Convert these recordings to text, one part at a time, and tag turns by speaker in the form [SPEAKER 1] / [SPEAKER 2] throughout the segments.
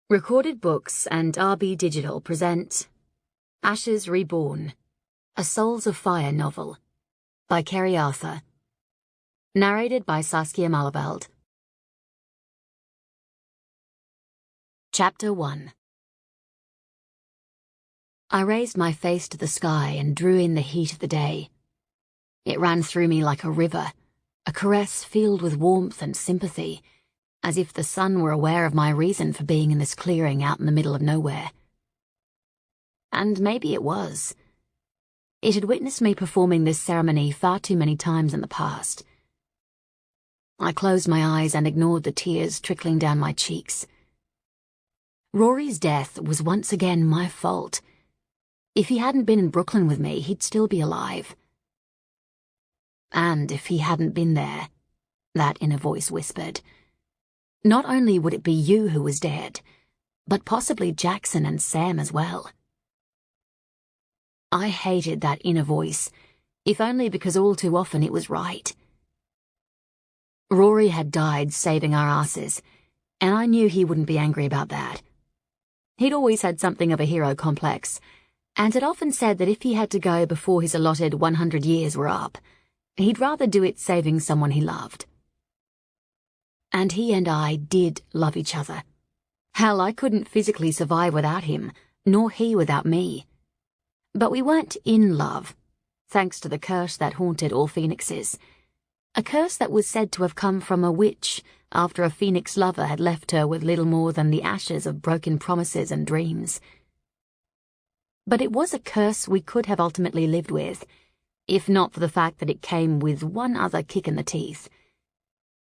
[SPEAKER 1] Recorded Books and RB Digital present Ashes Reborn, a Souls of Fire novel by Keri. Narrated by Saskia Malaveld. Chapter 1. I raised my face to the sky and drew in the heat of the day. It ran through me like a river, a caress filled with warmth and sympathy, as if the sun were aware of my reason for being in this clearing out in the middle of nowhere. And maybe it was. It had witnessed me performing this ceremony far too many times in the past. I closed my eyes and ignored the tears trickling down my cheeks. Rory's death was once again my fault. If he hadn't been in Brooklyn with me, he'd still be alive. And if he hadn't been there, that inner voice whispered, not only would it be you who was dead, but possibly Jackson and Sam as well. I hated that inner voice, if only because all too often it was right. Rory had died saving our asses, and I knew he wouldn't be angry about that. He'd always had something of a hero complex, and had often said that if he had to go before his allotted 100 years were up, he'd rather do it saving someone he loved. And he and I did love each other. Hell, I couldn't physically survive without him, nor he without me. But we weren't in love, thanks to the curse that haunted all phoenixes. A curse that was said to have come from a witch after a phoenix lover had left her with little more than the ashes of broken promises and dreams. But it was a curse we could have ultimately lived with, if not for the fact that it came with one other kick in the teeth.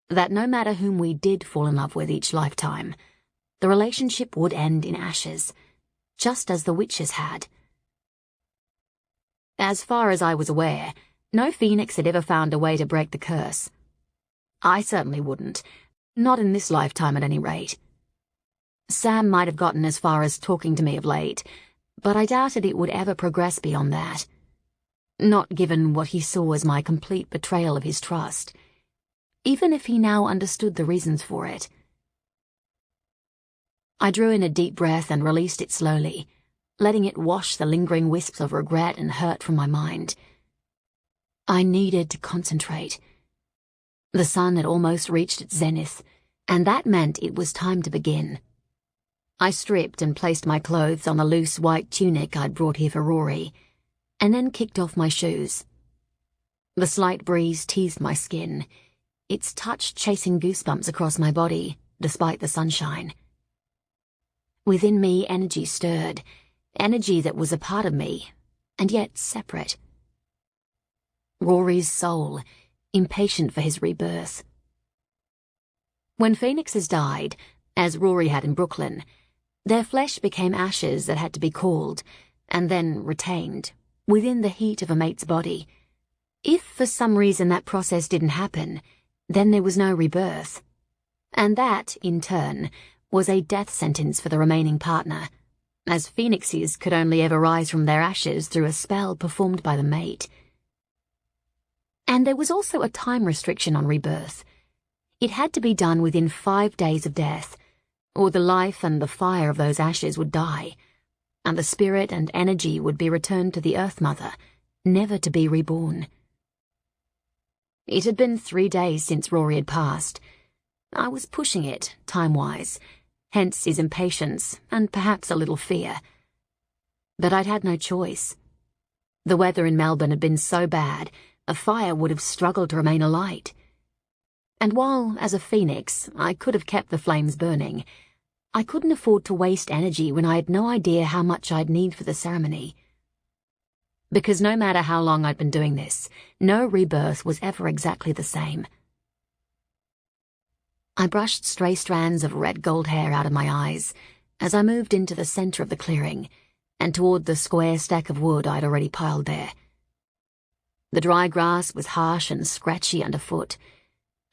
[SPEAKER 1] That no matter whom we did fall in love with each lifetime, the relationship would end in ashes, just as the witches had. As far as I was aware, no phoenix had ever found a way to break the curse. I certainly wouldn't, not in this lifetime at any rate. Sam might have gotten as far as talking to me of late, but I doubted it would ever progress beyond that. Not given what he saw as my complete betrayal of his trust, even if he now understood the reasons for it. I drew in a deep breath and released it slowly, letting it wash the lingering wisps of regret and hurt from my mind. I needed to concentrate. The sun had almost reached its zenith, and that meant it was time to begin. I stripped and placed my clothes on the loose white tunic I'd brought here for Rory, and then kicked off my shoes. The slight breeze teased my skin, its touch chasing goosebumps across my body, despite the sunshine. Within me, energy stirred, energy that was a part of me, and yet separate. Rory's soul, impatient for his rebirth. When phoenixes died, as Rory had in Brooklyn, their flesh became ashes that had to be called, and then retained, within the heat of a mate's body. If for some reason that process didn't happen, then there was no rebirth. And that, in turn, was a death sentence for the remaining partner, as phoenixes could only ever rise from their ashes through a spell performed by the mate. And there was also a time restriction on rebirth. It had to be done within 5 days of death, or the life and the fire of those ashes would die, and the spirit and energy would be returned to the Earth Mother, never to be reborn. It had been 3 days since Rory had passed. I was pushing it, time-wise, hence his impatience and perhaps a little fear. But I'd had no choice. The weather in Melbourne had been so bad, a fire would have struggled to remain alight. And while, as a phoenix, I could have kept the flames burning, I couldn't afford to waste energy when I had no idea how much I'd need for the ceremony. Because no matter how long I'd been doing this, no rebirth was ever exactly the same. I brushed stray strands of red-gold hair out of my eyes as I moved into the center of the clearing and toward the square stack of wood I'd already piled there. The dry grass was harsh and scratchy underfoot,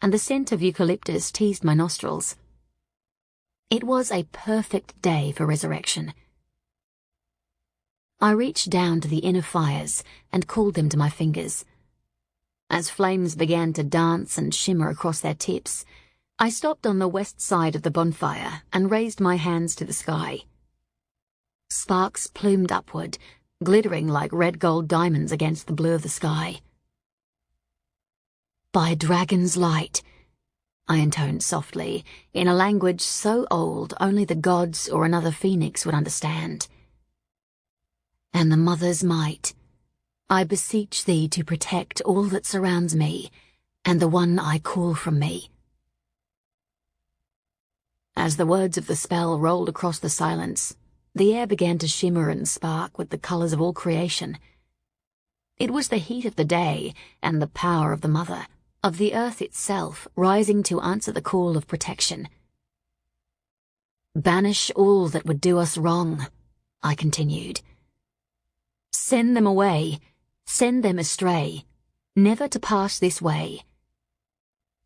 [SPEAKER 1] and the scent of eucalyptus teased my nostrils. It was a perfect day for resurrection. I reached down to the inner fires and called them to my fingers. As flames began to dance and shimmer across their tips, I stopped on the west side of the bonfire and raised my hands to the sky. Sparks plumed upward, glittering like red gold diamonds against the blue of the sky. "By dragon's light," I intoned softly, in a language so old only the gods or another phoenix would understand. "And the mother's might, I beseech thee to protect all that surrounds me, and the one I call from me." As the words of the spell rolled across the silence, the air began to shimmer and spark with the colors of all creation. It was the heat of the day and the power of the mother, of the earth itself, rising to answer the call of protection. "Banish all that would do us wrong," I continued. "Send them away, send them astray, never to pass this way.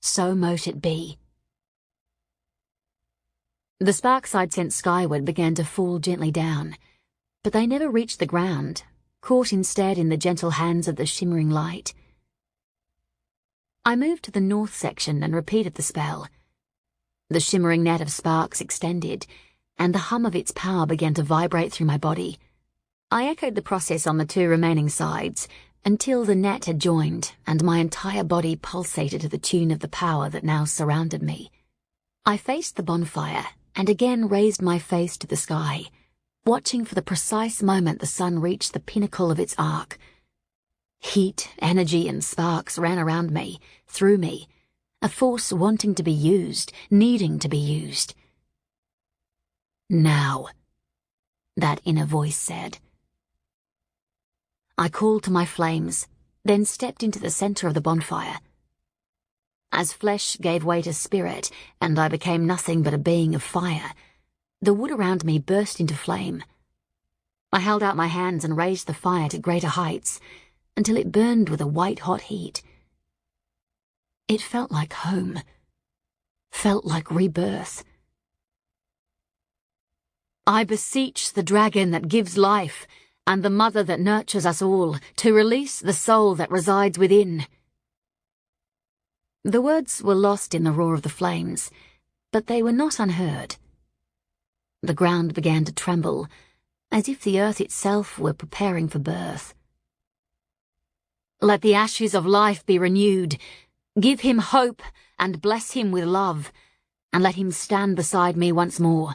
[SPEAKER 1] So mote it be." The sparks I'd sent skyward began to fall gently down, but they never reached the ground, caught instead in the gentle hands of the shimmering light. I moved to the north section and repeated the spell. The shimmering net of sparks extended, and the hum of its power began to vibrate through my body. I echoed the process on the two remaining sides, until the net had joined and my entire body pulsated to the tune of the power that now surrounded me. I faced the bonfire and again raised my face to the sky, watching for the precise moment the sun reached the pinnacle of its arc. Heat, energy, and sparks ran around me, through me, a force wanting to be used, needing to be used. "Now," that inner voice said. I called to my flames, then stepped into the center of the bonfire. As flesh gave way to spirit, and I became nothing but a being of fire, the wood around me burst into flame. I held out my hands and raised the fire to greater heights, until it burned with a white-hot heat. It felt like home, felt like rebirth. "I beseech the dragon that gives life, and the mother that nurtures us all, to release the soul that resides within." The words were lost in the roar of the flames, but they were not unheard. The ground began to tremble, as if the earth itself were preparing for birth. "Let the ashes of life be renewed. Give him hope and bless him with love, and let him stand beside me once more.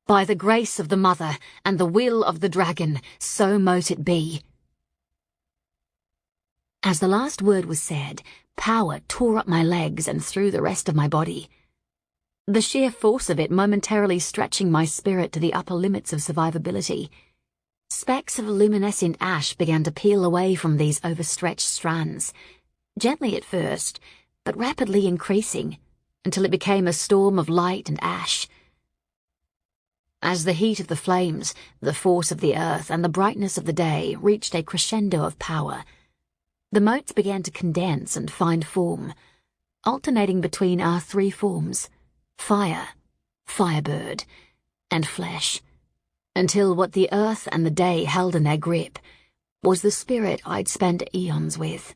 [SPEAKER 1] By the grace of the mother and the will of the dragon, so mote it be." As the last word was said, power tore up my legs and through the rest of my body. The sheer force of it momentarily stretching my spirit to the upper limits of survivability. Specks of luminescent ash began to peel away from these overstretched strands, gently at first, but rapidly increasing, until it became a storm of light and ash. As the heat of the flames, the force of the earth, and the brightness of the day reached a crescendo of power, the motes began to condense and find form, alternating between our three forms: fire, firebird, and flesh, until what the earth and the day held in their grip was the spirit I'd spent eons with.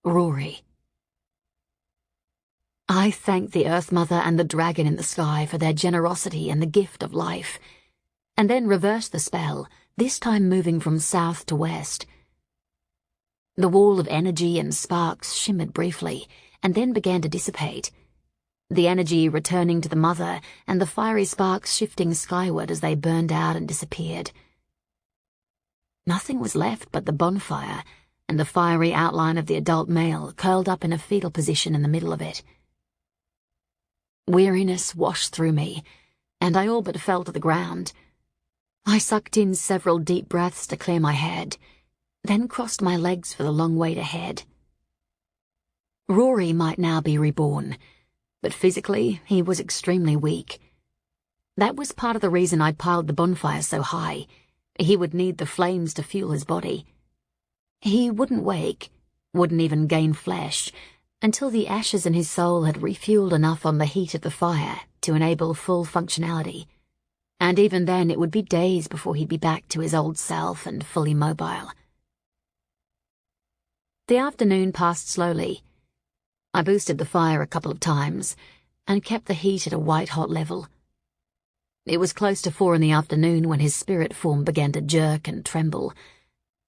[SPEAKER 1] Rory. I thanked the Earth Mother and the dragon in the sky for their generosity and the gift of life, and then reversed the spell, this time moving from south to west. The wall of energy and sparks shimmered briefly, and then began to dissipate, the energy returning to the mother and the fiery sparks shifting skyward as they burned out and disappeared. Nothing was left but the bonfire and the fiery outline of the adult male curled up in a fetal position in the middle of it. Weariness washed through me, and I all but fell to the ground. I sucked in several deep breaths to clear my head, then crossed my legs for the long wait ahead. Rory might now be reborn, but physically he was extremely weak. That was part of the reason I'd piled the bonfire so high. He would need the flames to fuel his body. He wouldn't wake, wouldn't even gain flesh, until the ashes in his soul had refueled enough on the heat of the fire to enable full functionality. And even then it would be days before he'd be back to his old self and fully mobile. The afternoon passed slowly. I boosted the fire a couple of times and kept the heat at a white-hot level. It was close to 4 in the afternoon when his spirit form began to jerk and tremble,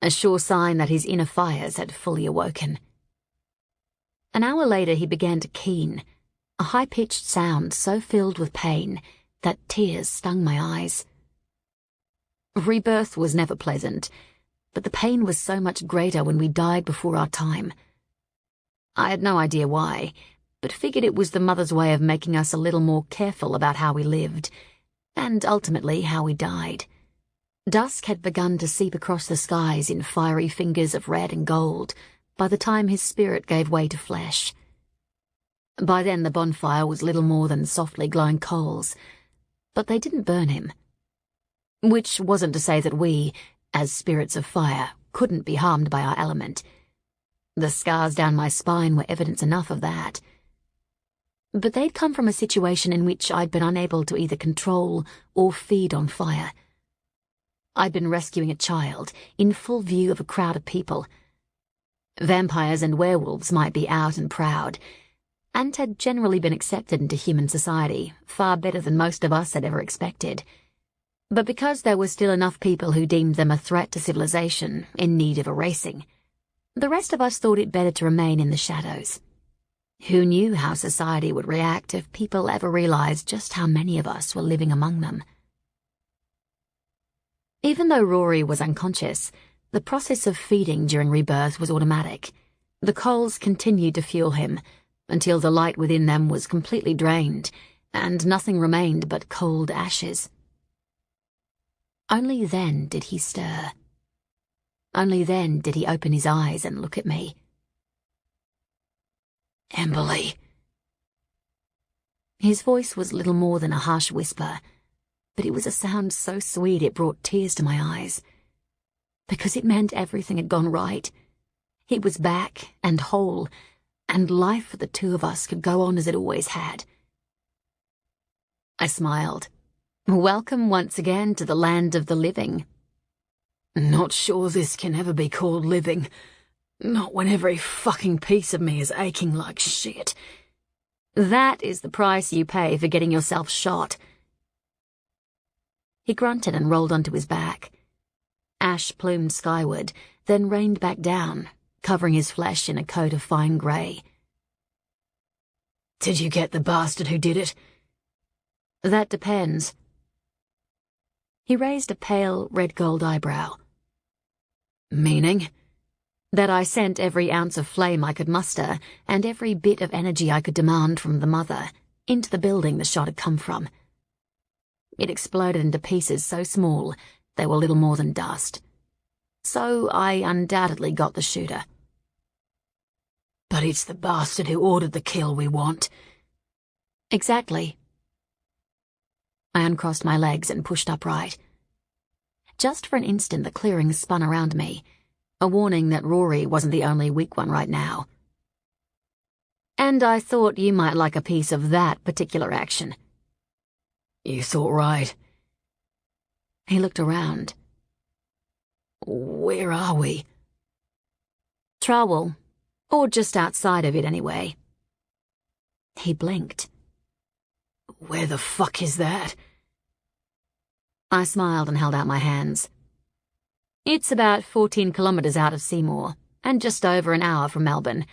[SPEAKER 1] a sure sign that his inner fires had fully awoken. An hour later he began to keen, a high-pitched sound so filled with pain that tears stung my eyes. Rebirth was never pleasant, but the pain was so much greater when we died before our time. I had no idea why, but figured it was the mother's way of making us a little more careful about how we lived, and ultimately how we died. Dusk had begun to seep across the skies in fiery fingers of red and gold by the time his spirit gave way to flesh. By then the bonfire was little more than softly glowing coals, but they didn't burn him. Which wasn't to say that we, as spirits of fire, couldn't be harmed by our element. The scars down my spine were evidence enough of that. But they'd come from a situation in which I'd been unable to either control or feed on fire. I'd been rescuing a child, in full view of a crowd of people. Vampires and werewolves might be out and proud, and had generally been accepted into human society, far better than most of us had ever expected. But because there were still enough people who deemed them a threat to civilization, in need of erasing, the rest of us thought it better to remain in the shadows. Who knew how society would react if people ever realized just how many of us were living among them? Even though Rory was unconscious, the process of feeding during rebirth was automatic. The coals continued to fuel him until the light within them was completely drained and nothing remained but cold ashes. Only then did he stir. Only then did he open his eyes and look at me. "Emberly." His voice was little more than a harsh whisper, but it was a sound so sweet it brought tears to my eyes. Because it meant everything had gone right. He was back and whole, and life for the two of us could go on as it always had. I smiled. "Welcome once again to the land of the living."
[SPEAKER 2] "Not sure this can ever be called living. Not when every fucking piece of me is aching like shit."
[SPEAKER 1] "That is the price you pay for getting yourself shot." He grunted and rolled onto his back. Ash plumed skyward, then rained back down, covering his flesh in a coat of fine grey.
[SPEAKER 2] "Did you get the bastard who did it?"
[SPEAKER 1] "That depends." He raised a pale, red-gold eyebrow.
[SPEAKER 2] "Meaning?"
[SPEAKER 1] "That I sent every ounce of flame I could muster and every bit of energy I could demand from the mother into the building the shot had come from. It exploded into pieces so small they were little more than dust. So I undoubtedly got the shooter."
[SPEAKER 2] "But it's the bastard who ordered the kill we want."
[SPEAKER 1] "Exactly." I uncrossed my legs and pushed upright. Just for an instant the clearing spun around me, a warning that Rory wasn't the only weak one right now. "And I thought you might like a piece of that particular action."
[SPEAKER 2] "You thought right."
[SPEAKER 1] He looked around.
[SPEAKER 2] "Where are we?"
[SPEAKER 1] "Trowell, or just outside of it anyway." He blinked.
[SPEAKER 2] "Where the fuck is that?"
[SPEAKER 1] I smiled and held out my hands. "It's about 14 kilometers out of Seymour, and just over an hour from Melbourne.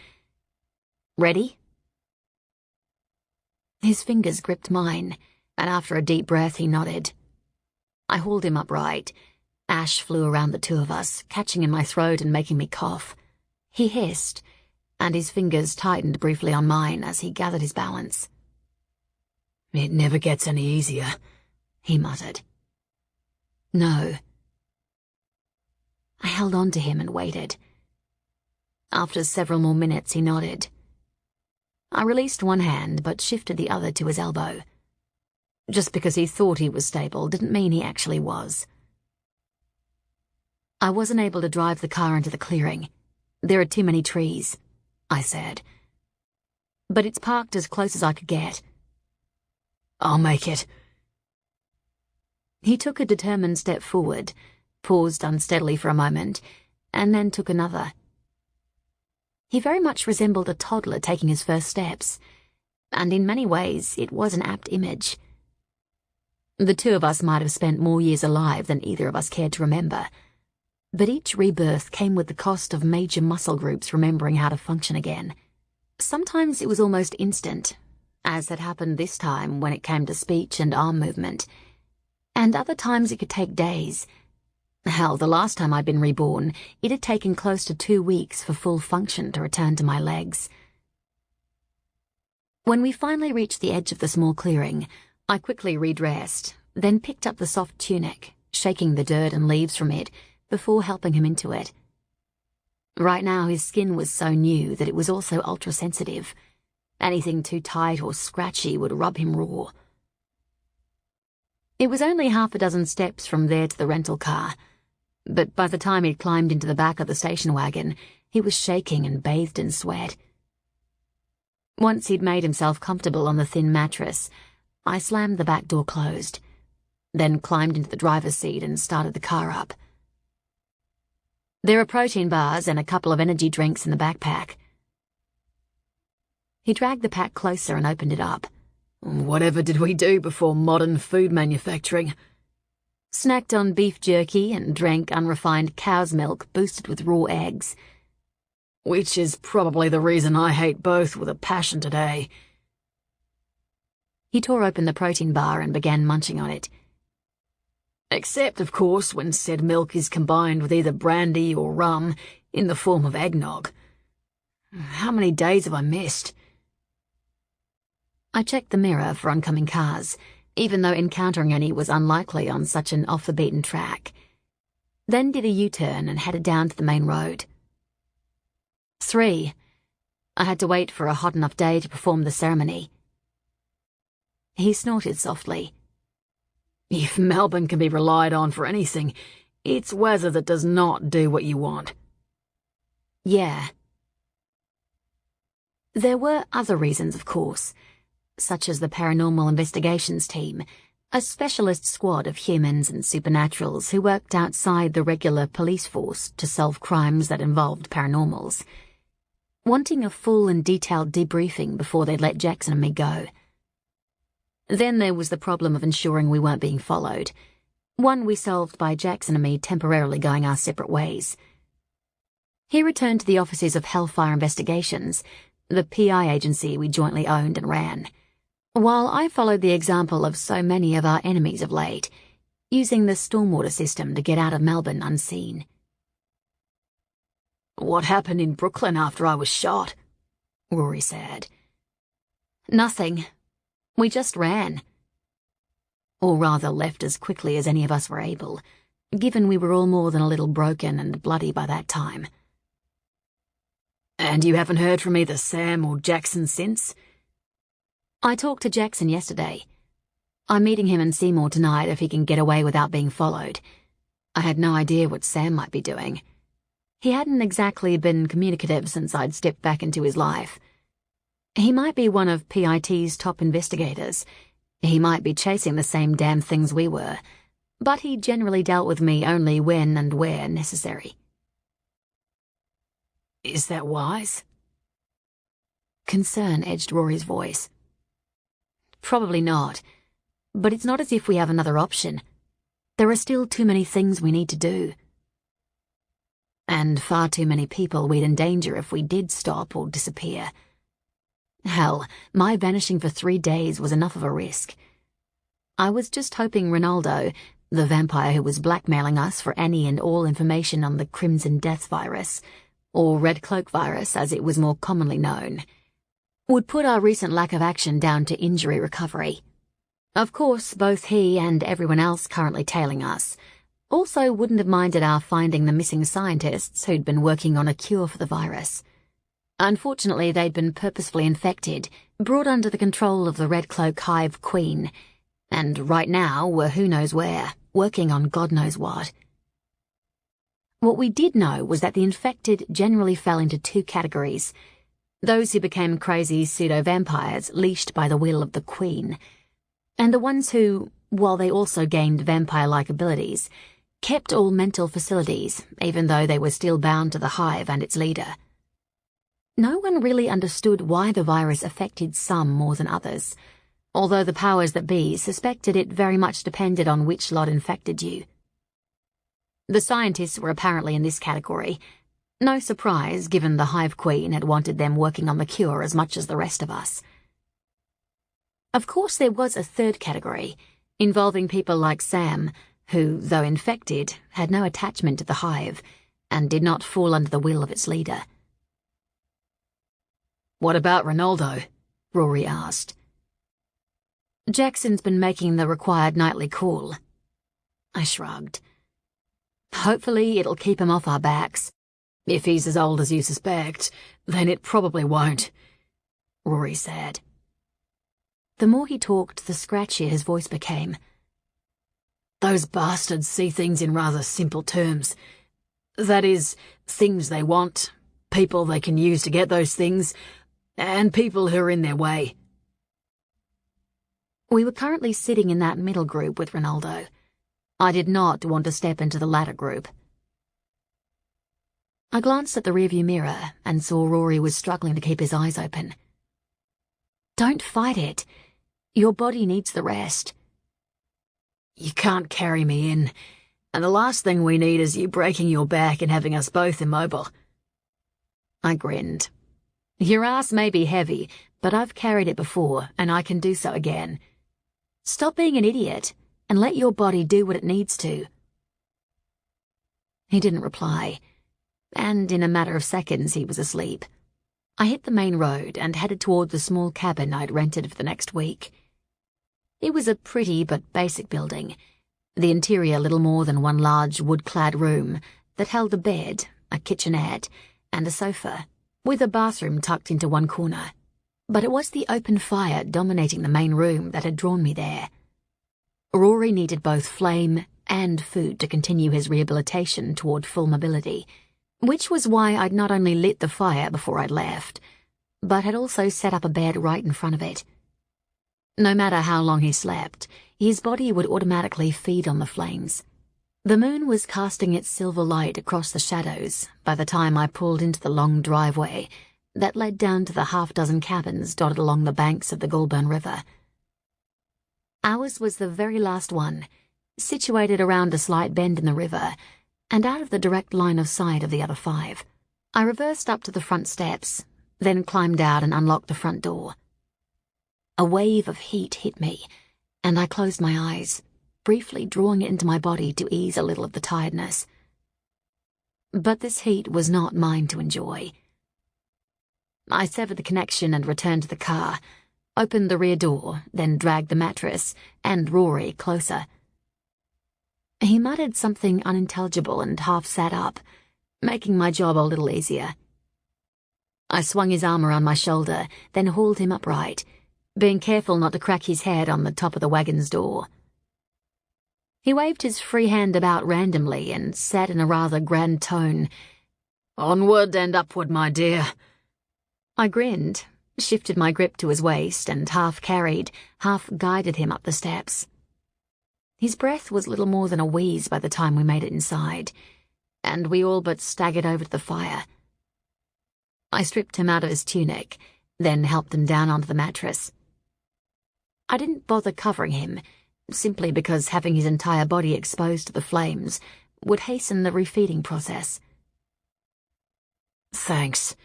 [SPEAKER 1] Ready?" His fingers gripped mine, and after a deep breath he nodded. I hauled him upright. Ash flew around the two of us, catching in my throat and making me cough. He hissed, and his fingers tightened briefly on mine as he gathered his balance.
[SPEAKER 2] "It never gets any easier,"
[SPEAKER 1] he muttered. "No." I held on to him and waited. After several more minutes he nodded. I released one hand but shifted the other to his elbow. Just because he thought he was stable didn't mean he actually was. "I wasn't able to drive the car into the clearing. There are too many trees," I said. "But it's parked as close as I could get."
[SPEAKER 2] "I'll make it."
[SPEAKER 1] He took a determined step forward, paused unsteadily for a moment, and then took another. He very much resembled a toddler taking his first steps, and in many ways it was an apt image. The two of us might have spent more years alive than either of us cared to remember, but each rebirth came with the cost of major muscle groups remembering how to function again. Sometimes it was almost instant, as had happened this time when it came to speech and arm movement, and other times it could take days. Hell, the last time I'd been reborn, it had taken close to 2 weeks for full function to return to my legs. When we finally reached the edge of the small clearing, I quickly redressed, then picked up the soft tunic, shaking the dirt and leaves from it before helping him into it. Right now his skin was so new that it was also ultra-sensitive. Anything too tight or scratchy would rub him raw. It was only half a dozen steps from there to the rental car, but by the time he'd climbed into the back of the station wagon, he was shaking and bathed in sweat. Once he'd made himself comfortable on the thin mattress, I slammed the back door closed, then climbed into the driver's seat and started the car up. There are protein bars and a couple of energy drinks in the backpack. He dragged the pack closer and opened it up.
[SPEAKER 2] Whatever did we do before modern food manufacturing?
[SPEAKER 1] Snacked on beef jerky and drank unrefined cow's milk boosted with raw eggs.
[SPEAKER 2] Which is probably the reason I hate both with a passion today.
[SPEAKER 1] He tore open the protein bar and began munching on it.
[SPEAKER 2] Except, of course, when said milk is combined with either brandy or rum in the form of eggnog. How many days have I missed?
[SPEAKER 1] I checked the mirror for oncoming cars, even though encountering any was unlikely on such an off-the-beaten track. Then did a U-turn and headed down to the main road. 3. I had to wait for a hot enough day to perform the ceremony. He snorted softly.
[SPEAKER 2] If Melbourne can be relied on for anything, it's weather that does not do what you want.
[SPEAKER 1] Yeah. There were other reasons, of course, such as the Paranormal Investigations Team, a specialist squad of humans and supernaturals who worked outside the regular police force to solve crimes that involved paranormals, wanting a full and detailed debriefing before they'd let Jackson and me go. Then there was the problem of ensuring we weren't being followed, one we solved by Jackson and me temporarily going our separate ways. He returned to the offices of Hellfire Investigations, the PI agency we jointly owned and ran, while I followed the example of so many of our enemies of late, using the stormwater system to get out of Melbourne unseen.
[SPEAKER 2] What happened in Brooklyn after I was shot?
[SPEAKER 1] Rory said. Nothing. We just ran. Or rather left as quickly as any of us were able, given we were all more than a little broken and bloody by that time.
[SPEAKER 2] And you haven't heard from either Sam or Jackson since?
[SPEAKER 1] I talked to Jackson yesterday. I'm meeting him in Seymour tonight if he can get away without being followed. I had no idea what Sam might be doing. He hadn't exactly been communicative since I'd stepped back into his life. He might be one of PIT's top investigators. He might be chasing the same damn things we were, but he generally dealt with me only when and where necessary.
[SPEAKER 2] Is that wise?
[SPEAKER 1] Concern edged Rory's voice. Probably not, but it's not as if we have another option. There are still too many things we need to do. And far too many people we'd endanger if we did stop or disappear. Hell, my vanishing for 3 days was enough of a risk. I was just hoping Ronaldo, the vampire who was blackmailing us for any and all information on the Crimson Death virus, or Red Cloak virus as it was more commonly known, would put our recent lack of action down to injury recovery. Of course, both he and everyone else currently tailing us also wouldn't have minded our finding the missing scientists who'd been working on a cure for the virus. Unfortunately, they'd been purposefully infected, brought under the control of the Red Cloak Hive Queen, and right now were who knows where, working on God knows what. What we did know was that the infected generally fell into 2 categories: those who became crazy pseudo-vampires leashed by the will of the Queen, and the ones who, while they also gained vampire-like abilities, kept all mental facilities, even though they were still bound to the Hive and its leader. No one really understood why the virus affected some more than others, although the powers that be suspected it very much depended on which lot infected you. The scientists were apparently in this category. No surprise, given the Hive Queen had wanted them working on the cure as much as the rest of us. Of course, there was a third category, involving people like Sam, who, though infected, had no attachment to the Hive and did not fall under the will of its leader.
[SPEAKER 2] "What about Ronaldo?" Rory asked.
[SPEAKER 1] "Jackson's been making the required nightly call." I shrugged.
[SPEAKER 2] "Hopefully it'll keep him off our backs. If he's as old as you suspect, then it probably won't," Rory said.
[SPEAKER 1] The more he talked, the scratchier his voice became.
[SPEAKER 2] "Those bastards see things in rather simple terms. That is, things they want, people they can use to get those things, and people who are in their way."
[SPEAKER 1] We were currently sitting in that middle group with Ronaldo. I did not want to step into the latter group. I glanced at the rearview mirror and saw Rory was struggling to keep his eyes open. "Don't fight it. Your body needs the rest."
[SPEAKER 2] "You can't carry me in, and the last thing we need is you breaking your back and having us both immobile."
[SPEAKER 1] I grinned. "Your ass may be heavy, but I've carried it before, and I can do so again. Stop being an idiot, and let your body do what it needs to." He didn't reply, and in a matter of seconds he was asleep. I hit the main road and headed toward the small cabin I'd rented for the next week. It was a pretty but basic building, the interior little more than one large wood-clad room that held a bed, a kitchenette, and a sofa, with a bathroom tucked into one corner. But it was the open fire dominating the main room that had drawn me there. Rory needed both flame and food to continue his rehabilitation toward full mobility, which was why I'd not only lit the fire before I'd left, but had also set up a bed right in front of it. No matter how long he slept, his body would automatically feed on the flames. The moon was casting its silver light across the shadows by the time I pulled into the long driveway that led down to the half-dozen cabins dotted along the banks of the Goulburn River. Ours was the very last one, situated around a slight bend in the river and out of the direct line of sight of the other 5. I reversed up to the front steps, then climbed out and unlocked the front door. A wave of heat hit me, and I closed my eyes, briefly drawing it into my body to ease a little of the tiredness. But this heat was not mine to enjoy. I severed the connection and returned to the car, opened the rear door, then dragged the mattress and Rory closer. He muttered something unintelligible and half sat up, making my job a little easier. I swung his arm around my shoulder, then hauled him upright, being careful not to crack his head on the top of the wagon's door. He waved his free hand about randomly and said in a rather grand tone, "Onward and upward, my dear." I grinned, shifted my grip to his waist, and half carried, half guided him up the steps. His breath was little more than a wheeze by the time we made it inside, and we all but staggered over to the fire. I stripped him out of his tunic, then helped him down onto the mattress. I didn't bother covering him, simply because having his entire body exposed to the flames would hasten the refeeding process.
[SPEAKER 2] "Thanks."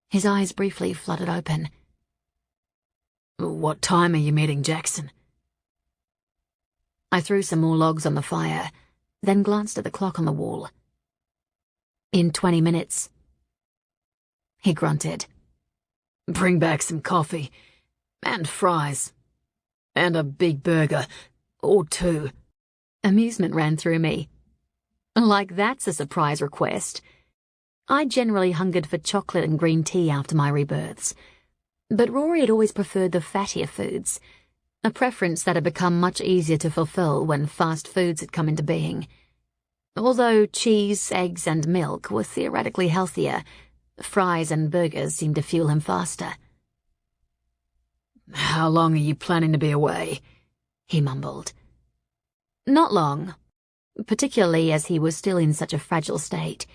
[SPEAKER 1] His eyes briefly fluttered open.
[SPEAKER 2] "What time are you meeting Jackson?"
[SPEAKER 1] I threw some more logs on the fire, then glanced at the clock on the wall. "In 20 minutes. He grunted.
[SPEAKER 2] "Bring back some coffee, and fries, and a big burger, or 2.
[SPEAKER 1] Amusement ran through me. Like that's a surprise request. I generally hungered for chocolate and green tea after my rebirths, but Rory had always preferred the fattier foods, a preference that had become much easier to fulfill when fast foods had come into being. Although cheese, eggs, and milk were theoretically healthier, fries and burgers seemed to fuel him faster.
[SPEAKER 2] "How long are you planning to be away?"
[SPEAKER 1] he mumbled. Not long, particularly as he was still in such a fragile state.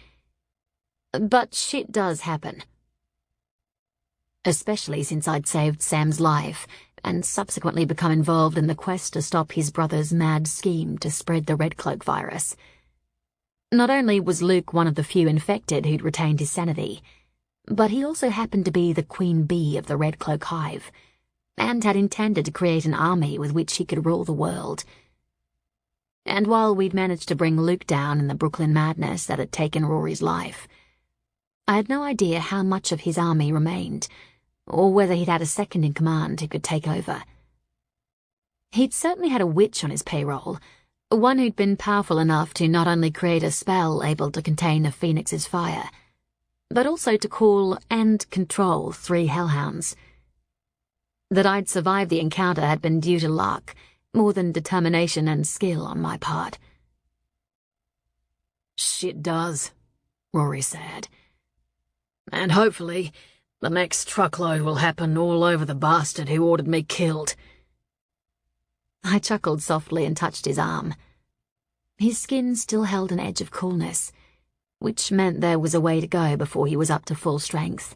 [SPEAKER 1] But shit does happen. especially since I'd saved Sam's life and subsequently become involved in the quest to stop his brother's mad scheme to spread the Red Cloak virus. Not only was Luke one of the few infected who'd retained his sanity, but he also happened to be the queen bee of the Red Cloak hive, and had intended to create an army with which he could rule the world. And while we'd managed to bring Luke down in the Brooklyn madness that had taken Rory's life, I had no idea how much of his army remained, or whether he'd had a second in command who could take over. He'd certainly had a witch on his payroll, one who'd been powerful enough to not only create a spell able to contain a phoenix's fire, but also to call and control 3 hellhounds. That I'd survived the encounter had been due to luck, more than determination and skill on my part.
[SPEAKER 2] "Shit does," Rory said. "And hopefully the next truckload will happen all over the bastard who ordered me killed."
[SPEAKER 1] I chuckled softly and touched his arm. His skin still held an edge of coolness, which meant there was a way to go before he was up to full strength,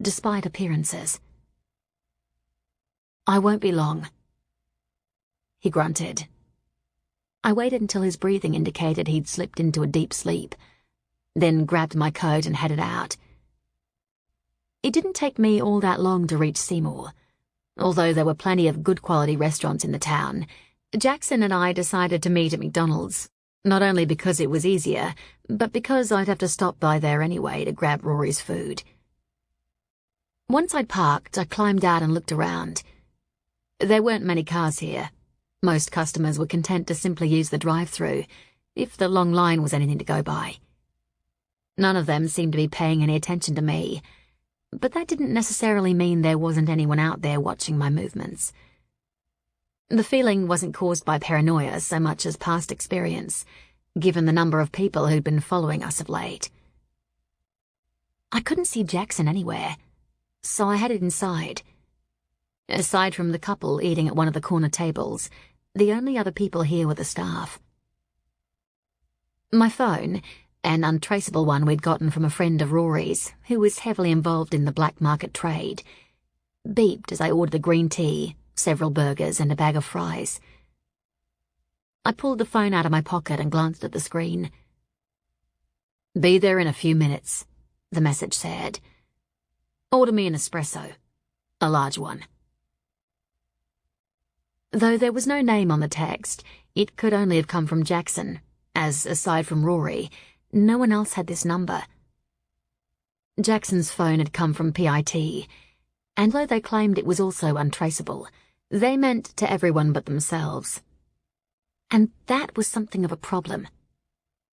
[SPEAKER 1] despite appearances. "I won't be long," he grunted. I waited until his breathing indicated he'd slipped into a deep sleep, then grabbed my coat and headed out. It didn't take me all that long to reach Seymour. Although there were plenty of good-quality restaurants in the town, Jackson and I decided to meet at McDonald's, not only because it was easier, but because I'd have to stop by there anyway to grab Rory's food. Once I'd parked, I climbed out and looked around. There weren't many cars here. Most customers were content to simply use the drive-thru, if the long line was anything to go by. None of them seemed to be paying any attention to me, but that didn't necessarily mean there wasn't anyone out there watching my movements. The feeling wasn't caused by paranoia so much as past experience, given the number of people who'd been following us of late. I couldn't see Jackson anywhere, so I headed inside. Aside from the couple eating at one of the corner tables, the only other people here were the staff. My phone, an untraceable one we'd gotten from a friend of Rory's, who was heavily involved in the black market trade, beeped as I ordered a green tea, several burgers, and a bag of fries. I pulled the phone out of my pocket and glanced at the screen. "Be there in a few minutes," the message said. "Order me an espresso, a large one." Though there was no name on the text, it could only have come from Jackson, as, aside from Rory, no one else had this number. Jackson's phone had come from PIT, and though they claimed it was also untraceable, they meant to everyone but themselves. And that was something of a problem.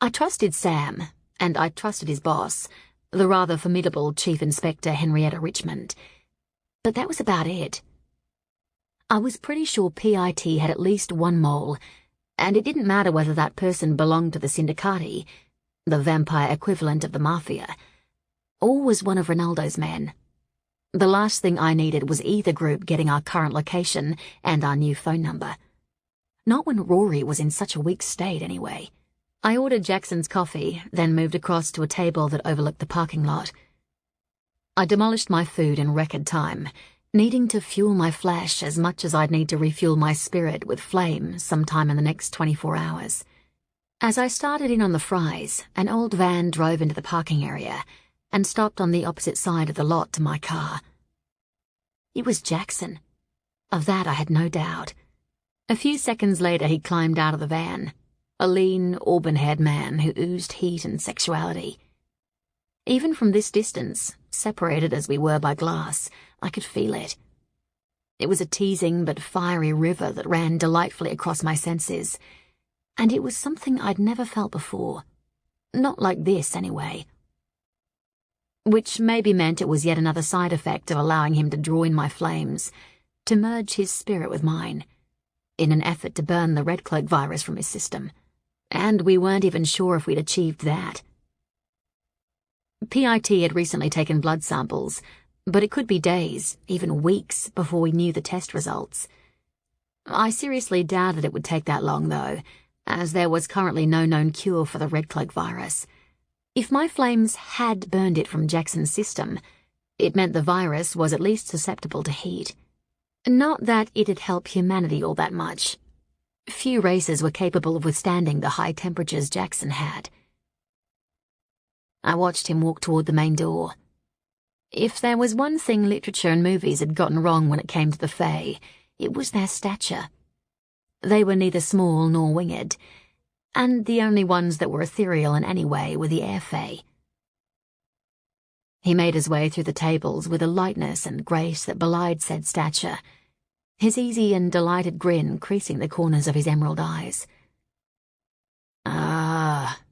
[SPEAKER 1] I trusted Sam, and I trusted his boss, the rather formidable Chief Inspector Henrietta Richmond, but that was about it. I was pretty sure PIT had at least one mole, and it didn't matter whether that person belonged to the Syndicati, the vampire equivalent of the Mafia, or was one of Ronaldo's men. The last thing I needed was either group getting our current location and our new phone number. Not when Rory was in such a weak state, anyway. I ordered Jackson's coffee, then moved across to a table that overlooked the parking lot. I demolished my food in record time, needing to fuel my flesh as much as I'd need to refuel my spirit with flame sometime in the next 24 hours. As I started in on the fries, an old van drove into the parking area and stopped on the opposite side of the lot to my car. It was Jackson. Of that I had no doubt. A few seconds later he climbed out of the van, a lean, auburn-haired man who oozed heat and sexuality. Even from this distance, separated as we were by glass, I could feel it. It was a teasing but fiery river that ran delightfully across my senses, and it was something I'd never felt before. Not like this, anyway. Which maybe meant it was yet another side effect of allowing him to draw in my flames, to merge his spirit with mine, in an effort to burn the Red Cloak virus from his system. And we weren't even sure if we'd achieved that. PIT had recently taken blood samples, but it could be days, even weeks, before we knew the test results. I seriously doubted it would take that long, though, as there was currently no known cure for the Red Cloak virus. If my flames had burned it from Jackson's system, It meant the virus was at least susceptible to heat. Not that it'd help humanity all that much. Few races were capable of withstanding the high temperatures Jackson had. I watched him walk toward the main door. If there was one thing literature and movies had gotten wrong when it came to the Fae, it was their stature. They were neither small nor winged, and the only ones that were ethereal in any way were the Air Fae. He made his way through the tables with a lightness and grace that belied said stature, his easy and delighted grin creasing the corners of his emerald eyes.
[SPEAKER 2] "Ah,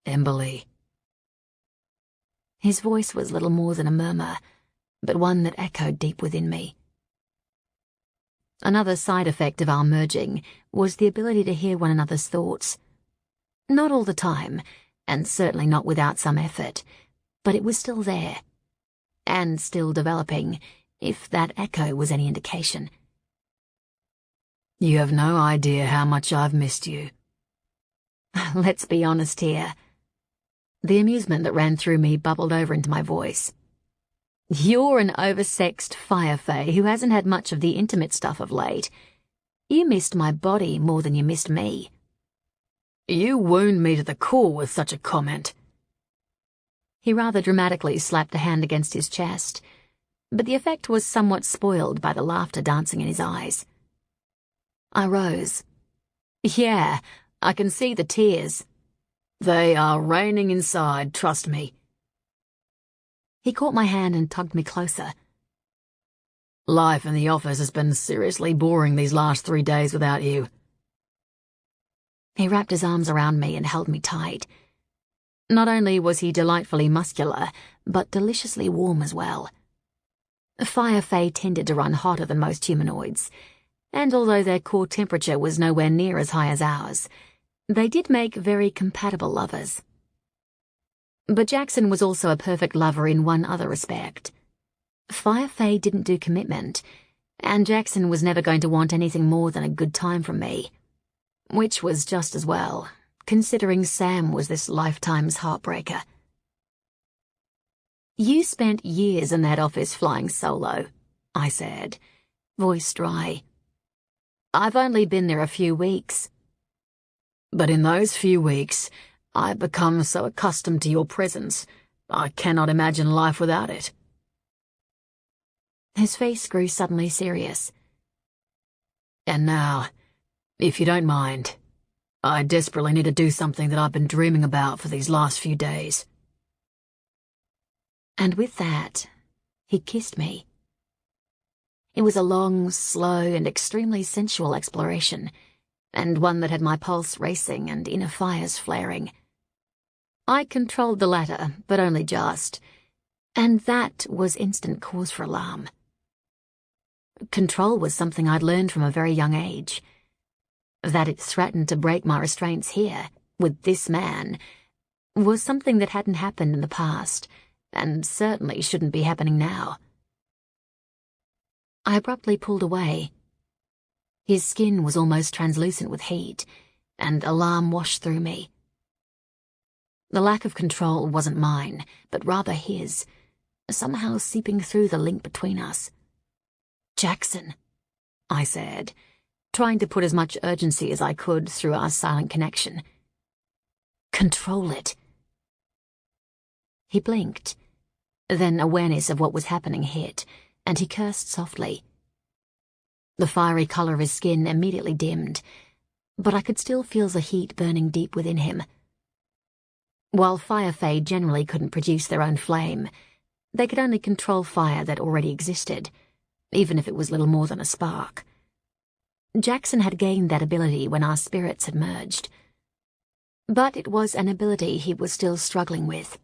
[SPEAKER 2] Emberly."
[SPEAKER 1] His voice was little more than a murmur, but one that echoed deep within me. Another side effect of our merging was the ability to hear one another's thoughts. Not all the time, and certainly not without some effort, but it was still there, and still developing, if that echo was any indication.
[SPEAKER 2] "You have no idea how much I've missed you."
[SPEAKER 1] Let's be honest here. The amusement that ran through me bubbled over into my voice. You're an oversexed fire fae who hasn't had much of the intimate stuff of late. You missed my body more than you missed me.
[SPEAKER 2] "You wound me to the core with such a comment."
[SPEAKER 1] He rather dramatically slapped a hand against his chest, but the effect was somewhat spoiled by the laughter dancing in his eyes. I rose. Yeah, I can see the tears.
[SPEAKER 2] "They are raining inside, trust me."
[SPEAKER 1] He caught my hand and tugged me closer.
[SPEAKER 2] "Life in the office has been seriously boring these last 3 days without you."
[SPEAKER 1] He wrapped his arms around me and held me tight. Not only was he delightfully muscular, but deliciously warm as well. Fire fae tended to run hotter than most humanoids, and although their core temperature was nowhere near as high as ours, they did make very compatible lovers. But Jackson was also a perfect lover in one other respect. Fire fae didn't do commitment, and Jackson was never going to want anything more than a good time from me, which was just as well, considering Sam was this lifetime's heartbreaker. You spent years in that office flying solo, I said, voice dry. I've only been there a few weeks.
[SPEAKER 2] But in those few weeks, I've become so accustomed to your presence, I cannot imagine life without it.
[SPEAKER 1] His face grew suddenly serious.
[SPEAKER 2] And now, if you don't mind, I desperately need to do something that I've been dreaming about for these last few days.
[SPEAKER 1] And with that, he kissed me. It was a long, slow, and extremely sensual exploration, and one that had my pulse racing and inner fires flaring. I controlled the latter, but only just, and that was instant cause for alarm. Control was something I'd learned from a very young age. That it threatened to break my restraints here, with this man, was something that hadn't happened in the past, and certainly shouldn't be happening now. I abruptly pulled away. His skin was almost translucent with heat, and alarm washed through me. The lack of control wasn't mine, but rather his, somehow seeping through the link between us. "Jackson," I said, trying to put as much urgency as I could through our silent connection. "Control it." He blinked. Then awareness of what was happening hit, and he cursed softly. The fiery color of his skin immediately dimmed, but I could still feel the heat burning deep within him. While fire fae generally couldn't produce their own flame, they could only control fire that already existed, even if it was little more than a spark. Jackson had gained that ability when our spirits had merged. But it was an ability he was still struggling with.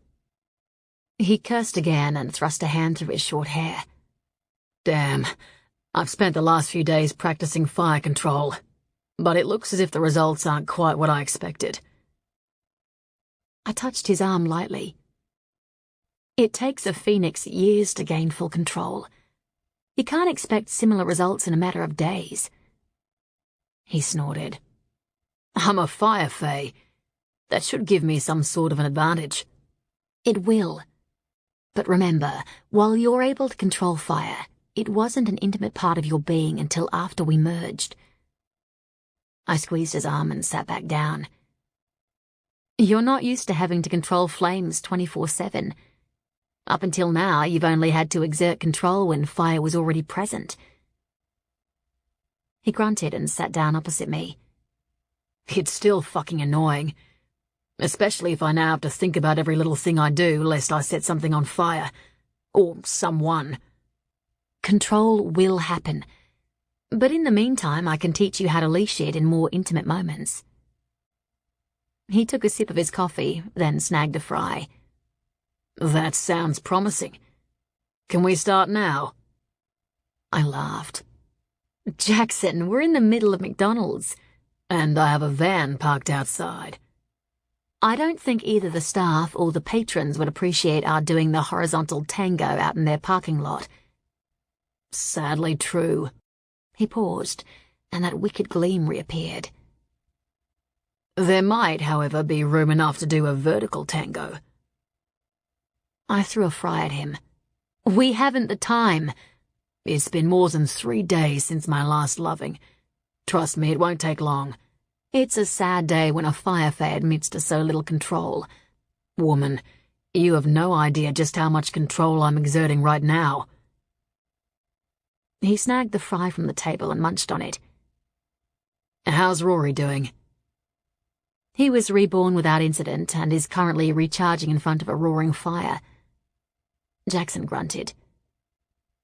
[SPEAKER 1] He cursed again and thrust a hand through his short hair.
[SPEAKER 2] "Damn, I've spent the last few days practicing fire control, but it looks as if the results aren't quite what I expected."
[SPEAKER 1] I touched his arm lightly. It takes a phoenix years to gain full control. You can't expect similar results in a matter of days. He snorted.
[SPEAKER 2] "I'm a fire fae. That should give me some sort of an advantage."
[SPEAKER 1] "It will." But remember, while you're able to control fire, it wasn't an intimate part of your being until after we merged. I squeezed his arm and sat back down. You're not used to having to control flames 24/7. Up until now, you've only had to exert control when fire was already present. He grunted and sat down opposite me.
[SPEAKER 2] It's still fucking annoying. Especially if I now have to think about every little thing I do lest I set something on fire. Or someone.
[SPEAKER 1] Control will happen. But in the meantime, I can teach you how to leash it in more intimate moments. He took a sip of his coffee, then snagged a fry.
[SPEAKER 2] That sounds promising. Can we start now?
[SPEAKER 1] I laughed. Jackson, we're in the middle of McDonald's.
[SPEAKER 2] And I have a van parked outside.
[SPEAKER 1] I don't think either the staff or the patrons would appreciate our doing the horizontal tango out in their parking lot.
[SPEAKER 2] Sadly true.
[SPEAKER 1] He paused, and that wicked gleam reappeared.
[SPEAKER 2] There might, however, be room enough to do a vertical tango.
[SPEAKER 1] I threw a fry at him. We haven't the time.
[SPEAKER 2] It's been more than 3 days since my last loving. Trust me, it won't take long.
[SPEAKER 1] It's a sad day when a fire fair admits to so little control.
[SPEAKER 2] Woman, you have no idea just how much control I'm exerting right now.
[SPEAKER 1] He snagged the fry from the table and munched on it.
[SPEAKER 2] How's Rory doing?
[SPEAKER 1] He was reborn without incident and is currently recharging in front of a roaring fire. Jackson grunted.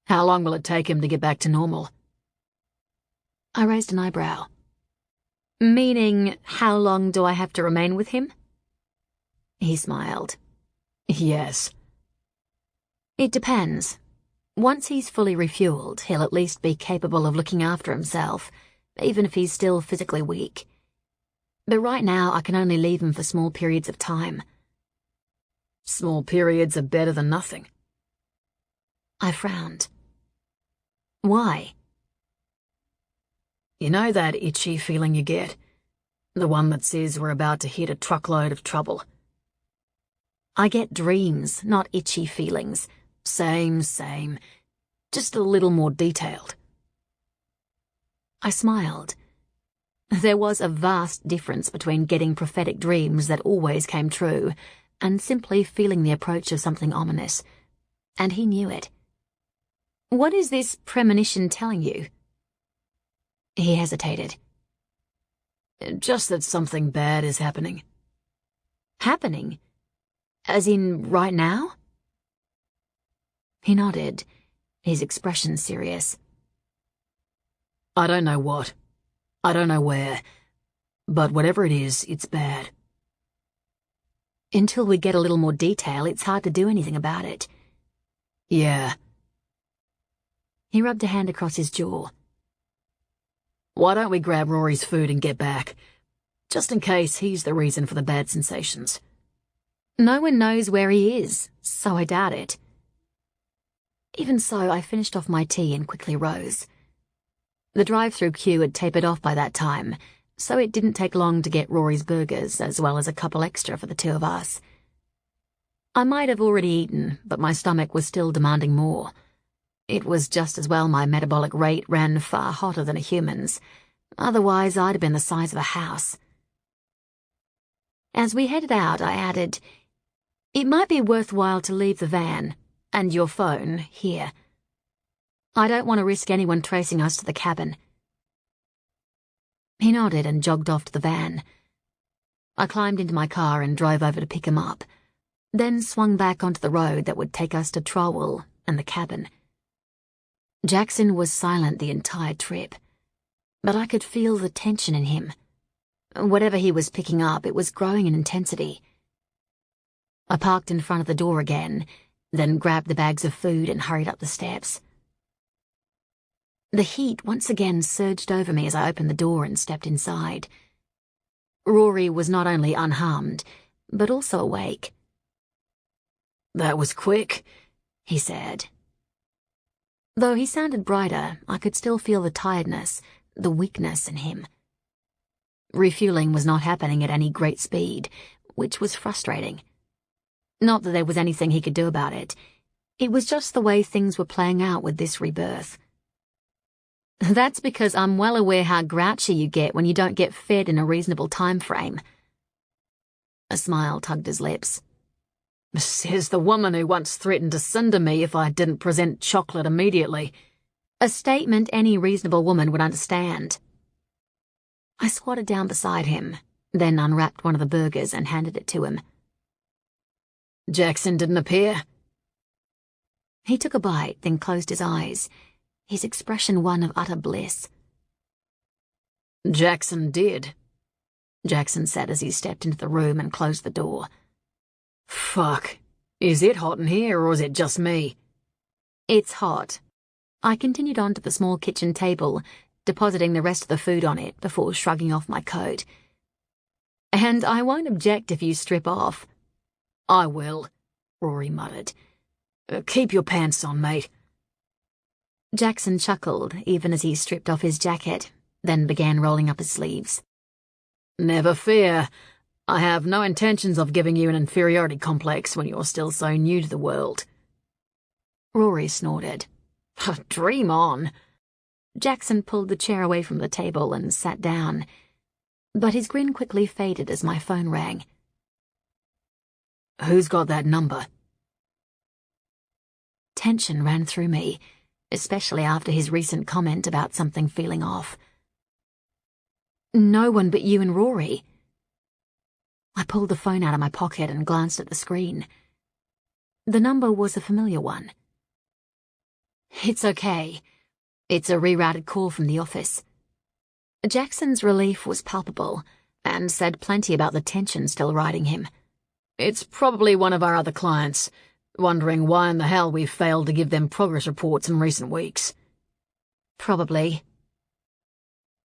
[SPEAKER 2] How long will it take him to get back to normal?
[SPEAKER 1] I raised an eyebrow. Meaning, how long do I have to remain with him? He smiled.
[SPEAKER 2] Yes.
[SPEAKER 1] It depends. Once he's fully refueled, he'll at least be capable of looking after himself, even if he's still physically weak. But right now, I can only leave him for small periods of time.
[SPEAKER 2] Small periods are better than nothing.
[SPEAKER 1] I frowned. Why?
[SPEAKER 2] You know that itchy feeling you get? The one that says we're about to hit a truckload of trouble.
[SPEAKER 1] I get dreams, not itchy feelings.
[SPEAKER 2] Same. Just a little more detailed.
[SPEAKER 1] I smiled. There was a vast difference between getting prophetic dreams that always came true and simply feeling the approach of something ominous. And he knew it. What is this premonition telling you? He hesitated.
[SPEAKER 2] Just that something bad is happening.
[SPEAKER 1] Happening? As in right now? He nodded, his expression serious.
[SPEAKER 2] I don't know what. I don't know where. But whatever it is, it's bad.
[SPEAKER 1] Until we get a little more detail, it's hard to do anything about it.
[SPEAKER 2] Yeah.
[SPEAKER 1] He rubbed a hand across his jaw.
[SPEAKER 2] Why don't we grab Rory's food and get back? Just in case he's the reason for the bad sensations.
[SPEAKER 1] No one knows where he is, so I doubt it. Even so, I finished off my tea and quickly rose. The drive-through queue had tapered off by that time, so it didn't take long to get Rory's burgers as well as a couple extra for the two of us. I might have already eaten, but my stomach was still demanding more. It was just as well my metabolic rate ran far hotter than a human's. Otherwise, I'd have been the size of a house. As we headed out, I added, "It might be worthwhile to leave the van and your phone here. I don't want to risk anyone tracing us to the cabin." He nodded and jogged off to the van. I climbed into my car and drove over to pick him up, then swung back onto the road that would take us to Trowell and the cabin. Jackson was silent the entire trip, but I could feel the tension in him. Whatever he was picking up, it was growing in intensity. I parked in front of the door again, then grabbed the bags of food and hurried up the steps. The heat once again surged over me as I opened the door and stepped inside. Rory was not only unharmed, but also awake.
[SPEAKER 2] "That was quick,"
[SPEAKER 1] he said. Though he sounded brighter, I could still feel the tiredness, the weakness in him. Refueling was not happening at any great speed, which was frustrating. Not that there was anything he could do about it. It was just the way things were playing out with this rebirth. That's because I'm well aware how grouchy you get when you don't get fed in a reasonable time frame. A smile tugged his lips.
[SPEAKER 2] Says the woman who once threatened to cinder me if I didn't present chocolate immediately.
[SPEAKER 1] A statement any reasonable woman would understand. I squatted down beside him, then unwrapped one of the burgers and handed it to him.
[SPEAKER 2] Jackson didn't appear.
[SPEAKER 1] He took a bite, then closed his eyes, his expression one of utter bliss.
[SPEAKER 2] Jackson did,
[SPEAKER 1] Jackson said as he stepped into the room and closed the door.
[SPEAKER 2] Fuck. Is it hot in here, or is it just me?
[SPEAKER 1] It's hot. I continued on to the small kitchen table, depositing the rest of the food on it before shrugging off my coat. And I won't object if you strip off.
[SPEAKER 2] I will, Rory muttered. Keep your pants on, mate.
[SPEAKER 1] Jackson chuckled even as he stripped off his jacket, then began rolling up his sleeves.
[SPEAKER 2] Never fear. I have no intentions of giving you an inferiority complex when you're still so new to the world.
[SPEAKER 1] Rory snorted.
[SPEAKER 2] Dream on.
[SPEAKER 1] Jackson pulled the chair away from the table and sat down, but his grin quickly faded as my phone rang.
[SPEAKER 2] Who's got that number?
[SPEAKER 1] Tension ran through me, especially after his recent comment about something feeling off. No one but you and Rory. I pulled the phone out of my pocket and glanced at the screen. The number was a familiar one. It's okay. It's a rerouted call from the office. Jackson's relief was palpable, and said plenty about the tension still riding him.
[SPEAKER 2] It's probably one of our other clients, wondering why in the hell we've failed to give them progress reports in recent weeks.
[SPEAKER 1] Probably.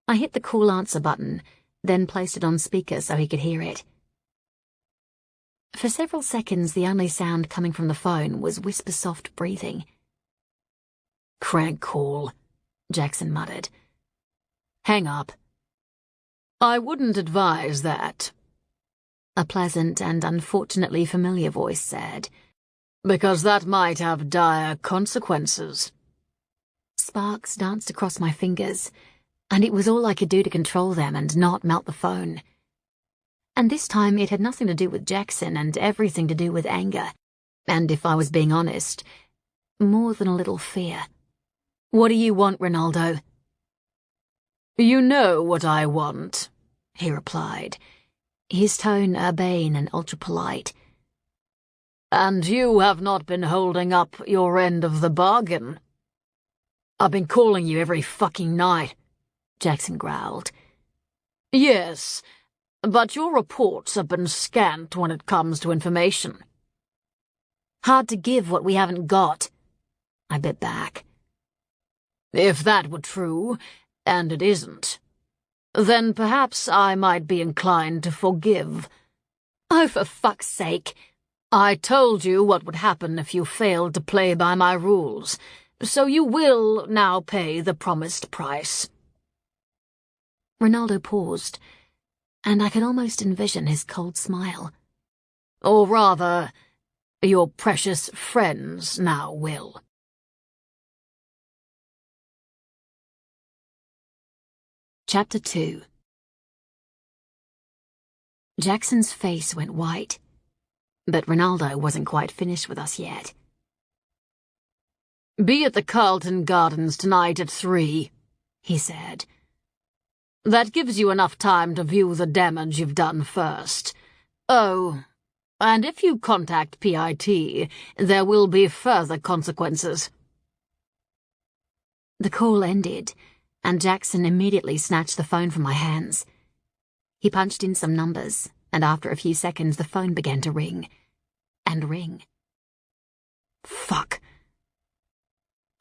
[SPEAKER 1] I hit the call answer button, then placed it on speaker so he could hear it. For several seconds, the only sound coming from the phone was whisper-soft breathing.
[SPEAKER 2] Crank call, Jackson muttered. Hang up. I wouldn't advise that,
[SPEAKER 1] a pleasant and unfortunately familiar voice said,
[SPEAKER 2] because that might have dire consequences.
[SPEAKER 1] Sparks danced across my fingers, and it was all I could do to control them and not melt the phone. And this time it had nothing to do with Jackson and everything to do with anger, and if I was being honest, more than a little fear.
[SPEAKER 2] What do you want, Ronaldo? You know what I want, he replied,
[SPEAKER 1] his tone urbane and ultra-polite.
[SPEAKER 2] And you have not been holding up your end of the bargain. I've been calling you every fucking night, Jackson growled. Yes, but your reports have been scant when it comes to information.
[SPEAKER 1] Hard to give what we haven't got, I bit back.
[SPEAKER 2] If that were true, and it isn't, then perhaps I might be inclined to forgive.
[SPEAKER 1] Oh, for fuck's sake.
[SPEAKER 2] I told you what would happen if you failed to play by my rules, so you will now pay the promised price.
[SPEAKER 1] Ronaldo paused, and I could almost envision his cold smile.
[SPEAKER 2] Or rather, your precious friends now will.
[SPEAKER 1] Chapter 2. Jackson's face went white, but Ronaldo wasn't quite finished with us yet.
[SPEAKER 2] Be at the Carlton Gardens tonight at 3, he said. That gives you enough time to view the damage you've done first. Oh, and if you contact PIT, there will be further consequences.
[SPEAKER 1] The call ended, and Jackson immediately snatched the phone from my hands. He punched in some numbers, and after a few seconds the phone began to ring. And ring.
[SPEAKER 2] Fuck.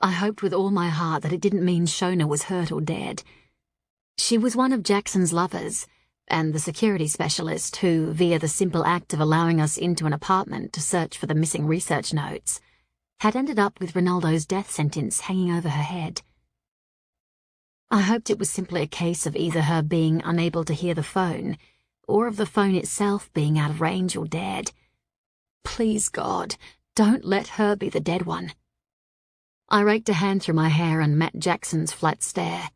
[SPEAKER 1] I hoped with all my heart that it didn't mean Shona was hurt or dead. She was one of Jackson's lovers, and the security specialist who, via the simple act of allowing us into an apartment to search for the missing research notes, had ended up with Ronaldo's death sentence hanging over her head. I hoped it was simply a case of either her being unable to hear the phone, or of the phone itself being out of range or dead. Please, God, Don't let her be the dead one. I raked a hand through my hair and met Jackson's flat stare.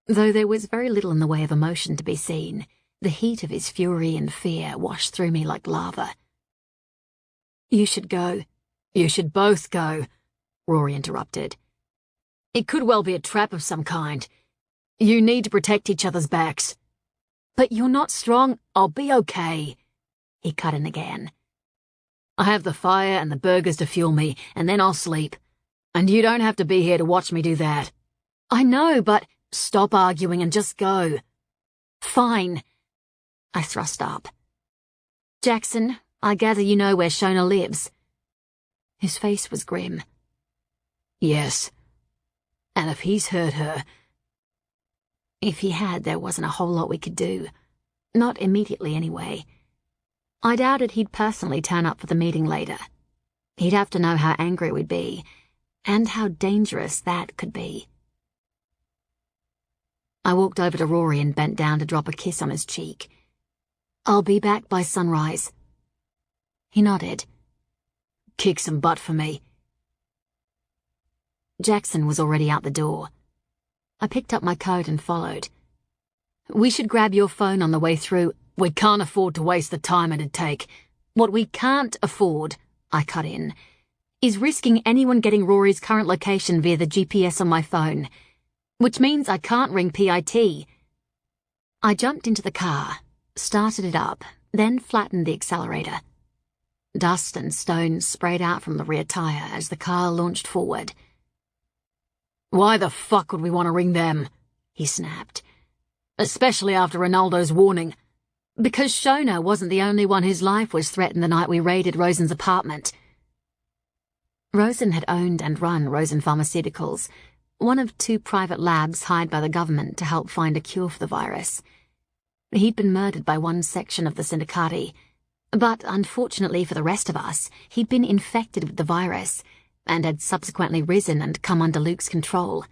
[SPEAKER 1] Though there was very little in the way of emotion to be seen, the heat of his fury and fear washed through me like lava. You should go.
[SPEAKER 2] You should both go,
[SPEAKER 1] Rory interrupted.
[SPEAKER 2] It could well be a trap of some kind. You need to protect each other's backs.
[SPEAKER 1] But you're not strong.
[SPEAKER 2] I'll be okay.
[SPEAKER 1] He cut in again.
[SPEAKER 2] I have the fire and the burgers to fuel me, and then I'll sleep. And you don't have to be here to watch me do that.
[SPEAKER 1] I know, but...
[SPEAKER 2] Stop arguing and just go.
[SPEAKER 1] Fine. I thrust up. Jackson, I gather you know where Shona lives. His face was grim.
[SPEAKER 2] Yes. And if he's hurt her...
[SPEAKER 1] If he had, there wasn't a whole lot we could do. Not immediately, anyway. I doubted he'd personally turn up for the meeting later. He'd have to know how angry we'd be, and how dangerous that could be. I walked over to Rory and bent down to drop a kiss on his cheek. I'll be back by sunrise. He nodded.
[SPEAKER 2] Kick some butt for me.
[SPEAKER 1] Jackson was already out the door. I picked up my coat and followed. We should grab your phone on the way through.
[SPEAKER 2] We can't afford to waste the time it'd take.
[SPEAKER 1] What we can't afford, I cut in, is risking anyone getting Rory's current location via the GPS on my phone. Which means I can't ring PIT. I jumped into the car, started it up, then flattened the accelerator. Dust and stones sprayed out from the rear tire as the car launched forward.
[SPEAKER 2] Why the fuck would we want to ring them?
[SPEAKER 1] He snapped.
[SPEAKER 2] Especially after Ronaldo's warning.
[SPEAKER 1] Because Shona wasn't the only one whose life was threatened the night we raided Rosen's apartment. Rosen had owned and run Rosen Pharmaceuticals, one of 2 private labs hired by the government to help find a cure for the virus. He'd been murdered by one section of the Syndicati, but unfortunately for the rest of us, he'd been infected with the virus and had subsequently risen and come under Luke's control.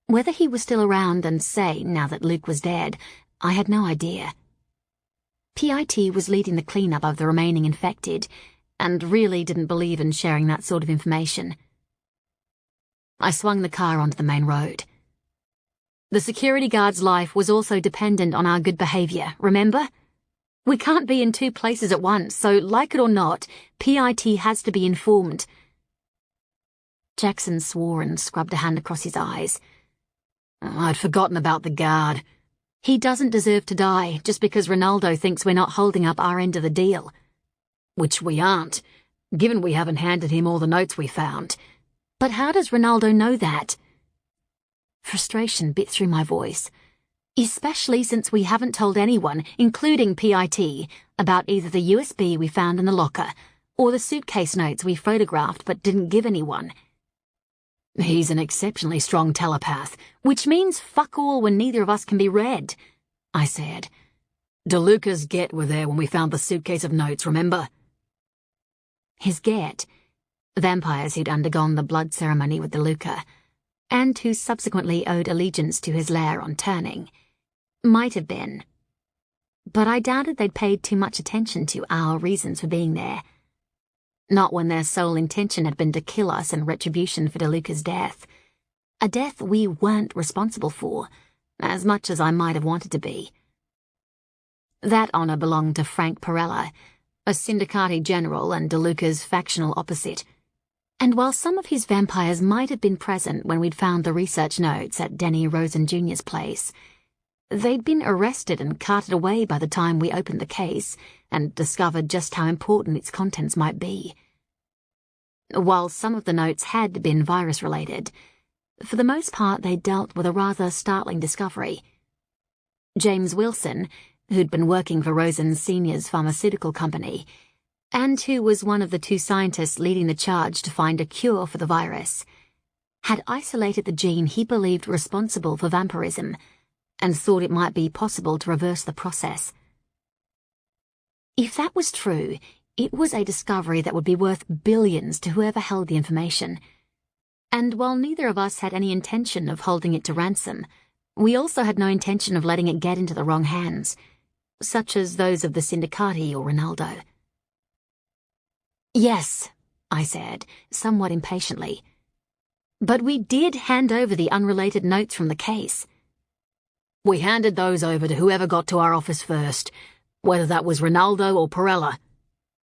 [SPEAKER 1] Whether he was still around and sane now that Luke was dead, I had no idea. PIT was leading the cleanup of the remaining infected, and really didn't believe in sharing that sort of information. I swung the car onto the main road. The security guard's life was also dependent on our good behavior, remember? We can't be in 2 places at once, so like it or not, PIT has to be informed. Jackson swore and scrubbed a hand across his eyes.
[SPEAKER 2] I'd forgotten about the guard.
[SPEAKER 1] He doesn't deserve to die just because Ronaldo thinks we're not holding up our end of the deal.
[SPEAKER 2] Which we aren't, given we haven't handed him all the notes we found.
[SPEAKER 1] But how does Ronaldo know that? Frustration bit through my voice, especially since we haven't told anyone, including PIT, about either the USB we found in the locker or the suitcase notes we photographed but didn't give anyone.
[SPEAKER 2] He's an exceptionally strong telepath.
[SPEAKER 1] Which means fuck all when neither of us can be read, I said.
[SPEAKER 2] DeLuca's get were there when we found the suitcase of notes, remember?
[SPEAKER 1] His get? Vampires who'd undergone the blood ceremony with DeLuca, and who subsequently owed allegiance to his lair on Turning, might have been. But I doubted they'd paid too much attention to our reasons for being there. Not when their sole intention had been to kill us in retribution for DeLuca's death. A death we weren't responsible for, as much as I might have wanted to be. That honor belonged to Frank Perella, a Syndicati general and DeLuca's factional opposite. And while some of his vampires might have been present when we'd found the research notes at Denny Rosen Jr.'s place, they'd been arrested and carted away by the time we opened the case and discovered just how important its contents might be. While some of the notes had been virus-related, for the most part they dealt with a rather startling discovery. James Wilson, who'd been working for Rosen Sr.'s pharmaceutical company, and who was one of the 2 scientists leading the charge to find a cure for the virus, had isolated the gene he believed responsible for vampirism and thought it might be possible to reverse the process. If that was true, it was a discovery that would be worth billions to whoever held the information. And while neither of us had any intention of holding it to ransom, we also had no intention of letting it get into the wrong hands, such as those of the Syndicati or Ronaldo. Yes, I said, somewhat impatiently. But we did hand over the unrelated notes from the case.
[SPEAKER 2] We handed those over to whoever got to our office first, whether that was Ronaldo or Perella,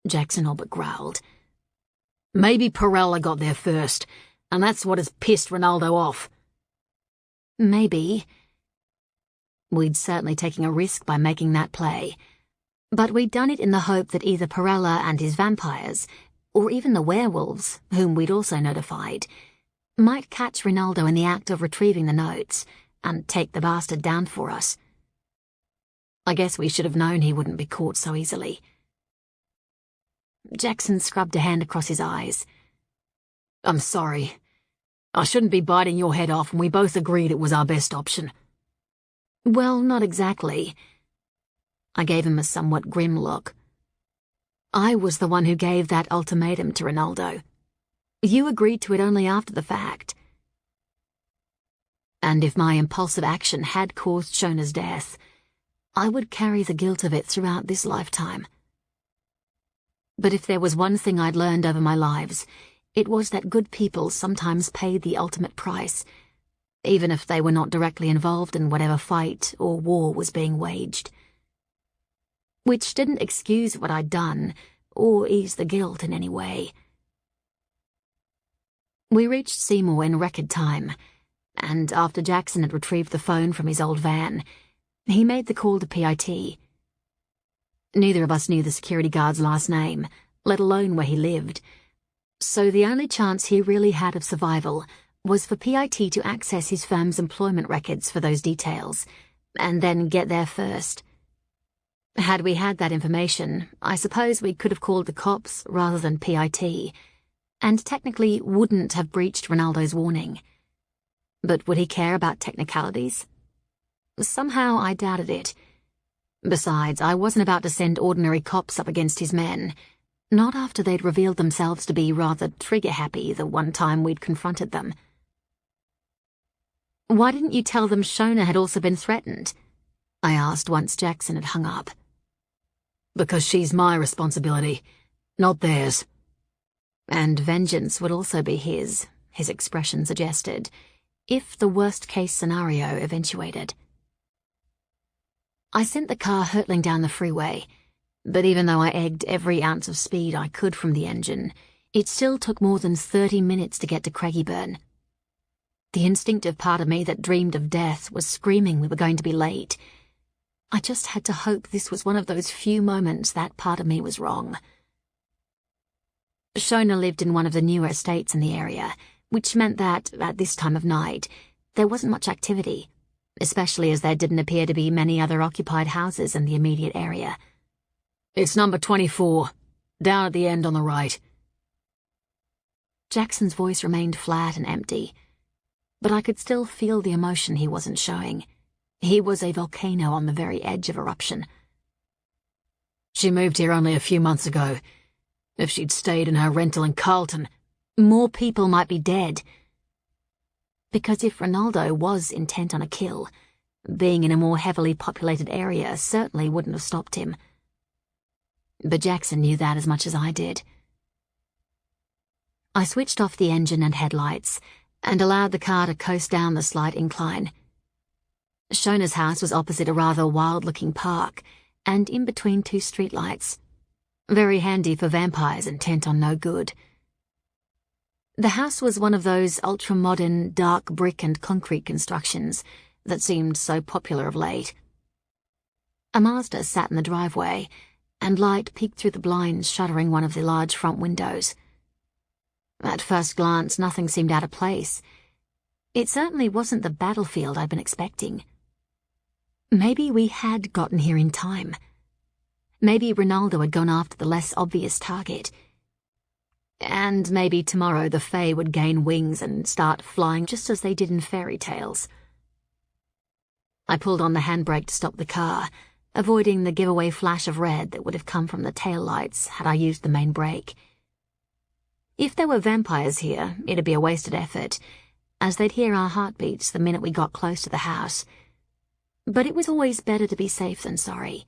[SPEAKER 2] Jackson Albert growled. Maybe Perella got there first, and that's what has pissed Ronaldo off.
[SPEAKER 1] Maybe. We'd certainly taken a risk by making that play, but we'd done it in the hope that either Perella and his vampires, or even the werewolves, whom we'd also notified, might catch Ronaldo in the act of retrieving the notes and take the bastard down for us. I guess we should have known he wouldn't be caught so easily. Jackson scrubbed a hand across his eyes.
[SPEAKER 2] I'm sorry. I shouldn't be biting your head off, and we both agreed it was our best option.
[SPEAKER 1] Well, not exactly. I gave him a somewhat grim look. I was the one who gave that ultimatum to Ronaldo. You agreed to it only after the fact. And if my impulsive action had caused Shona's death, I would carry the guilt of it throughout this lifetime. But if there was one thing I'd learned over my lives, it was that good people sometimes paid the ultimate price, even if they were not directly involved in whatever fight or war was being waged. Which didn't excuse what I'd done, or ease the guilt in any way. We reached Seymour in record time, and after Jackson had retrieved the phone from his old van, he made the call to PIT. Neither of us knew the security guard's last name, let alone where he lived, so the only chance he really had of survival was for PIT to access his firm's employment records for those details, and then get there first. Had we had that information, I suppose we could have called the cops rather than PIT, and technically wouldn't have breached Ronaldo's warning. But would he care about technicalities? Somehow I doubted it. Besides, I wasn't about to send ordinary cops up against his men, not after they'd revealed themselves to be rather trigger-happy the one time we'd confronted them. Why didn't you tell them Shona had also been threatened? I asked once Jackson had hung up.
[SPEAKER 2] Because she's my responsibility, not theirs.
[SPEAKER 1] And vengeance would also be his expression suggested, if the worst-case scenario eventuated. I sent the car hurtling down the freeway, but even though I egged every ounce of speed I could from the engine, it still took more than 30 minutes to get to Craigieburn. The instinctive part of me that dreamed of death was screaming we were going to be late. I just had to hope this was one of those few moments that part of me was wrong. Shona lived in one of the newer estates in the area, which meant that, at this time of night, there wasn't much activity, especially as there didn't appear to be many other occupied houses in the immediate area.
[SPEAKER 2] It's number 24, down at the end on the right.
[SPEAKER 1] Jackson's voice remained flat and empty, but I could still feel the emotion he wasn't showing. He was a volcano on the very edge of eruption.
[SPEAKER 2] She moved here only a few months ago. If she'd stayed in her rental in Carlton,
[SPEAKER 1] more people might be dead. Because if Ronaldo was intent on a kill, being in a more heavily populated area certainly wouldn't have stopped him. But Jackson knew that as much as I did. I switched off the engine and headlights and allowed the car to coast down the slight incline. Shona's house was opposite a rather wild-looking park and in between two streetlights. Very handy for vampires intent on no good. The house was one of those ultra-modern, dark brick and concrete constructions that seemed so popular of late. A Mazda sat in the driveway, and light peeked through the blinds shuttering one of the large front windows. At first glance, nothing seemed out of place. It certainly wasn't the battlefield I'd been expecting. Maybe we had gotten here in time. Maybe Ronaldo had gone after the less obvious target. And maybe tomorrow the Fae would gain wings and start flying just as they did in fairy tales. I pulled on the handbrake to stop the car, avoiding the giveaway flash of red that would have come from the tail lights had I used the main brake. If there were vampires here, it'd be a wasted effort, as they'd hear our heartbeats the minute we got close to the house. But it was always better to be safe than sorry.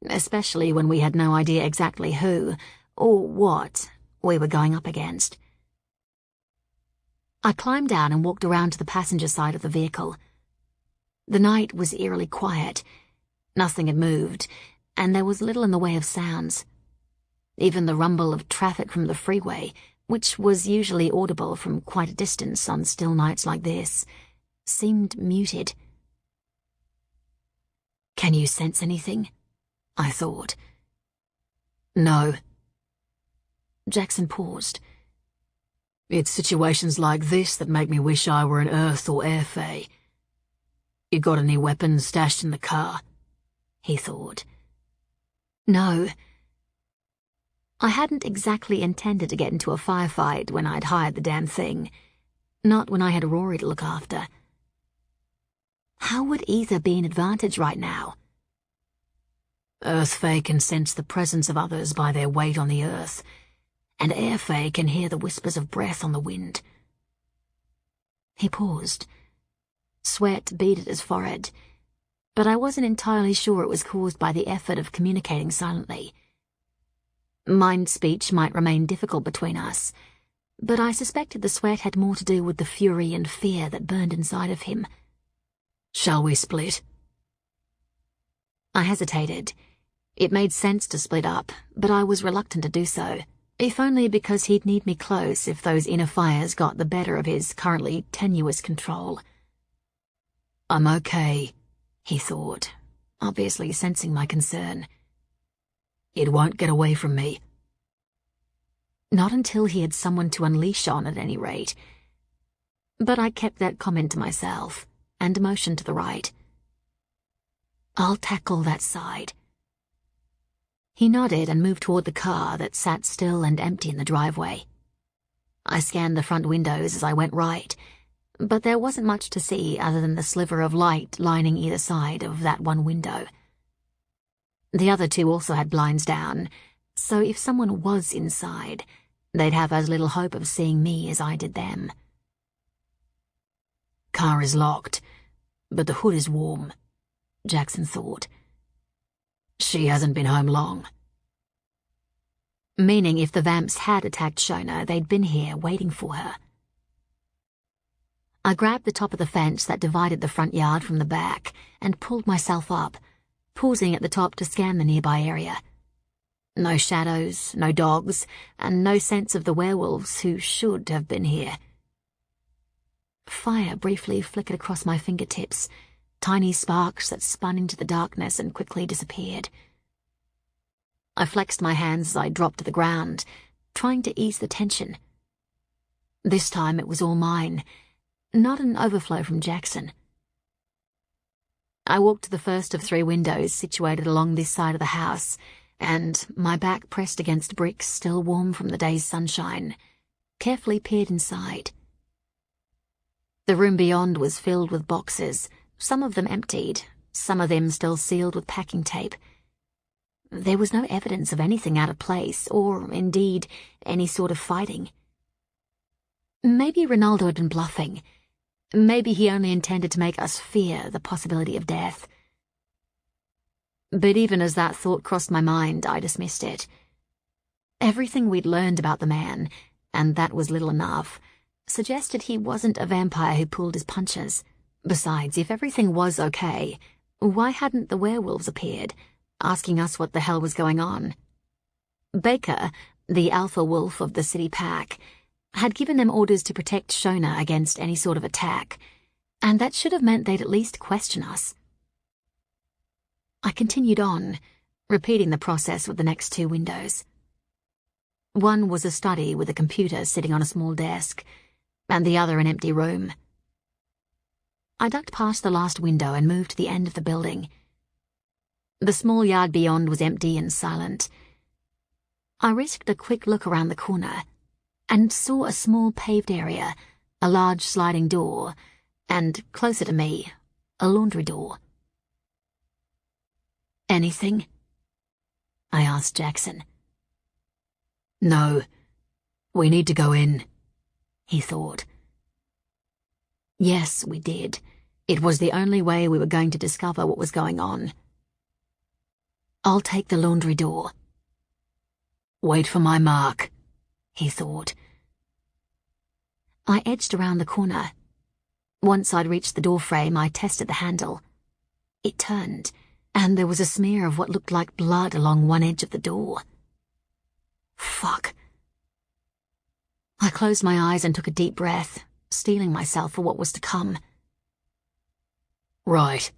[SPEAKER 1] Especially when we had no idea exactly who, or what we were going up against. I climbed down and walked around to the passenger side of the vehicle. The night was eerily quiet. Nothing had moved, and there was little in the way of sounds. Even the rumble of traffic from the freeway, which was usually audible from quite a distance on still nights like this, seemed muted. "Can you sense anything?" I thought. "No." Jackson paused. "It's situations like this that make me wish I were an Earth or Air Fae. You got any weapons stashed in the car?" he thought. "No." I hadn't exactly intended to get into a firefight when I'd hired the damn thing. Not when I had Rory to look after. How would either be an advantage right now? Earth Fae can sense the presence of others by their weight on the earth, and Air Fae can hear the whispers of breath on the wind. He paused. Sweat beaded his forehead, but I wasn't entirely sure it was caused by the effort of communicating silently. Mind speech might remain difficult between us, but I suspected the sweat had more to do with the fury and fear that burned inside of him. "Shall we split?" I hesitated. It made sense to split up, but I was reluctant to do so, if only because he'd need me close if those inner fires got the better of his currently tenuous control. "I'm okay," he thought, obviously sensing my concern. "It won't get away from me." Not until he had someone to unleash on, at any rate. But I kept that comment to myself and motioned to the right. "I'll tackle that side." He nodded and moved toward the car that sat still and empty in the driveway. I scanned the front windows as I went right, but there wasn't much to see other than the sliver of light lining either side of that one window. The other two also had blinds down, so if someone was inside, they'd have as little hope of seeing me as I did them. "Car is locked, but the hood is warm," Jackson thought. "She hasn't been home long." Meaning if the vamps had attacked Shona, they'd been here waiting for her. I grabbed the top of the fence that divided the front yard from the back and pulled myself up, pausing at the top to scan the nearby area. No shadows, no dogs, and no sense of the werewolves who should have been here. Fire briefly flickered across my fingertips, tiny sparks that spun into the darkness and quickly disappeared. I flexed my hands as I dropped to the ground, trying to ease the tension. This time it was all mine, not an overflow from Jackson. I walked to the first of 3 windows situated along this side of the house, and, my back pressed against bricks still warm from the day's sunshine, carefully peered inside. The room beyond was filled with boxes, some of them emptied, some of them still sealed with packing tape. There was no evidence of anything out of place, or, indeed, any sort of fighting. Maybe Ronaldo had been bluffing. Maybe he only intended to make us fear the possibility of death. But even as that thought crossed my mind, I dismissed it. Everything we'd learned about the man, and that was little enough, suggested he wasn't a vampire who pulled his punches. Besides, if everything was okay, why hadn't the werewolves appeared, asking us what the hell was going on? Baker, the alpha wolf of the city pack, had given them orders to protect Shona against any sort of attack, and that should have meant they'd at least question us. I continued on, repeating the process with the next 2 windows. One was a study with a computer sitting on a small desk, and the other an empty room. I ducked past the last window and moved to the end of the building. The small yard beyond was empty and silent. I risked a quick look around the corner and saw a small paved area, a large sliding door, and, closer to me, a laundry door. "Anything?" I asked Jackson. "No. We need to go in," he thought. Yes, we did. It was the only way we were going to discover what was going on. "I'll take the laundry door."
[SPEAKER 2] Wait for my mark, he thought.
[SPEAKER 1] I edged around the corner. Once I'd reached the doorframe, I tested the handle. It turned, and there was a smear of what looked like blood along one edge of the door. Fuck. I closed my eyes and took a deep breath, steeling myself for what was to come.
[SPEAKER 2] Right,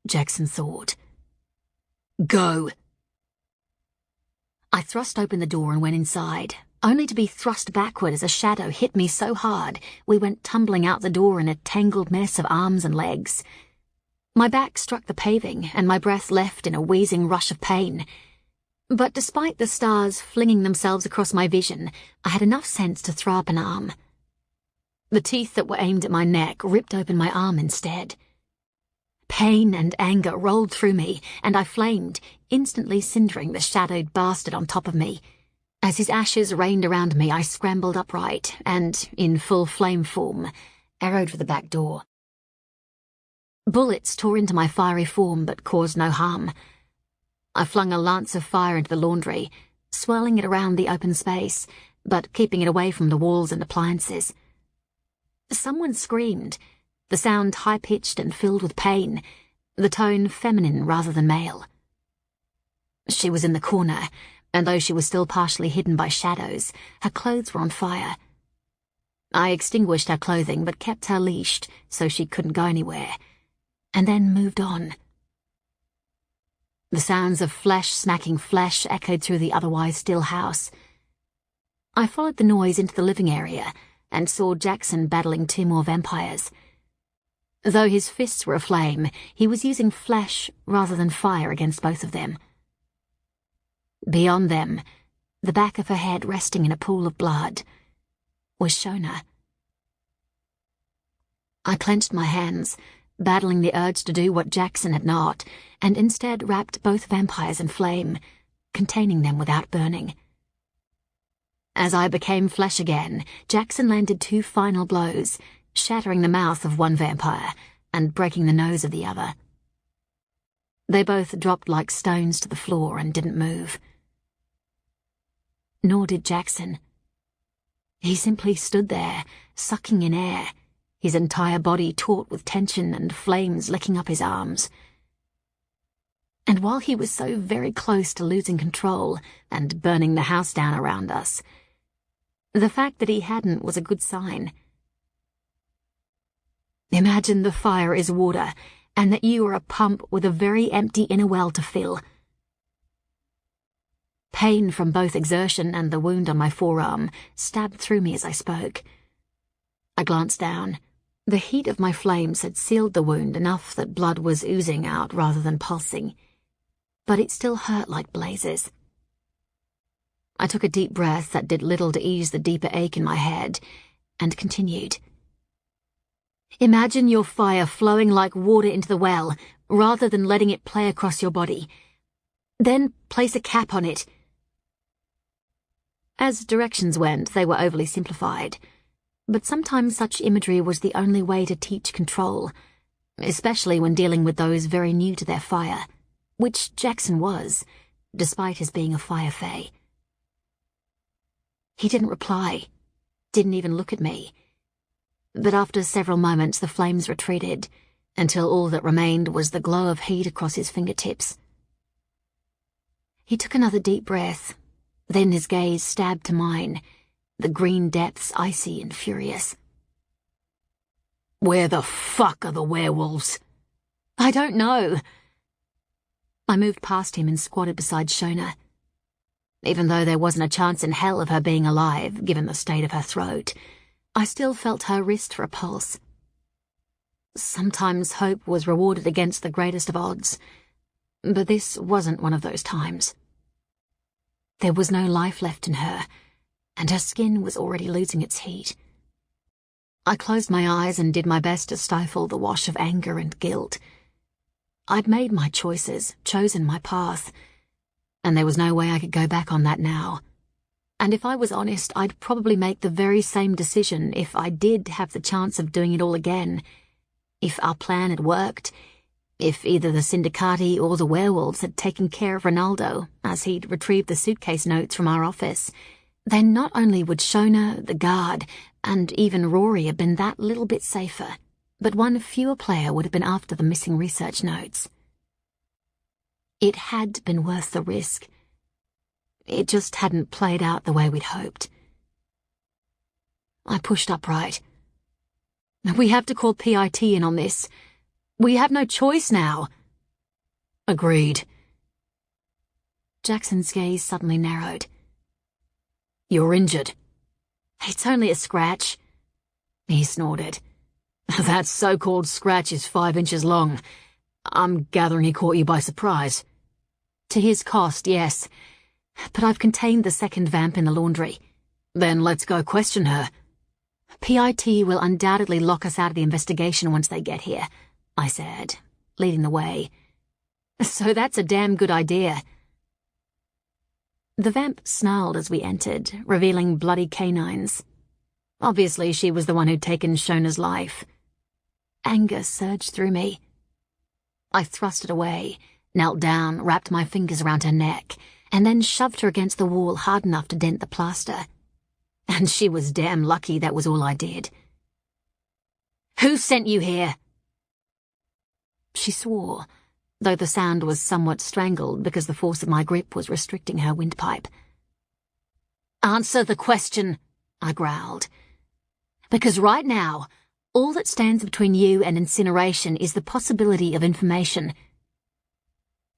[SPEAKER 2] Jackson thought. Go.
[SPEAKER 1] I thrust open the door and went inside, only to be thrust backward as a shadow hit me so hard we went tumbling out the door in a tangled mess of arms and legs. My back struck the paving and my breath left in a wheezing rush of pain. But despite the stars flinging themselves across my vision, I had enough sense to throw up an arm. The teeth that were aimed at my neck ripped open my arm instead. Pain and anger rolled through me, and I flamed, instantly cindering the shadowed bastard on top of me. As his ashes rained around me, I scrambled upright and, in full flame form, arrowed for the back door. Bullets tore into my fiery form but caused no harm. I flung a lance of fire into the laundry, swirling it around the open space, but keeping it away from the walls and appliances. Someone screamed, the sound high-pitched and filled with pain, the tone feminine rather than male. She was in the corner, and though she was still partially hidden by shadows, her clothes were on fire. I extinguished her clothing but kept her leashed so she couldn't go anywhere, and then moved on. The sounds of flesh smacking flesh echoed through the otherwise still house. I followed the noise into the living area and saw Jackson battling two more vampires. Though his fists were aflame, he was using flesh rather than fire against both of them. Beyond them, the back of her head resting in a pool of blood, was Shona. I clenched my hands, battling the urge to do what Jackson had not, and instead wrapped both vampires in flame, containing them without burning. As I became flesh again, Jackson landed two final blows, shattering the mouth of one vampire and breaking the nose of the other. They both dropped like stones to the floor and didn't move. Nor did Jackson. He simply stood there, sucking in air, his entire body taut with tension and flames licking up his arms. And while he was so very close to losing control and burning the house down around us, the fact that he hadn't was a good sign. Imagine the fire is water, and that you are a pump with a very empty inner well to fill. Pain from both exertion and the wound on my forearm stabbed through me as I spoke. I glanced down. The heat of my flames had sealed the wound enough that blood was oozing out rather than pulsing, but it still hurt like blazes. I took a deep breath that did little to ease the deeper ache in my head, and continued. Imagine your fire flowing like water into the well, rather than letting it play across your body. Then place a cap on it. As directions went, they were overly simplified, but sometimes such imagery was the only way to teach control, especially when dealing with those very new to their fire, which Jackson was, despite his being a fire fae. He didn't reply, didn't even look at me. But after several moments the flames retreated, until all that remained was the glow of heat across his fingertips. He took another deep breath, then his gaze stabbed to mine, the green depths icy and furious.
[SPEAKER 2] Where the fuck are the werewolves?
[SPEAKER 1] I don't know. I moved past him and squatted beside Shona. Even though there wasn't a chance in hell of her being alive, given the state of her throat, I still felt her wrist for a pulse. Sometimes hope was rewarded against the greatest of odds, but this wasn't one of those times. There was no life left in her, and her skin was already losing its heat. I closed my eyes and did my best to stifle the wash of anger and guilt. I'd made my choices, chosen my path, and there was no way I could go back on that now. And if I was honest, I'd probably make the very same decision if I did have the chance of doing it all again. If our plan had worked, if either the Syndicati or the werewolves had taken care of Ronaldo, as he'd retrieved the suitcase notes from our office, then not only would Shona, the guard, and even Rory have been that little bit safer, but one fewer player would have been after the missing research notes. It had been worth the risk. It just hadn't played out the way we'd hoped. I pushed upright. We have to call PIT in on this. We have no choice now.
[SPEAKER 2] Agreed.
[SPEAKER 1] Jackson's gaze suddenly narrowed.
[SPEAKER 2] You're injured.
[SPEAKER 1] It's only a scratch. He snorted.
[SPEAKER 2] That so-called scratch is 5 inches long. I'm gathering he caught you by surprise.
[SPEAKER 1] To his cost, yes. But I've contained the second vamp in the laundry.
[SPEAKER 2] Then let's go question her.
[SPEAKER 1] PIT will undoubtedly lock us out of the investigation once they get here, I said, leading the way. So that's a damn good idea. The vamp snarled as we entered, revealing bloody canines. Obviously, she was the one who'd taken Shona's life. Anger surged through me. I thrust it away, knelt down, wrapped my fingers around her neck, and then shoved her against the wall hard enough to dent the plaster. And she was damn lucky that was all I did. Who sent you here? She swore, though the sound was somewhat strangled because the force of my grip was restricting her windpipe. Answer the question, I growled. Because right now, all that stands between you and incineration is the possibility of information.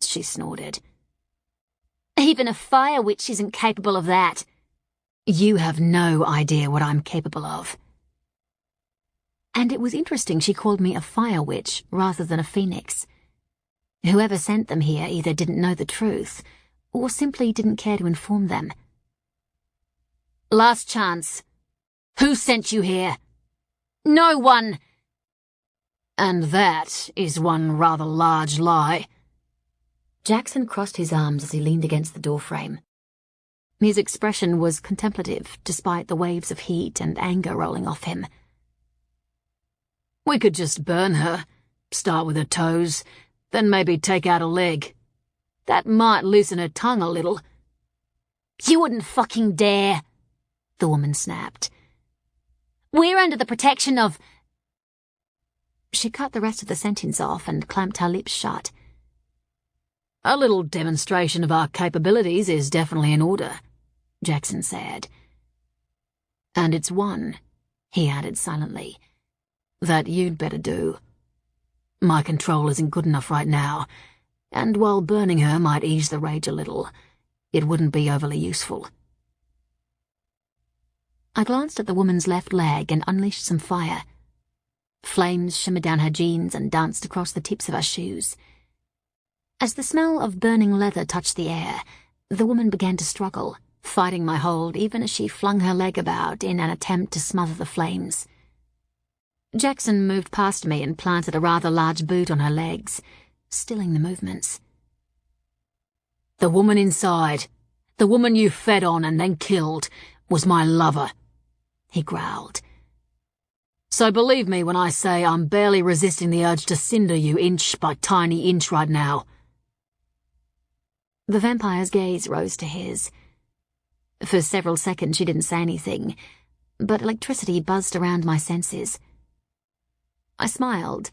[SPEAKER 1] She snorted. Even a fire witch isn't capable of that. You have no idea what I'm capable of. And it was interesting she called me a fire witch rather than a phoenix. Whoever sent them here either didn't know the truth or simply didn't care to inform them. Last chance. Who sent you here? No one.
[SPEAKER 2] And that is one rather large lie.
[SPEAKER 1] Jackson crossed his arms as he leaned against the doorframe. His expression was contemplative, despite the waves of heat and anger rolling off him.
[SPEAKER 2] We could just burn her, start with her toes, then maybe take out a leg. That might loosen her tongue a little.
[SPEAKER 1] You wouldn't fucking dare, the woman snapped. We're under the protection of... She cut the rest of the sentence off and clamped her lips shut.
[SPEAKER 2] A little demonstration of our capabilities is definitely in order, Jackson said. And it's one, he added silently, that you'd better do. My control isn't good enough right now, and while burning her might ease the rage a little, it wouldn't be overly useful.
[SPEAKER 1] I glanced at the woman's left leg and unleashed some fire. Flames shimmered down her jeans and danced across the tips of her shoes. As the smell of burning leather touched the air, the woman began to struggle, fighting my hold even as she flung her leg about in an attempt to smother the flames. Jackson moved past me and planted a rather large boot on her legs, stilling the movements.
[SPEAKER 2] The woman inside, the woman you fed on and then killed, was my lover, he growled. So believe me when I say I'm barely resisting the urge to cinder you inch by tiny inch right now.
[SPEAKER 1] The vampire's gaze rose to his. For several seconds she didn't say anything, but electricity buzzed around my senses. I smiled,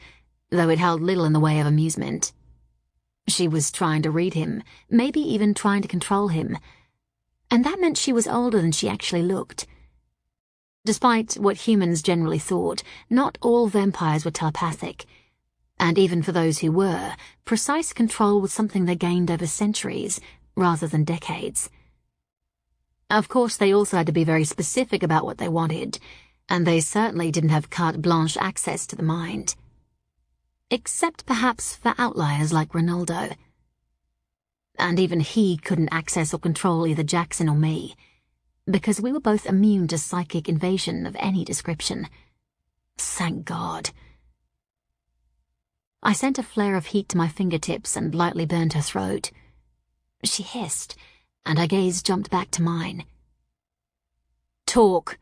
[SPEAKER 1] though it held little in the way of amusement. She was trying to read him, maybe even trying to control him, and that meant she was older than she actually looked. Despite what humans generally thought, not all vampires were telepathic, and even for those who were, precise control was something they gained over centuries rather than decades. Of course, they also had to be very specific about what they wanted, and they certainly didn't have carte blanche access to the mind. Except perhaps for outliers like Ronaldo. And even he couldn't access or control either Jackson or me, because we were both immune to psychic invasion of any description. Thank God. I sent a flare of heat to my fingertips and lightly burned her throat. She hissed, and her gaze jumped back to mine. Talk,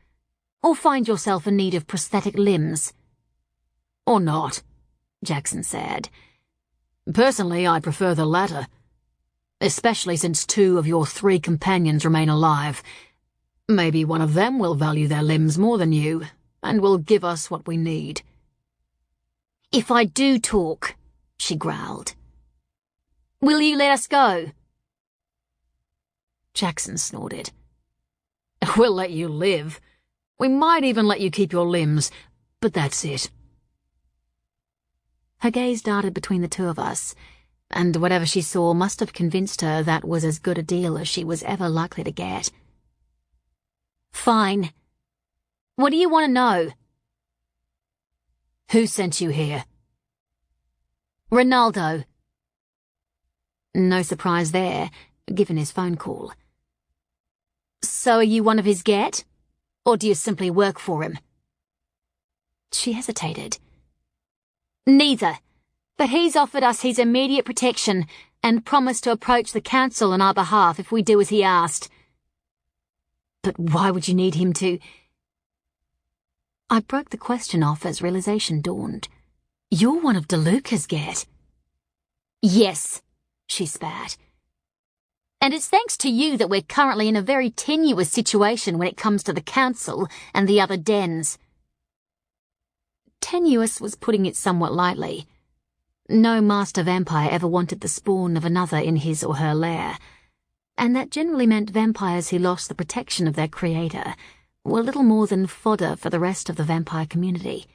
[SPEAKER 1] or find yourself in need of prosthetic limbs.
[SPEAKER 2] Or not, Jackson said. Personally, I prefer the latter. especially since 2 of your 3 companions remain alive. Maybe one of them will value their limbs more than you, and will give us what we need."
[SPEAKER 1] "If I do talk," she growled, "will you let us go?"
[SPEAKER 2] Jackson snorted. "We'll let you live. We might even let you keep your limbs, but that's it."
[SPEAKER 1] Her gaze darted between the 2 of us, and whatever she saw must have convinced her that was as good a deal as she was ever likely to get. "Fine. What do you want to know?"
[SPEAKER 2] "Who sent you here?"
[SPEAKER 1] "Ronaldo."
[SPEAKER 2] No surprise there, given his phone call.
[SPEAKER 1] "So are you one of his get? Or do you simply work for him?"
[SPEAKER 2] She hesitated.
[SPEAKER 1] "Neither, but he's offered us his immediate protection and promised to approach the council on our behalf if we do as he asked."
[SPEAKER 2] "But why would you need him to—"
[SPEAKER 1] I broke the question off as realization dawned.
[SPEAKER 2] "You're one of DeLuca's get."
[SPEAKER 1] "Yes," she spat. "And it's thanks to you that we're currently in a very tenuous situation when it comes to the council and the other dens." Tenuous was putting it somewhat lightly. No master vampire ever wanted the spawn of another in his or her lair, and that generally meant vampires who lost the protection of their creator were little more than fodder for the rest of the vampire community.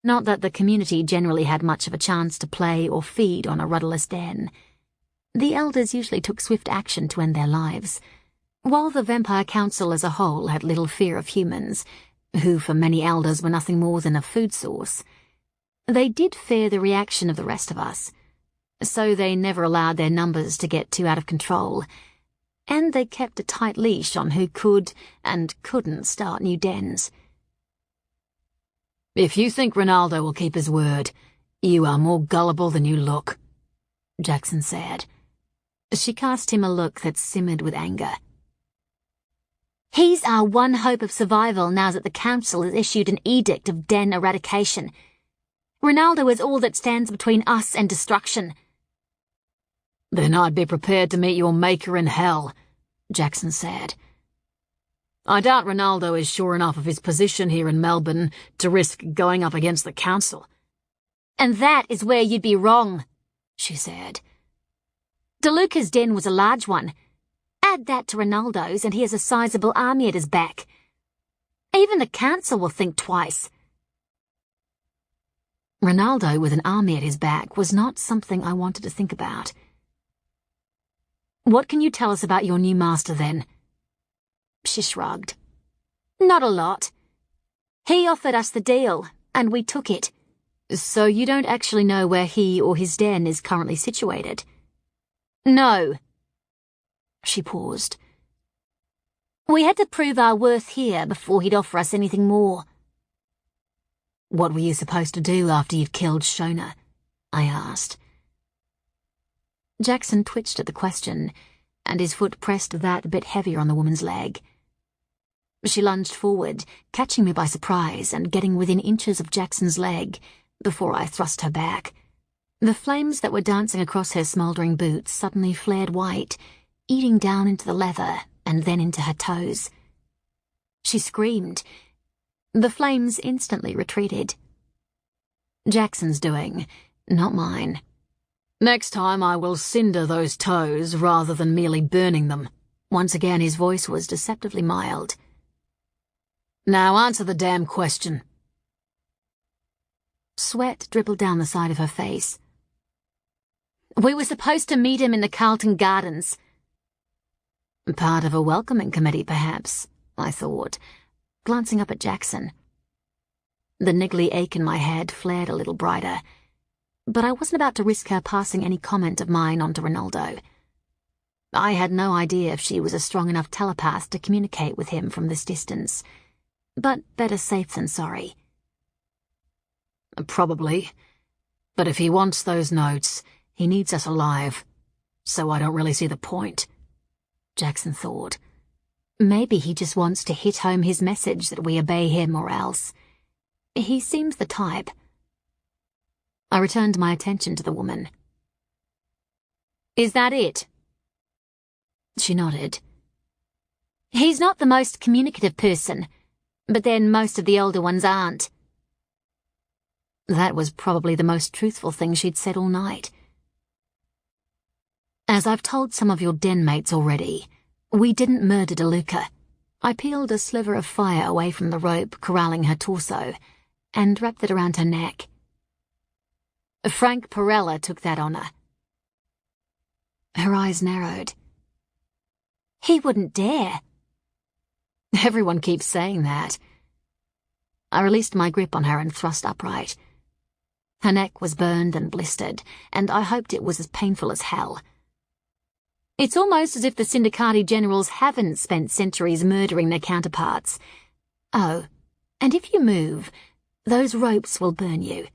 [SPEAKER 1] Not that the community generally had much of a chance to play or feed on a rudderless den. The elders usually took swift action to end their lives, while the vampire council as a whole had little fear of humans, who for many elders were nothing more than a food source. They did fear the reaction of the rest of us, so they never allowed their numbers to get too out of control, and they kept a tight leash on who could and couldn't start new dens.
[SPEAKER 2] "If you think Ronaldo will keep his word, you are more gullible than you look," Jackson said. She cast him a look that simmered with anger.
[SPEAKER 1] "He's our one hope of survival now that the council has issued an edict of den eradication. Ronaldo is all that stands between us and destruction."
[SPEAKER 2] "Then I'd be prepared to meet your maker in hell," Jackson said. "I doubt Ronaldo is sure enough of his position here in Melbourne to risk going up against the council."
[SPEAKER 1] "And that is where you'd be wrong," she said. "DeLuca's den was a large one. Add that to Ronaldo's and he has a sizable army at his back. Even the council will think twice."
[SPEAKER 2] Ronaldo with an army at his back was not something I wanted to think about. "What can you tell us about your new master, then?"
[SPEAKER 1] She shrugged. "Not a lot. He offered us the deal, and we took it."
[SPEAKER 2] "So you don't actually know where he or his den is currently situated?"
[SPEAKER 1] "No."
[SPEAKER 2] She paused.
[SPEAKER 1] "We had to prove our worth here before he'd offer us anything more."
[SPEAKER 2] "What were you supposed to do after you'd killed Shona?" I asked. Jackson twitched at the question, and his foot pressed that bit heavier on the woman's leg. She lunged forward, catching me by surprise and getting within inches of Jackson's leg before I thrust her back. The flames that were dancing across her smouldering boots suddenly flared white, eating down into the leather and then into her toes. She screamed. The flames instantly retreated. Jackson's doing, not mine. "Next time I will cinder those toes rather than merely burning them." Once again his voice was deceptively mild. "Now answer the damn question." Sweat dribbled down the side of her face.
[SPEAKER 1] "We were supposed to meet him in the Carlton Gardens."
[SPEAKER 2] Part of a welcoming committee, perhaps, I thought, glancing up at Jackson. The niggly ache in my head flared a little brighter, but I wasn't about to risk her passing any comment of mine on to Ronaldo. I had no idea if she was a strong enough telepath to communicate with him from this distance, but better safe than sorry. "Probably, but if he wants those notes, he needs us alive, so I don't really see the point," Jackson thought. Maybe he just wants to hit home his message that we obey him or else. He seems the type. I returned my attention to the woman.
[SPEAKER 1] Is that it?
[SPEAKER 2] She nodded.
[SPEAKER 1] He's not the most communicative person, but then most of the older ones aren't.
[SPEAKER 2] That was probably the most truthful thing she'd said all night. As I've told some of your den mates already, we didn't murder DeLuca. I peeled a sliver of fire away from the rope corralling her torso and wrapped it around her neck.
[SPEAKER 1] Frank Perella took that on her.
[SPEAKER 2] Her eyes narrowed.
[SPEAKER 1] He wouldn't dare.
[SPEAKER 2] Everyone keeps saying that. I released my grip on her and thrust upright. Her neck was burned and blistered, and I hoped it was as painful as hell.
[SPEAKER 1] It's almost as if the Syndicati generals haven't spent centuries murdering their counterparts.
[SPEAKER 2] Oh, and if you move, those ropes will burn you.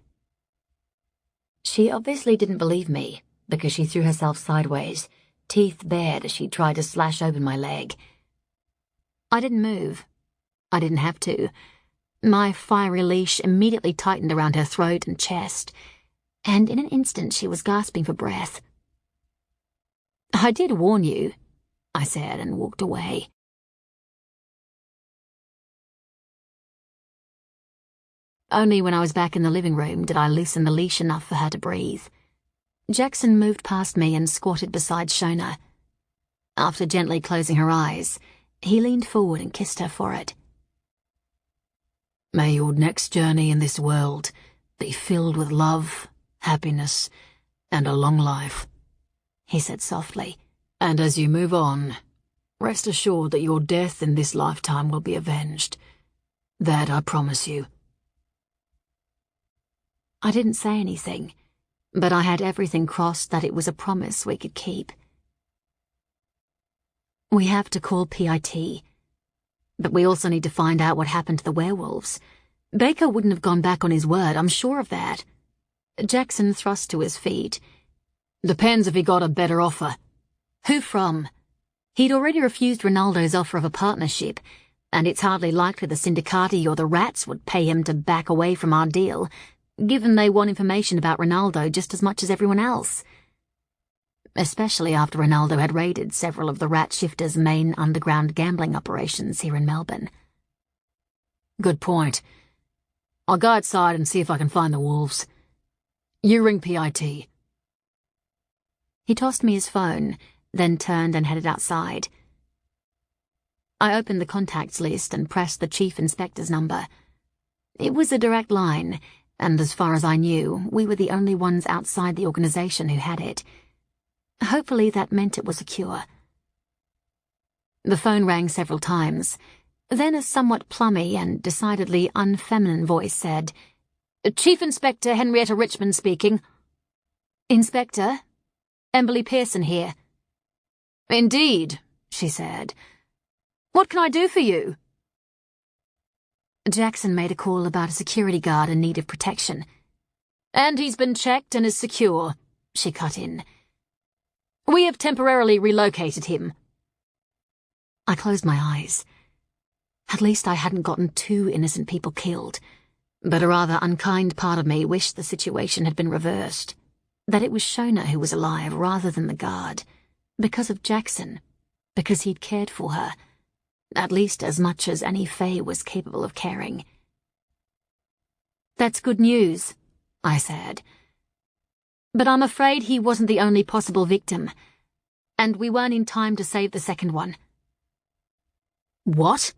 [SPEAKER 2] She obviously didn't believe me, because she threw herself sideways, teeth bared as she tried to slash open my leg. I didn't move. I didn't have to. My fiery leash immediately tightened around her throat and chest, and in an instant she was gasping for breath.
[SPEAKER 1] I did warn you, I said and walked away.
[SPEAKER 2] Only when I was back in the living room did I loosen the leash enough for her to breathe. Jackson moved past me and squatted beside Shona. After gently closing her eyes, he leaned forward and kissed her forehead. May your next journey in this world be filled with love, happiness, and a long life, he said softly. And as you move on, rest assured that your death in this lifetime will be avenged. That I promise you. I didn't say anything, but I had everything crossed that it was a promise we could keep. We have to call PIT, but we also need to find out what happened to the werewolves. Baker wouldn't have gone back on his word, I'm sure of that. Jackson thrust to his feet. Depends if he got a better offer.
[SPEAKER 1] Who from? He'd already refused Ronaldo's offer of a partnership, and it's hardly likely the Syndicati or the Rats would pay him to back away from our deal, given they want information about Ronaldo just as much as everyone else. Especially after Ronaldo had raided several of the Rat Shifters' main underground gambling operations here in Melbourne.
[SPEAKER 2] Good point. I'll go outside and see if I can find the wolves. You ring PIT. He tossed me his phone, then turned and headed outside. I opened the contacts list and pressed the Chief Inspector's number. It was a direct line, and as far as I knew, we were the only ones outside the organization who had it. Hopefully that meant it was secure. The phone rang several times. Then a somewhat plummy and decidedly unfeminine voice said,
[SPEAKER 1] Chief Inspector Henrietta Richmond speaking.
[SPEAKER 2] Inspector?
[SPEAKER 1] Emily Pearson here.
[SPEAKER 2] Indeed, she said.
[SPEAKER 1] What can I do for you?
[SPEAKER 2] Jackson made a call about a security guard in need of protection.
[SPEAKER 1] And he's been checked and is secure, she cut in. We have temporarily relocated him.
[SPEAKER 2] I closed my eyes. At least I hadn't gotten 2 innocent people killed, but a rather unkind part of me wished the situation had been reversed, that it was Shona who was alive rather than the guard, because of Jackson, because he'd cared for her, at least as much as any Fae was capable of caring.
[SPEAKER 1] That's good news, I said. But I'm afraid he wasn't the only possible victim, and we weren't in time to save the second one.
[SPEAKER 2] What?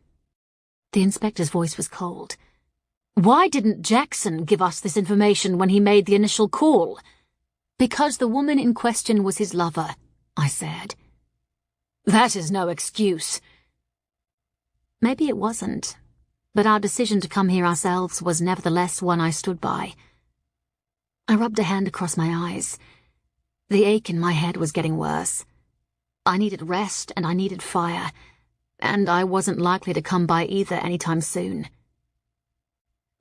[SPEAKER 2] The inspector's voice was cold.
[SPEAKER 1] Why didn't Jackson give us this information when he made the initial call?
[SPEAKER 2] Because the woman in question was his lover, I said.
[SPEAKER 1] That is no excuse.
[SPEAKER 2] Maybe it wasn't, but our decision to come here ourselves was nevertheless one I stood by. I rubbed a hand across my eyes. The ache in my head was getting worse. I needed rest and I needed fire, and I wasn't likely to come by either anytime soon.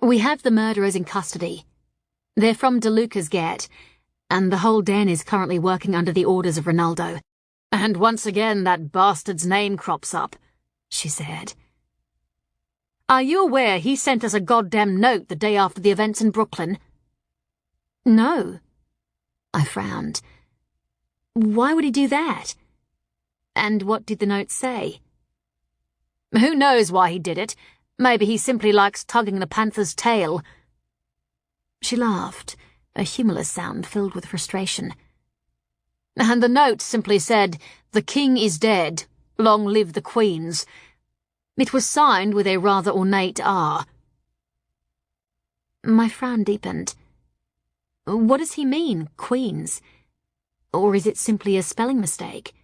[SPEAKER 1] We have the murderers in custody. They're from DeLuca's Get, and the whole den is currently working under the orders of Ronaldo. And once again that bastard's name crops up, she said. Are you aware he sent us a goddamn note the day after the events in Brooklyn?
[SPEAKER 2] No. I frowned.
[SPEAKER 1] Why would he do that? And what did the note say?
[SPEAKER 2] Who knows why he did it? Maybe he simply likes tugging the panther's tail.
[SPEAKER 1] She laughed, a humorless sound filled with frustration.
[SPEAKER 2] And the note simply said, "The king is dead. Long live the queens." It was signed with a rather ornate R.
[SPEAKER 1] My frown deepened. What does he mean, queens? Or is it simply a spelling mistake?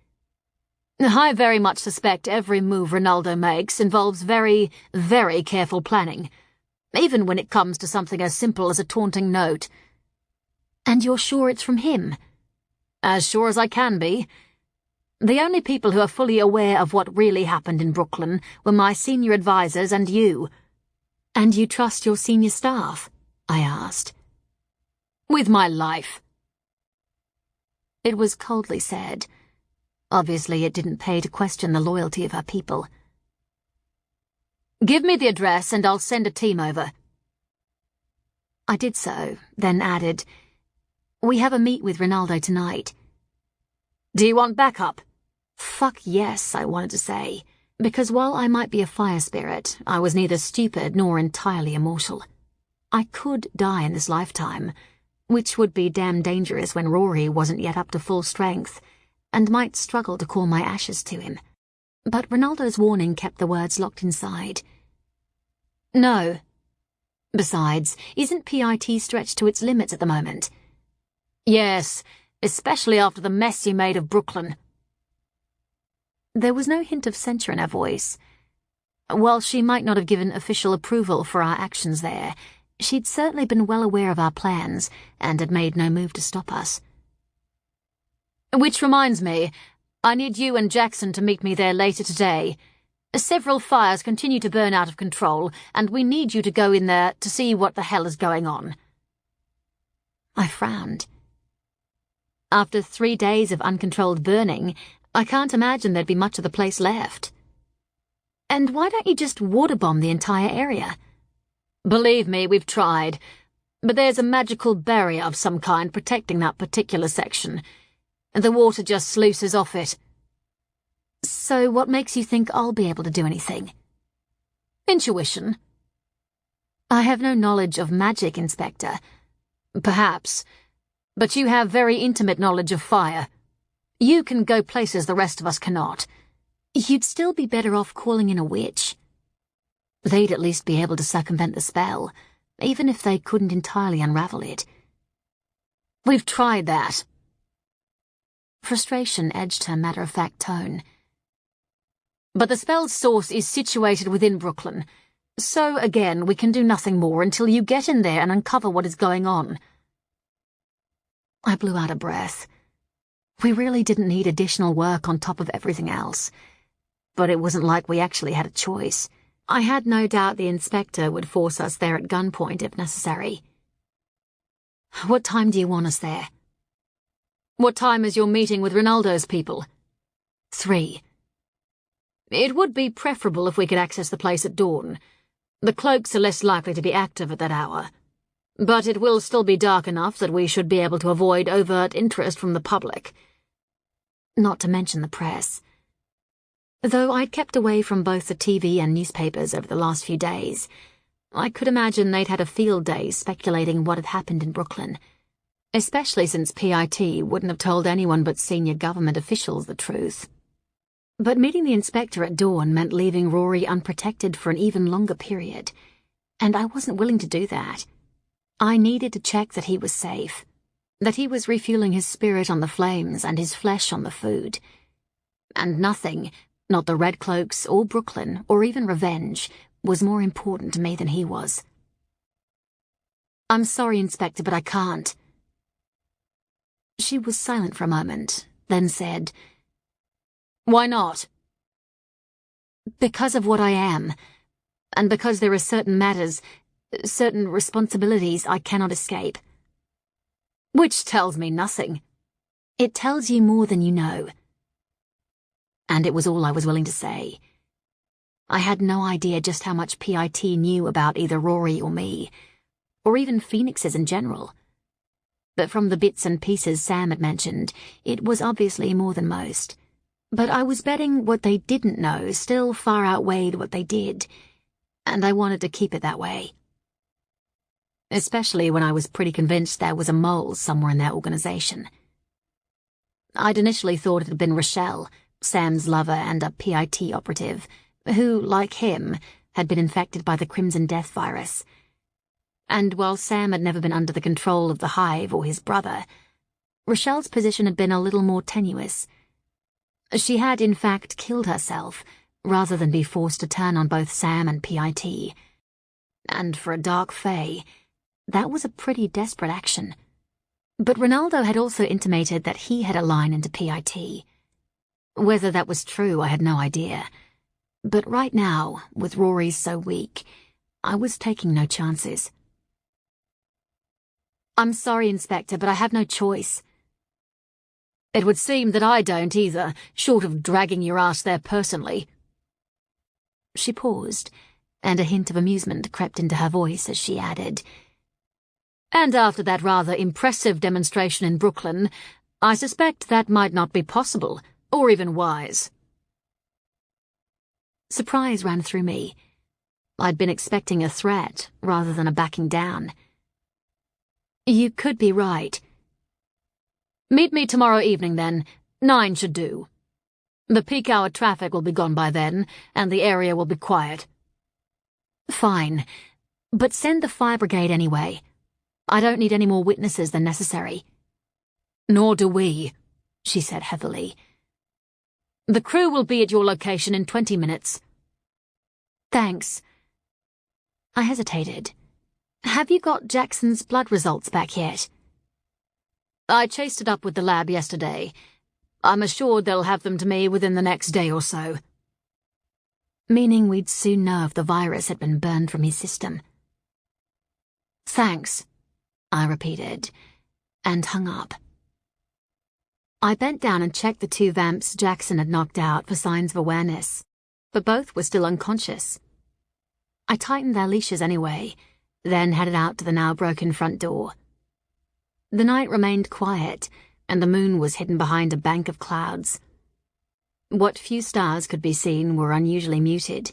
[SPEAKER 2] I very much suspect every move Ronaldo makes involves very, very careful planning, even when it comes to something as simple as a taunting note.
[SPEAKER 1] And you're sure it's from him?
[SPEAKER 2] As sure as I can be. The only people who are fully aware of what really happened in Brooklyn were my senior advisors and you.
[SPEAKER 1] And you trust your senior staff? I asked.
[SPEAKER 2] With my life.
[SPEAKER 1] It was coldly said. Obviously, it didn't pay to question the loyalty of her people.
[SPEAKER 2] Give me the address and I'll send a team over.
[SPEAKER 1] I did so, then added, We have a meet with Ronaldo tonight.
[SPEAKER 2] Do you want backup?
[SPEAKER 1] Fuck yes, I wanted to say, because while I might be a fire spirit, I was neither stupid nor entirely immortal. I could die in this lifetime, which would be damn dangerous when Rory wasn't yet up to full strength, and might struggle to call my ashes to him. But Ronaldo's warning kept the words locked inside.
[SPEAKER 2] No.
[SPEAKER 1] Besides, isn't PIT stretched to its limits at the moment?
[SPEAKER 2] Yes, especially after the mess you made of Brooklyn.
[SPEAKER 1] There was no hint of censure in her voice. While she might not have given official approval for our actions there, she'd certainly been well aware of our plans and had made no move to stop us.
[SPEAKER 2] Which reminds me, I need you and Jackson to meet me there later today. Several fires continue to burn out of control, and we need you to go in there to see what the hell is going on.
[SPEAKER 1] I frowned.
[SPEAKER 2] After 3 days of uncontrolled burning, I can't imagine there'd be much of the place left.
[SPEAKER 1] And why don't you just water bomb the entire area?
[SPEAKER 2] Believe me, we've tried. But there's a magical barrier of some kind protecting that particular section. The water just sluices off it.
[SPEAKER 1] So what makes you think I'll be able to do anything?
[SPEAKER 2] Intuition.
[SPEAKER 1] I have no knowledge of magic, Inspector.
[SPEAKER 2] Perhaps. But you have very intimate knowledge of fire. You can go places the rest of us cannot.
[SPEAKER 1] You'd still be better off calling in a witch. They'd at least be able to circumvent the spell, even if they couldn't entirely unravel it.
[SPEAKER 2] We've tried that.
[SPEAKER 1] Frustration edged her matter-of-fact tone.
[SPEAKER 2] But the spell's source is situated within Brooklyn. So, again, we can do nothing more until you get in there and uncover what is going on.
[SPEAKER 1] I blew out a breath. We really didn't need additional work on top of everything else. But it wasn't like we actually had a choice. I had no doubt the inspector would force us there at gunpoint if necessary. What time do you want us there?
[SPEAKER 2] What time is your meeting with Ronaldo's people?
[SPEAKER 1] 3.
[SPEAKER 2] It would be preferable if we could access the place at dawn. The cloaks are less likely to be active at that hour. But it will still be dark enough that we should be able to avoid overt interest from the public.
[SPEAKER 1] Not to mention the press. Though I'd kept away from both the TV and newspapers over the last few days, I could imagine they'd had a field day speculating what had happened in Brooklyn, especially since PIT wouldn't have told anyone but senior government officials the truth. But meeting the inspector at dawn meant leaving Rory unprotected for an even longer period, and I wasn't willing to do that. I needed to check that he was safe, that he was refueling his spirit on the flames and his flesh on the food. And nothing, not the Red Cloaks or Brooklyn or even revenge, was more important to me than he was. I'm sorry, Inspector, but I can't. She was silent for a moment, then said,
[SPEAKER 2] Why not?
[SPEAKER 1] Because of what I am, and because there are certain matters, certain responsibilities I cannot escape.
[SPEAKER 2] Which tells me nothing.
[SPEAKER 1] It tells you more than you know. And it was all I was willing to say. I had no idea just how much PIT knew about either Rory or me, or even Phoenixes in general. but from the bits and pieces Sam had mentioned, it was obviously more than most. But I was betting what they didn't know still far outweighed what they did, and I wanted to keep it that way. Especially when I was pretty convinced there was a mole somewhere in their organization. I'd initially thought it had been Rochelle, Sam's lover and a PIT operative, who, like him, had been infected by the Crimson Death virus. And while Sam had never been under the control of the Hive or his brother, Rochelle's position had been a little more tenuous. She had, in fact, killed herself, rather than be forced to turn on both Sam and PIT. And for a dark fae, that was a pretty desperate action. But Ronaldo had also intimated that he had a line into PIT. Whether that was true, I had no idea. But right now, with Rory so weak, I was taking no chances. "I'm sorry, Inspector, but I have no choice." "It would seem that I don't either, short of dragging your ass there personally." She paused, and a hint of amusement crept into her voice as she added, "And after that rather impressive demonstration in Brooklyn, I suspect that might not be possible, or even wise." Surprise ran through me. I'd been expecting a threat rather than a backing down. "You could be right." "Meet me tomorrow evening, then. 9 should do. The peak hour traffic will be gone by then, and the area will be quiet." "Fine, but send the fire brigade anyway. I don't need any more witnesses than necessary." "Nor do we," she said heavily. "The crew will be at your location in 20 minutes. "Thanks." I hesitated. "Have you got Jackson's blood results back yet?" "I chased it up with the lab yesterday. I'm assured they'll have them to me within the next day or so." Meaning we'd soon know if the virus had been burned from his system. "Thanks," I repeated, and hung up. I bent down and checked the 2 vamps Jackson had knocked out for signs of awareness, but both were still unconscious. I tightened their leashes anyway, then headed out to the now broken front door. The night remained quiet, and the moon was hidden behind a bank of clouds. What few stars could be seen were unusually muted.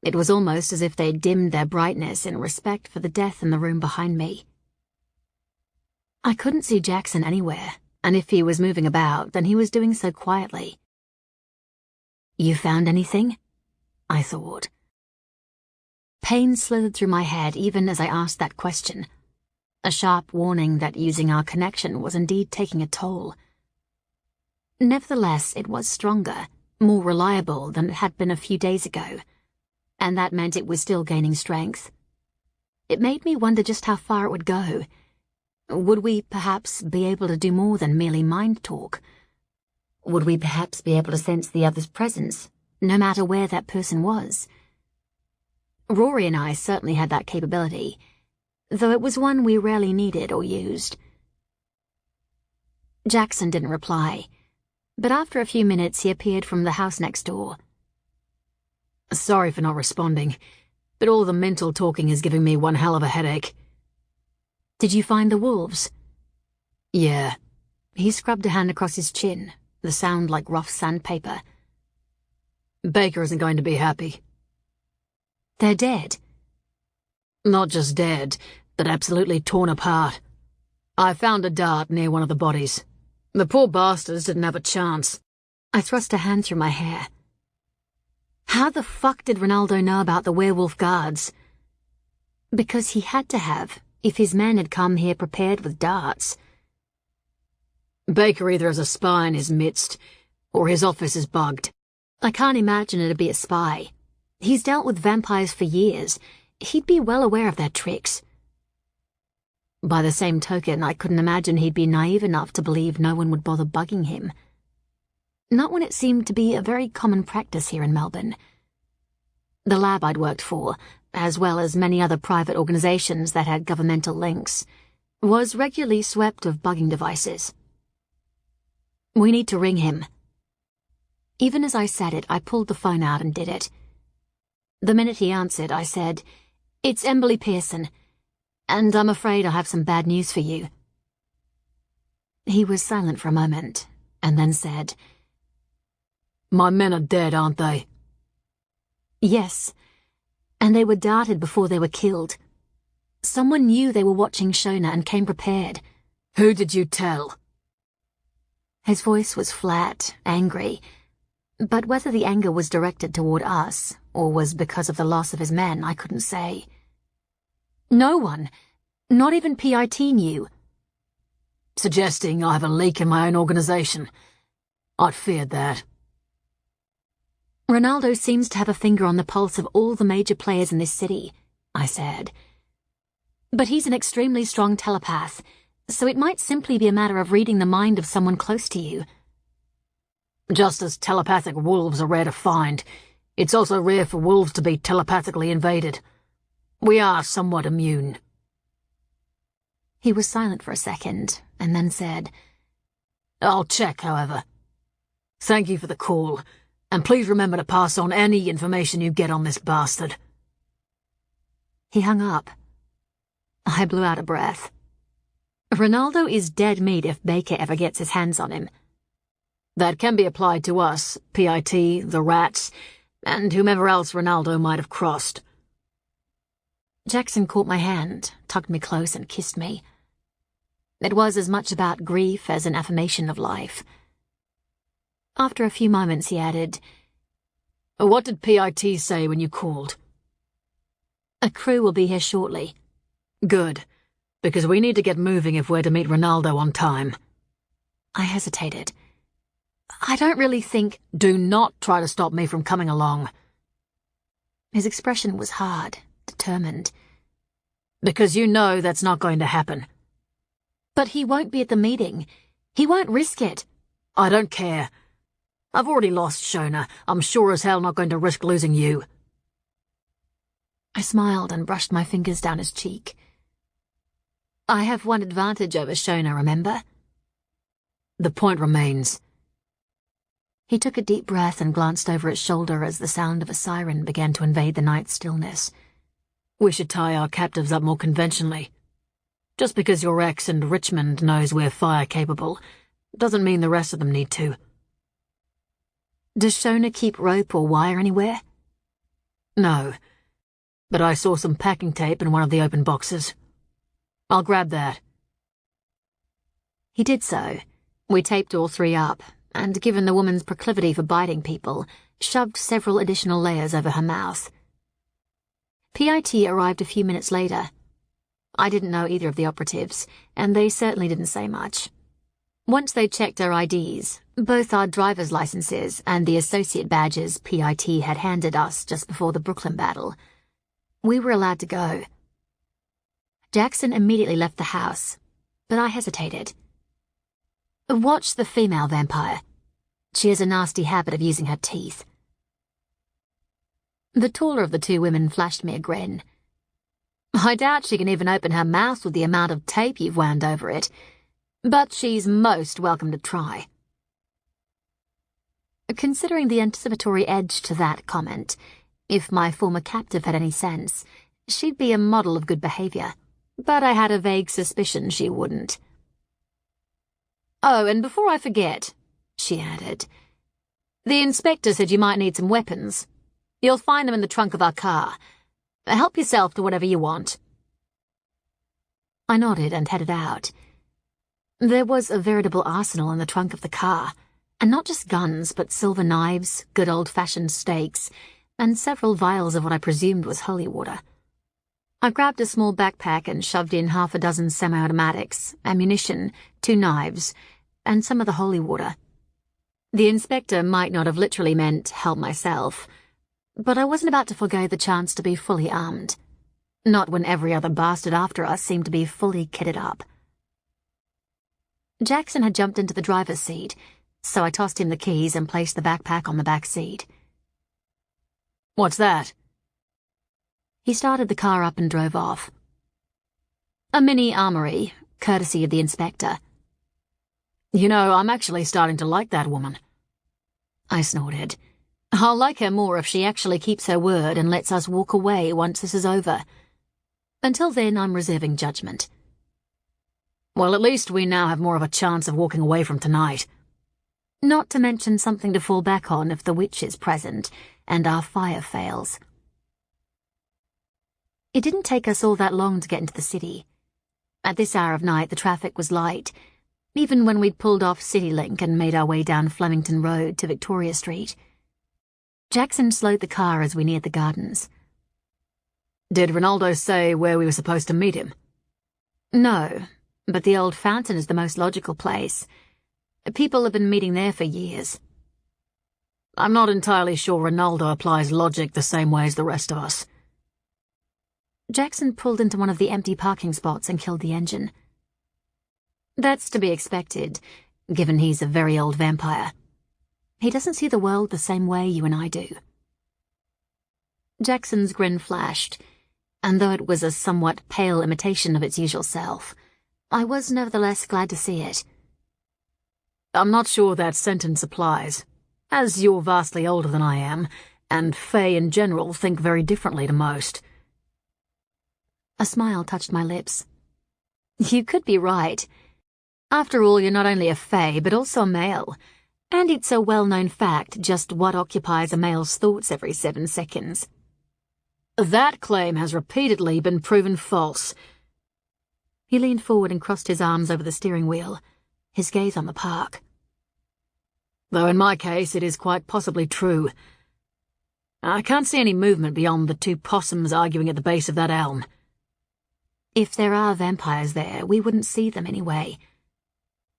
[SPEAKER 1] It was almost as if they dimmed their brightness in respect for the death in the room behind me. I couldn't see Jackson anywhere, and if he was moving about, then he was doing so quietly. "You found anything?" I thought. Pain slithered through my head even as I asked that question, a sharp warning that using our connection was indeed taking a toll. Nevertheless, it was stronger, more reliable than it had been a few days ago, and that meant it was still gaining strength. It made me wonder just how far it would go. Would we perhaps be able to do more than merely mind talk? Would we perhaps be able to sense the other's presence, no matter where that person was? Rory and I certainly had that capability, though it was one we rarely needed or used. Jackson didn't reply, but after a few minutes he appeared from the house next door. "Sorry for not responding, but all the mental talking is giving me one hell of a headache." "Did you find the wolves?" "Yeah." He scrubbed a hand across his chin, the sound like rough sandpaper. "Baker isn't going to be happy." "They're dead?" "Not just dead, but absolutely torn apart. I found a dart near one of the bodies. The poor bastards didn't have a chance." I thrust a hand through my hair. How the fuck did Ronaldo know about the werewolf guards? Because he had to have, if his men had come here prepared with darts. "Baker either has a spy in his midst, or his office is bugged." "I can't imagine it'd be a spy. He's dealt with vampires for years. He'd be well aware of their tricks." By the same token, I couldn't imagine he'd be naive enough to believe no one would bother bugging him. Not when it seemed to be a very common practice here in Melbourne. The lab I'd worked for, as well as many other private organizations that had governmental links, was regularly swept of bugging devices. "We need to ring him." Even as I said it, I pulled the phone out and did it. The minute he answered, I said, "It's Emily Pearson, and I'm afraid I have some bad news for you." He was silent for a moment, and then said,
[SPEAKER 2] "My men are dead, aren't they?"
[SPEAKER 1] "Yes, and they were darted before they were killed. Someone knew they were watching Shona and came prepared."
[SPEAKER 2] "Who did you tell?"
[SPEAKER 1] His voice was flat, angry, but whether the anger was directed toward us or was because of the loss of his men, I couldn't say. "No one, not even PIT knew."
[SPEAKER 2] "Suggesting I have a leak in my own organization. I'd feared that."
[SPEAKER 1] "Ronaldo seems to have a finger on the pulse of all the major players in this city," I said. "But he's an extremely strong telepath, so it might simply be a matter of reading the mind of someone close to you."
[SPEAKER 2] "Just as telepathic wolves are rare to find, it's also rare for wolves to be telepathically invaded. We are somewhat immune."
[SPEAKER 1] He was silent for a second, and then said,
[SPEAKER 2] "I'll check, however. Thank you for the call, and please remember to pass on any information you get on this bastard."
[SPEAKER 1] He hung up. I blew out a breath. Ronaldo is dead meat if Baker ever gets his hands on him.
[SPEAKER 2] That can be applied to us, PIT, the Rats, and whomever else Ronaldo might have crossed.
[SPEAKER 1] Jackson caught my hand, tugged me close, and kissed me. It was as much about grief as an affirmation of life. After a few moments, he added,
[SPEAKER 2] "What did PIT say when you called?"
[SPEAKER 1] "A crew will be here shortly."
[SPEAKER 2] "Good, because we need to get moving if we're to meet Ronaldo on time."
[SPEAKER 1] I hesitated. "I don't really think—"
[SPEAKER 2] "Do not try to stop me from coming along."
[SPEAKER 1] His expression was hard, determined.
[SPEAKER 2] "Because you know that's not going to happen."
[SPEAKER 1] "But he won't be at the meeting. He won't risk it."
[SPEAKER 2] "I don't care. I've already lost Shona. I'm sure as hell not going to risk losing you."
[SPEAKER 1] I smiled and brushed my fingers down his cheek. "I have one advantage over Shona, remember?"
[SPEAKER 2] "The point remains."
[SPEAKER 1] He took a deep breath and glanced over his shoulder as the sound of a siren began to invade the night stillness.
[SPEAKER 2] "We should tie our captives up more conventionally. Just because your ex in Richmond knows we're fire-capable doesn't mean the rest of them need to."
[SPEAKER 1] "Does Shona keep rope or wire anywhere?"
[SPEAKER 2] "No, but I saw some packing tape in one of the open boxes. I'll grab that."
[SPEAKER 1] He did so. We taped all three up, and given the woman's proclivity for biting people, shoved several additional layers over her mouth. PIT arrived a few minutes later. I didn't know either of the operatives, and they certainly didn't say much. Once they checked our IDs, both our driver's licenses and the associate badges PIT had handed us just before the Brooklyn battle, we were allowed to go. Jackson immediately left the house, but I hesitated. "Watch the female vampire. She has a nasty habit of using her teeth." The taller of the two women flashed me a grin. "I doubt she can even open her mouth with the amount of tape you've wound over it, but she's most welcome to try." Considering the anticipatory edge to that comment, if my former captive had any sense, she'd be a model of good behavior, but I had a vague suspicion she wouldn't. "Oh, and before I forget," she added, "the inspector said you might need some weapons. You'll find them in the trunk of our car. Help yourself to whatever you want." I nodded and headed out. There was a veritable arsenal in the trunk of the car, and not just guns, but silver knives, good old-fashioned stakes, and several vials of what I presumed was holy water. I grabbed a small backpack and shoved in half a dozen semi-automatics, ammunition, 2 knives, and some of the holy water. The inspector might not have literally meant help myself, but I wasn't about to forgo the chance to be fully armed. Not when every other bastard after us seemed to be fully kitted up. Jackson had jumped into the driver's seat, so I tossed him the keys and placed the backpack on the back seat.
[SPEAKER 2] "What's that?"
[SPEAKER 1] He started the car up and drove off. "A mini armory, courtesy of the inspector."
[SPEAKER 2] "You know, I'm actually starting to like that woman."
[SPEAKER 1] I snorted. "I'll like her more if she actually keeps her word and lets us walk away once this is over. Until then, I'm reserving judgment."
[SPEAKER 2] Well, at least we now have more of a chance of walking away from tonight.
[SPEAKER 1] Not to mention something to fall back on if the witch is present and our fire fails. It didn't take us all that long to get into the city. At this hour of night, the traffic was light, even when we'd pulled off CityLink and made our way down Flemington Road to Victoria Street. Jackson slowed the car as we neared the gardens.
[SPEAKER 2] Did Ronaldo say where we were supposed to meet him?
[SPEAKER 1] No, but the old fountain is the most logical place. People have been meeting there for years.
[SPEAKER 2] I'm not entirely sure Ronaldo applies logic the same way as the rest of us.
[SPEAKER 1] Jackson pulled into one of the empty parking spots and killed the engine. That's to be expected, given he's a very old vampire. He doesn't see the world the same way you and I do. Jackson's grin flashed, and though it was a somewhat pale imitation of its usual self, I was nevertheless glad to see it.
[SPEAKER 2] I'm not sure that sentence applies, as you're vastly older than I am, and Fae in general think very differently to most.
[SPEAKER 1] A smile touched my lips. You could be right. After all, you're not only a Fae, but also a male, and it's a well-known fact just what occupies a male's thoughts every 7 seconds.
[SPEAKER 2] That claim has repeatedly been proven false.
[SPEAKER 1] He leaned forward and crossed his arms over the steering wheel, his gaze on the park.
[SPEAKER 2] Though in my case it is quite possibly true. I can't see any movement beyond the 2 possums arguing at the base of that elm.
[SPEAKER 1] If there are vampires there, we wouldn't see them anyway.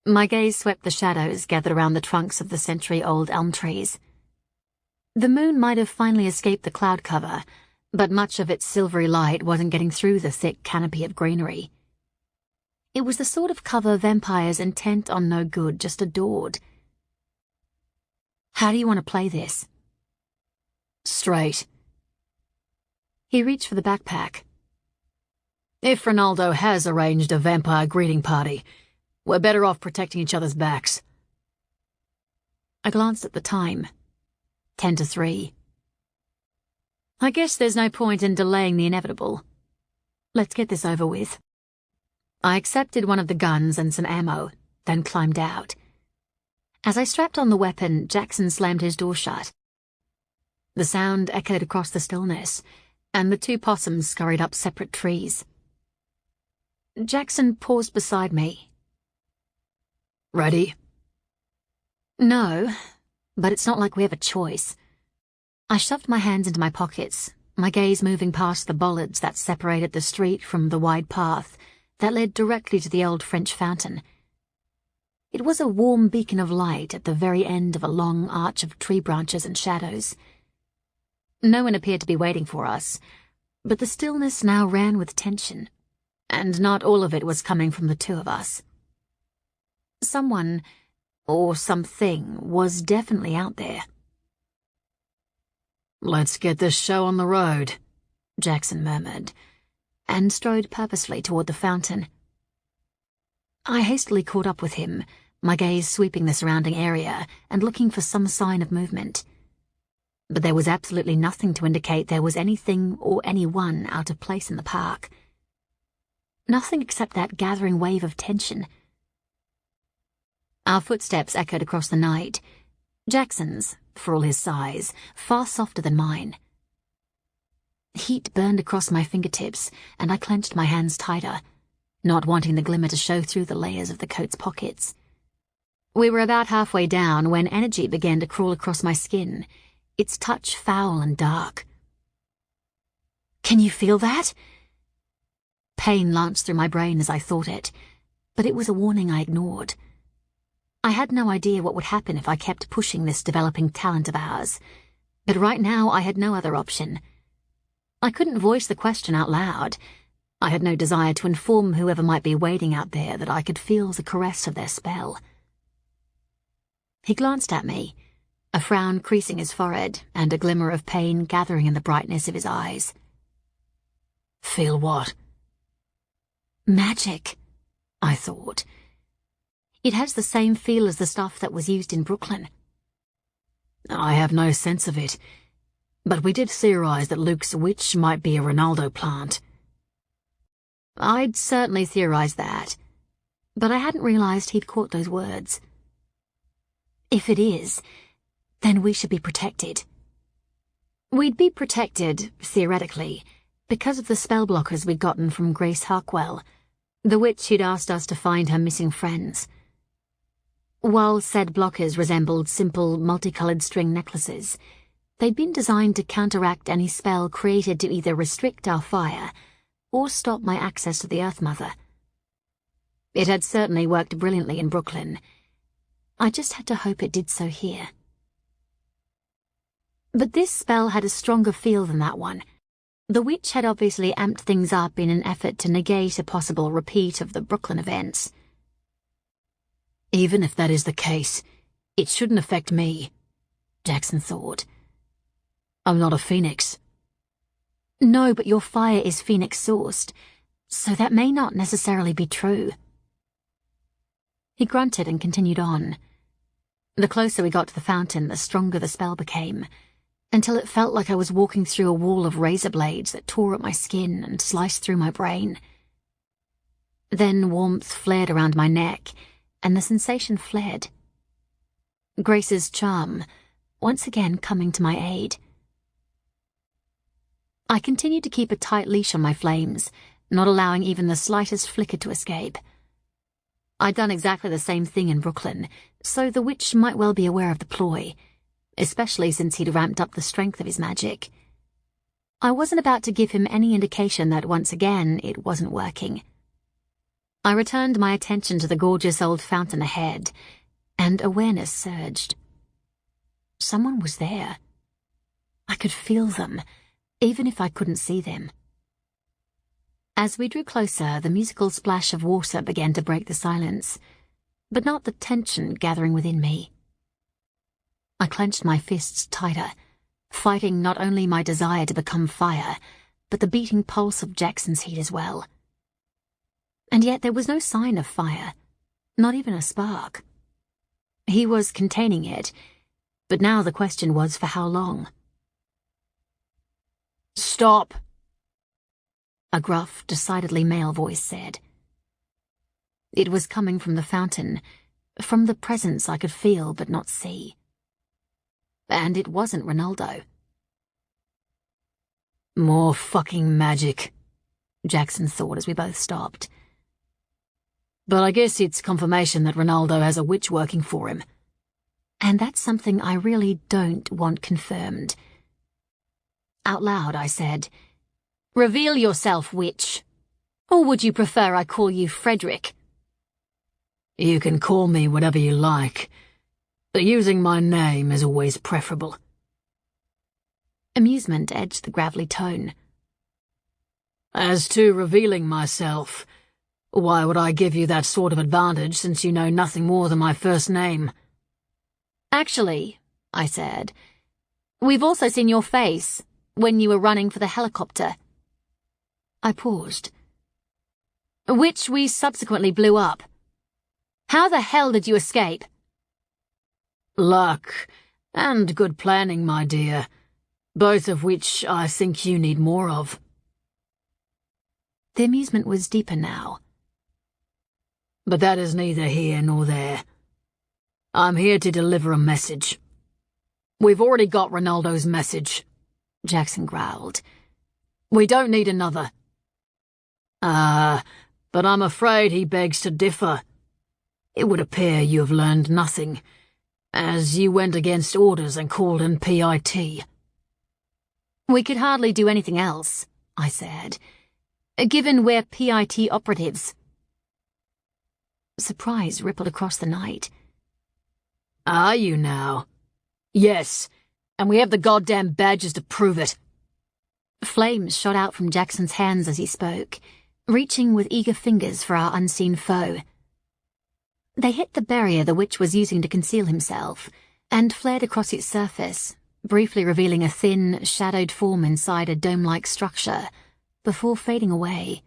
[SPEAKER 1] My gaze swept the shadows gathered around the trunks of the century-old elm trees. The moon might have finally escaped the cloud cover, but much of its silvery light wasn't getting through the thick canopy of greenery. It was the sort of cover vampires intent on no good just adored. How do you want to play this?
[SPEAKER 2] Straight.
[SPEAKER 1] He reached for the backpack.
[SPEAKER 2] If Ronaldo has arranged a vampire greeting party, we're better off protecting each other's backs.
[SPEAKER 1] I glanced at the time. 10 to 3. I guess there's no point in delaying the inevitable. Let's get this over with. I accepted one of the guns and some ammo, then climbed out. As I strapped on the weapon, Jackson slammed his door shut. The sound echoed across the stillness, and the 2 possums scurried up separate trees. Jackson paused beside me.
[SPEAKER 2] Ready?
[SPEAKER 1] No, but it's not like we have a choice. I shoved my hands into my pockets, my gaze moving past the bollards that separated the street from the wide path that led directly to the old French fountain. It was a warm beacon of light at the very end of a long arch of tree branches and shadows. No one appeared to be waiting for us, but the stillness now ran with tension, and not all of it was coming from the 2 of us. Someone, or something, was definitely out there.
[SPEAKER 2] Let's get this show on the road,
[SPEAKER 1] Jackson murmured, and strode purposely toward the fountain. I hastily caught up with him, my gaze sweeping the surrounding area and looking for some sign of movement. But there was absolutely nothing to indicate there was anything or anyone out of place in the park. Nothing except that gathering wave of tension. Our footsteps echoed across the night. Jackson's, for all his size, far softer than mine. Heat burned across my fingertips, and I clenched my hands tighter, not wanting the glimmer to show through the layers of the coat's pockets. We were about halfway down when energy began to crawl across my skin, its touch foul and dark. Can you feel that? Pain lanced through my brain as I thought it, but it was a warning I ignored. I had no idea what would happen if I kept pushing this developing talent of ours, but right now I had no other option. I couldn't voice the question out loud. I had no desire to inform whoever might be waiting out there that I could feel the caress of their spell. He glanced at me, a frown creasing his forehead and a glimmer of pain gathering in the brightness of his eyes.
[SPEAKER 2] Feel what?
[SPEAKER 1] Magic, I thought. It has the same feel as the stuff that was used in Brooklyn.
[SPEAKER 2] I have no sense of it, but we did theorize that Luke's witch might be a Ronaldo plant.
[SPEAKER 1] I'd certainly theorized that, but I hadn't realized he'd caught those words. If it is, then we should be protected. We'd be protected, theoretically, because of the spell blockers we'd gotten from Grace Harkwell, the witch who'd asked us to find her missing friends. While said blockers resembled simple, multicolored string necklaces, they'd been designed to counteract any spell created to either restrict our fire or stop my access to the Earth Mother. It had certainly worked brilliantly in Brooklyn. I just had to hope it did so here. But this spell had a stronger feel than that one. The witch had obviously amped things up in an effort to negate a possible repeat of the Brooklyn events.
[SPEAKER 2] Even if that is the case, it shouldn't affect me, Jackson thought. I'm not a phoenix.
[SPEAKER 1] No, but your fire is phoenix-sourced, so that may not necessarily be true. He grunted and continued on. The closer we got to the fountain, the stronger the spell became, until it felt like I was walking through a wall of razor blades that tore at my skin and sliced through my brain. Then warmth flared around my neck, and the sensation fled. Grace's charm, once again coming to my aid. I continued to keep a tight leash on my flames, not allowing even the slightest flicker to escape. I'd done exactly the same thing in Brooklyn, so the witch might well be aware of the ploy, especially since he'd ramped up the strength of his magic. I wasn't about to give him any indication that once again it wasn't working. I returned my attention to the gorgeous old fountain ahead, and awareness surged. Someone was there. I could feel them, even if I couldn't see them. As we drew closer, the musical splash of water began to break the silence, but not the tension gathering within me. I clenched my fists tighter, fighting not only my desire to become fire, but the beating pulse of Jackson's heat as well. And yet there was no sign of fire, not even a spark. He was containing it, but now the question was for how long?
[SPEAKER 2] Stop!
[SPEAKER 1] A gruff, decidedly male voice said. It was coming from the fountain, from the presence I could feel but not see. And it wasn't Ronaldo.
[SPEAKER 2] More fucking magic,
[SPEAKER 1] Jackson thought as we both stopped.
[SPEAKER 2] But I guess it's confirmation that Ronaldo has a witch working for him.
[SPEAKER 1] And that's something I really don't want confirmed. Out loud, I said, "Reveal yourself, witch. Or would you prefer I call you Frederick?"
[SPEAKER 2] You can call me whatever you like, but using my name is always preferable.
[SPEAKER 1] Amusement edged the gravelly tone.
[SPEAKER 2] As to revealing myself, why would I give you that sort of advantage since you know nothing more than my first name?
[SPEAKER 1] Actually, I said, we've also seen your face when you were running for the helicopter. I paused. Which we subsequently blew up. How the hell did you escape?
[SPEAKER 2] Luck and good planning, my dear, both of which I think you need more of.
[SPEAKER 1] The amusement was deeper now.
[SPEAKER 2] But that is neither here nor there. I'm here to deliver a message. We've already got Ronaldo's message, Jackson growled. We don't need another. But I'm afraid he begs to differ. It would appear you have learned nothing, as you went against orders and called in PIT.
[SPEAKER 1] We could hardly do anything else, I said, given we're PIT operatives. Surprise rippled across the night.
[SPEAKER 2] Are you now? Yes, and we have the goddamn badges to prove it.
[SPEAKER 1] Flames shot out from Jackson's hands as he spoke, reaching with eager fingers for our unseen foe. They hit the barrier the witch was using to conceal himself, and flared across its surface, briefly revealing a thin, shadowed form inside a dome-like structure, before fading away.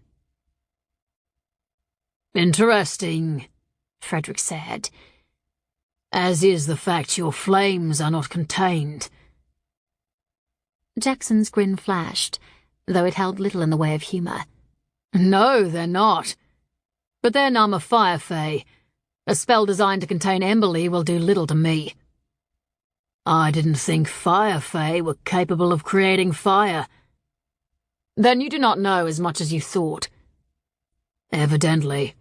[SPEAKER 2] Interesting, Frederick said, as is the fact your flames are not contained.
[SPEAKER 1] Jackson's grin flashed, though it held little in the way of humour.
[SPEAKER 2] No, they're not. But then I'm a fire fae. A spell designed to contain Emberly will do little to me. I didn't think fire fae were capable of creating fire. Then you do not know as much as you thought. Evidently.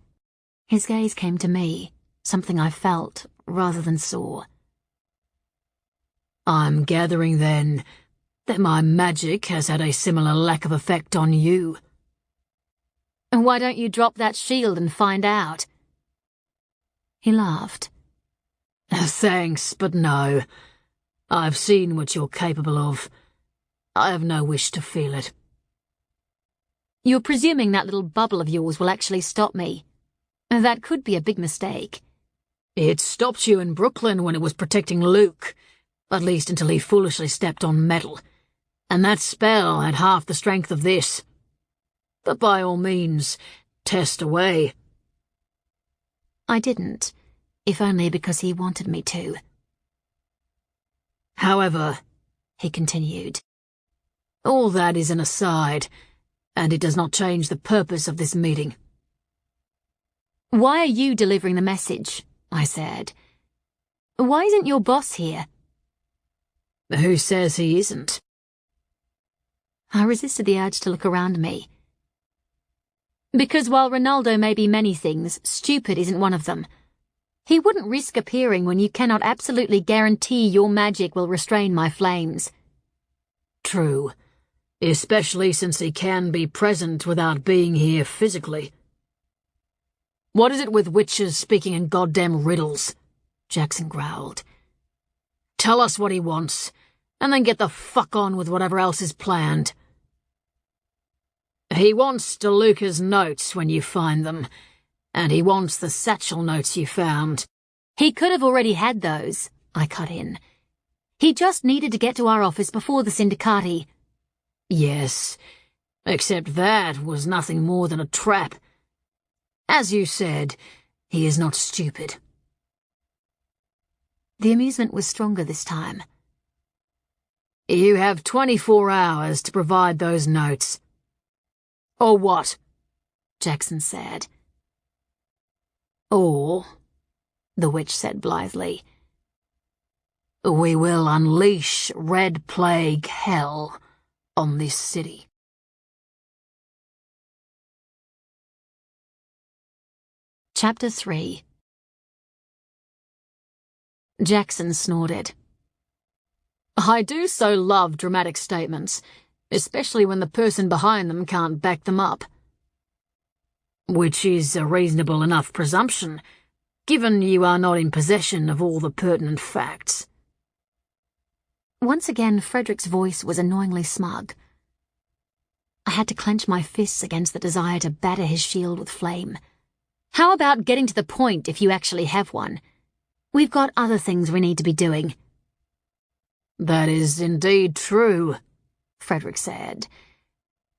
[SPEAKER 1] His gaze came to me, something I felt rather than saw.
[SPEAKER 2] I'm gathering, then, that my magic has had a similar lack of effect on you.
[SPEAKER 1] And why don't you drop that shield and find out? He laughed.
[SPEAKER 2] Thanks, but no. I've seen what you're capable of. I have no wish to feel it.
[SPEAKER 1] You're presuming that little bubble of yours will actually stop me. That could be a big mistake.
[SPEAKER 2] It stopped you in Brooklyn when it was protecting Luke, at least until he foolishly stepped on metal. And that spell had half the strength of this. But by all means, test away.
[SPEAKER 1] I didn't, if only because he wanted me to.
[SPEAKER 2] However,
[SPEAKER 1] he continued,
[SPEAKER 2] all that is an aside, and it does not change the purpose of this meeting.
[SPEAKER 1] Why are you delivering the message? I said. Why isn't your boss here?
[SPEAKER 2] Who says he isn't?
[SPEAKER 1] I resisted the urge to look around me. Because while Ronaldo may be many things, stupid isn't one of them. He wouldn't risk appearing when you cannot absolutely guarantee your magic will restrain my flames.
[SPEAKER 2] True, especially since he can be present without being here physically. What is it with witches speaking in goddamn riddles? Jackson growled. Tell us what he wants, and then get the fuck on with whatever else is planned. He wants DeLuca's notes when you find them, and he wants the satchel notes you found.
[SPEAKER 1] He could have already had those, I cut in. He just needed to get to our office before the Syndicati.
[SPEAKER 2] Yes, except that was nothing more than a trap. As you said, he is not stupid.
[SPEAKER 1] The amusement was stronger this time.
[SPEAKER 2] You have 24 hours to provide those notes. Or what?
[SPEAKER 1] Jackson said.
[SPEAKER 2] Or, the witch said blithely, we will unleash Red Plague hell on this city.
[SPEAKER 1] Chapter 3. Jackson snorted.
[SPEAKER 2] I do so love dramatic statements, especially when the person behind them can't back them up. Which is a reasonable enough presumption, given you are not in possession of all the pertinent facts.
[SPEAKER 1] Once again, Frederick's voice was annoyingly smug. I had to clench my fists against the desire to batter his shield with flame. How about getting to the point if you actually have one? We've got other things we need to be doing.
[SPEAKER 2] That is indeed true,
[SPEAKER 1] Frederick said,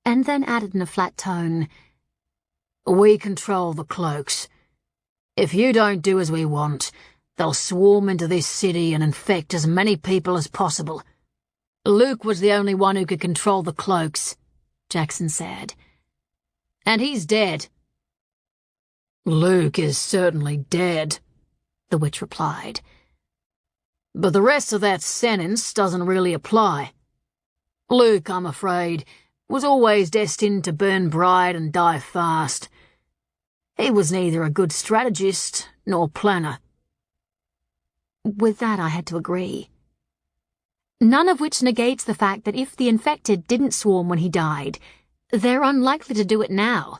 [SPEAKER 1] and then added in a flat tone,
[SPEAKER 2] we control the cloaks. If you don't do as we want, they'll swarm into this city and infect as many people as possible. Luke was the only one who could control the cloaks, Jackson said. And he's dead. Luke is certainly dead, the witch replied. But the rest of that sentence doesn't really apply. Luke, I'm afraid, was always destined to burn bright and die fast. He was neither a good strategist nor planner.
[SPEAKER 1] With that I had to agree. None of which negates the fact that if the infected didn't swarm when he died, they're unlikely to do it now.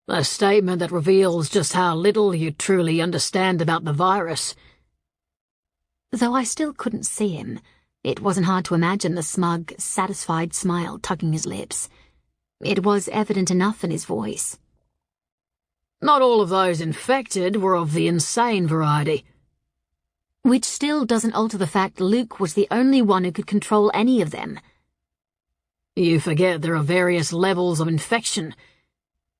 [SPEAKER 2] A statement that reveals just how little you truly understand about the virus.
[SPEAKER 1] Though I still couldn't see him, it wasn't hard to imagine the smug, satisfied smile tugging his lips. It was evident enough in his voice.
[SPEAKER 2] Not all of those infected were of the insane variety.
[SPEAKER 1] Which still doesn't alter the fact Luke was the only one who could control any of them.
[SPEAKER 2] You forget there are various levels of infection.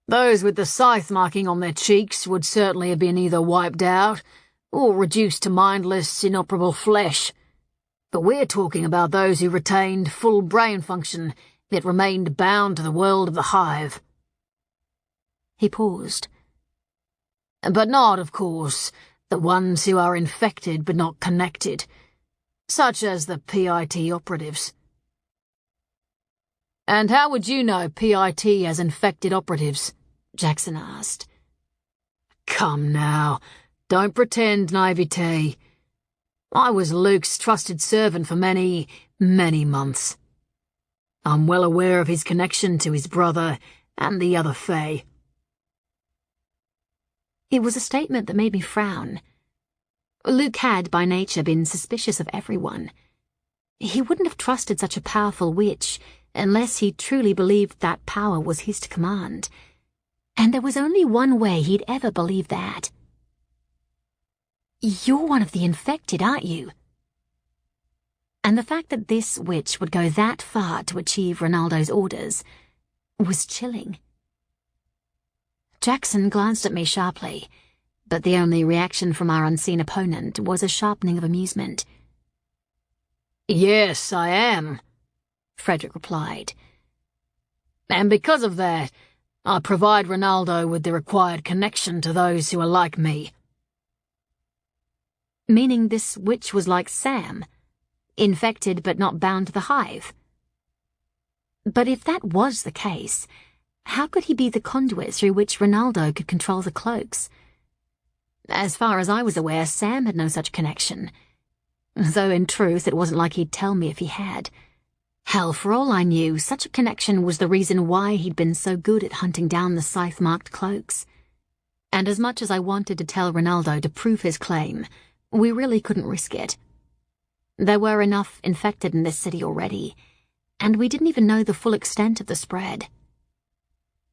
[SPEAKER 2] Those with the scythe marking on their cheeks would certainly have been either wiped out or reduced to mindless, inoperable flesh. But we're talking about those who retained full brain function, yet remained bound to the world of the hive.
[SPEAKER 1] He paused,
[SPEAKER 2] But not, of course, the ones who are infected but not connected, such as the PIT operatives. And how would you know PIT has infected operatives? Jackson asked. Come now, don't pretend naivete. I was Luke's trusted servant for many, many months. I'm well aware of his connection to his brother and the other Fae.
[SPEAKER 1] It was a statement that made me frown. Luke had, by nature, been suspicious of everyone. He wouldn't have trusted such a powerful witch unless he truly believed that power was his to command. And there was only one way he'd ever believe that. You're one of the infected, aren't you? And the fact that this witch would go that far to achieve Ronaldo's orders was chilling. Jackson glanced at me sharply, but the only reaction from our unseen opponent was a sharpening of amusement.
[SPEAKER 2] Yes, I am, Frederick replied. And because of that, I provide Ronaldo with the required connection to those who are like me.
[SPEAKER 1] Meaning this witch was like Sam, infected but not bound to the hive. But if that was the case, how could he be the conduit through which Ronaldo could control the cloaks? As far as I was aware, Sam had no such connection, though in truth it wasn't like he'd tell me if he had. Hell, for all I knew, such a connection was the reason why he'd been so good at hunting down the scythe-marked cloaks. And as much as I wanted to tell Ronaldo to prove his claim, we really couldn't risk it. There were enough infected in this city already, and we didn't even know the full extent of the spread.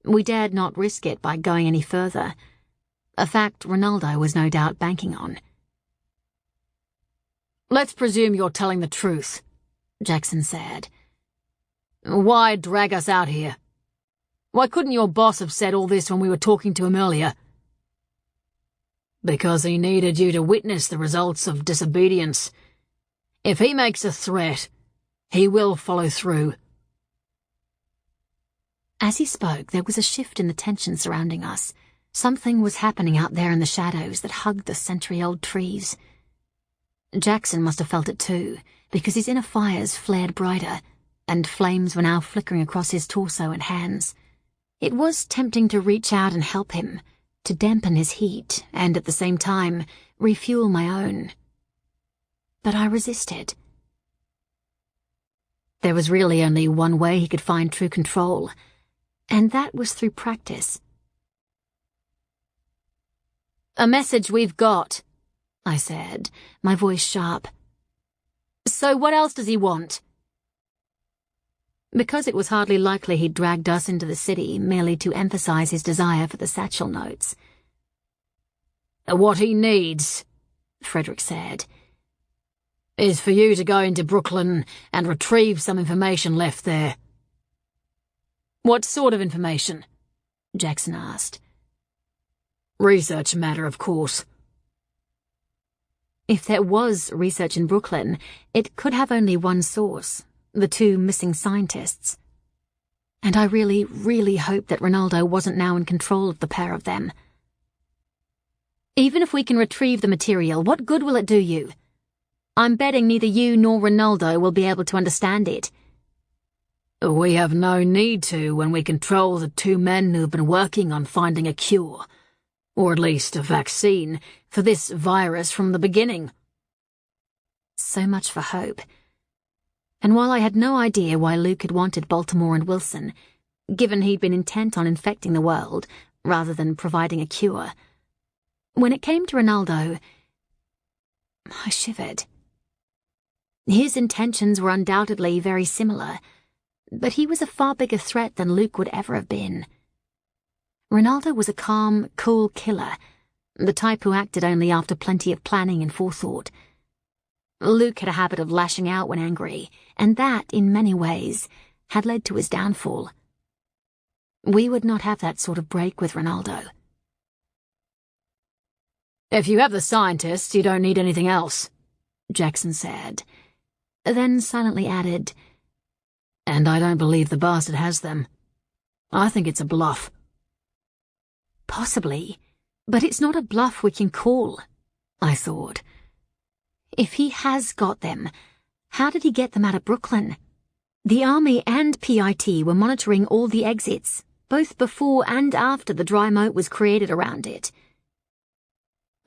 [SPEAKER 1] We dared not risk it by going any further, a fact Ronaldo was no doubt banking on.
[SPEAKER 2] Let's presume you're telling the truth, Jackson said. Why drag us out here? Why couldn't your boss have said all this when we were talking to him earlier? Because he needed you to witness the results of disobedience. If he makes a threat, he will follow through.
[SPEAKER 1] As he spoke, there was a shift in the tension surrounding us. Something was happening out there in the shadows that hugged the century-old trees. Jackson must have felt it too, because his inner fires flared brighter, and flames were now flickering across his torso and hands. It was tempting to reach out and help him, to dampen his heat and, at the same time, refuel my own. But I resisted. There was really only one way he could find true control, and that was through practice.
[SPEAKER 2] A message we've got,
[SPEAKER 1] I said, my voice sharp.
[SPEAKER 2] So what else does he want?
[SPEAKER 1] Because it was hardly likely he'd dragged us into the city merely to emphasize his desire for the satchel notes.
[SPEAKER 2] What he needs, Frederick said, is for you to go into Brooklyn and retrieve some information left there. What sort of information? Jackson asked. Research matter, of course.
[SPEAKER 1] If there was research in Brooklyn, it could have only one source, the two missing scientists. And I really, really hoped that Ronaldo wasn't now in control of the pair of them. Even if we can retrieve the material, what good will it do you? I'm betting neither you nor Ronaldo will be able to understand it.
[SPEAKER 2] We have no need to when we control the two men who have been working on finding a cure, or at least a vaccine, for this virus from the beginning.
[SPEAKER 1] So much for hope. And while I had no idea why Luke had wanted Baltimore and Wilson, given he'd been intent on infecting the world rather than providing a cure, when it came to Ronaldo, I shivered. His intentions were undoubtedly very similar, but he was a far bigger threat than Luke would ever have been. Ronaldo was a calm, cool killer, the type who acted only after plenty of planning and forethought. Luke had a habit of lashing out when angry, and that, in many ways, had led to his downfall. We would not have that sort of break with Ronaldo.
[SPEAKER 2] If you have the scientists, you don't need anything else, Jackson said, then silently added, and I don't believe the bastard has them. I think it's a bluff.
[SPEAKER 1] Possibly, But it's not a bluff we can call, I thought. If he has got them, how did he get them out of Brooklyn? The Army and PIT were monitoring all the exits, both before and after the dry moat was created around it.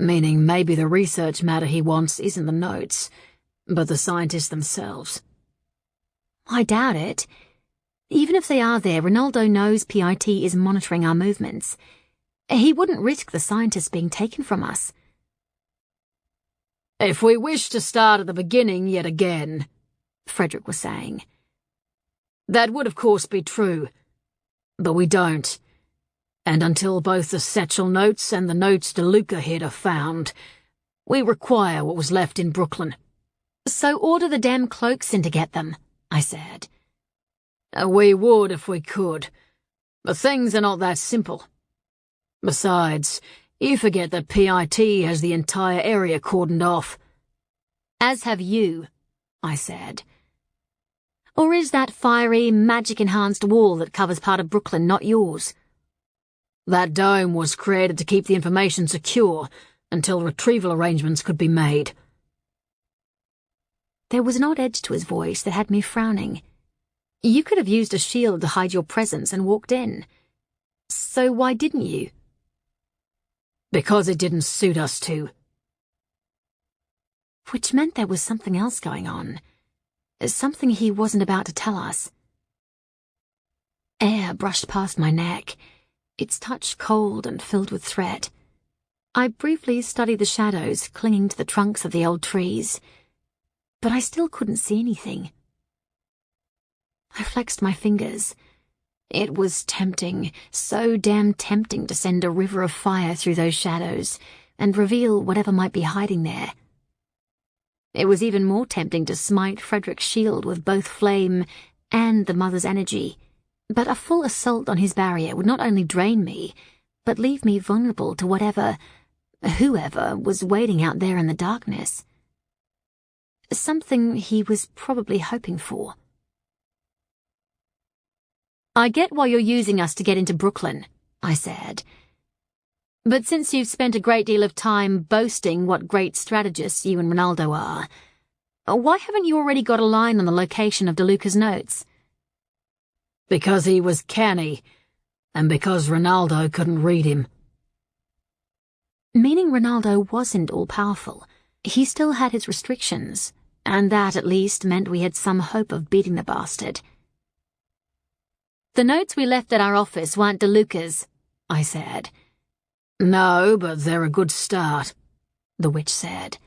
[SPEAKER 2] Meaning maybe the research matter he wants isn't the notes, but the scientists themselves.
[SPEAKER 1] I doubt it. Even if they are there, Ronaldo knows PIT is monitoring our movements. He wouldn't risk the scientists being taken from us.
[SPEAKER 2] If we wish to start at the beginning yet again, Frederick was saying, that would of course be true, but we don't. And until both the Satchel notes and the notes DeLuca hid are found, we require what was left in Brooklyn.
[SPEAKER 1] So order the damn cloaks in to get them, I said.
[SPEAKER 2] We would if we could, but things are not that simple. Besides, you forget that PIT has the entire area cordoned off.
[SPEAKER 1] As have you, I said. Or is that fiery, magic-enhanced wall that covers part of Brooklyn not yours?
[SPEAKER 2] That dome was created to keep the information secure until retrieval arrangements could be made.
[SPEAKER 1] There was an odd edge to his voice that had me frowning. You could have used a shield to hide your presence and walked in. So why didn't you?
[SPEAKER 2] Because it didn't suit us to.
[SPEAKER 1] Which meant there was something else going on. Something he wasn't about to tell us. Air brushed past my neck, its touch cold and filled with threat. I briefly studied the shadows clinging to the trunks of the old trees, but I still couldn't see anything. I flexed my fingers. It was tempting, so damn tempting to send a river of fire through those shadows and reveal whatever might be hiding there. It was even more tempting to smite Frederick's shield with both flame and the mother's energy, but a full assault on his barrier would not only drain me, but leave me vulnerable to whoever was waiting out there in the darkness. Something he was probably hoping for. I get why you're using us to get into Brooklyn, I said. But since you've spent a great deal of time boasting what great strategists you and Ronaldo are, why haven't you already got a line on the location of DeLuca's notes?
[SPEAKER 2] Because he was canny, and because Ronaldo couldn't read him.
[SPEAKER 1] Meaning Ronaldo wasn't all-powerful. He still had his restrictions, and that at least meant we had some hope of beating the bastard. The notes we left at our office weren't DeLuca's, I said.
[SPEAKER 2] No, but they're a good start, the witch said.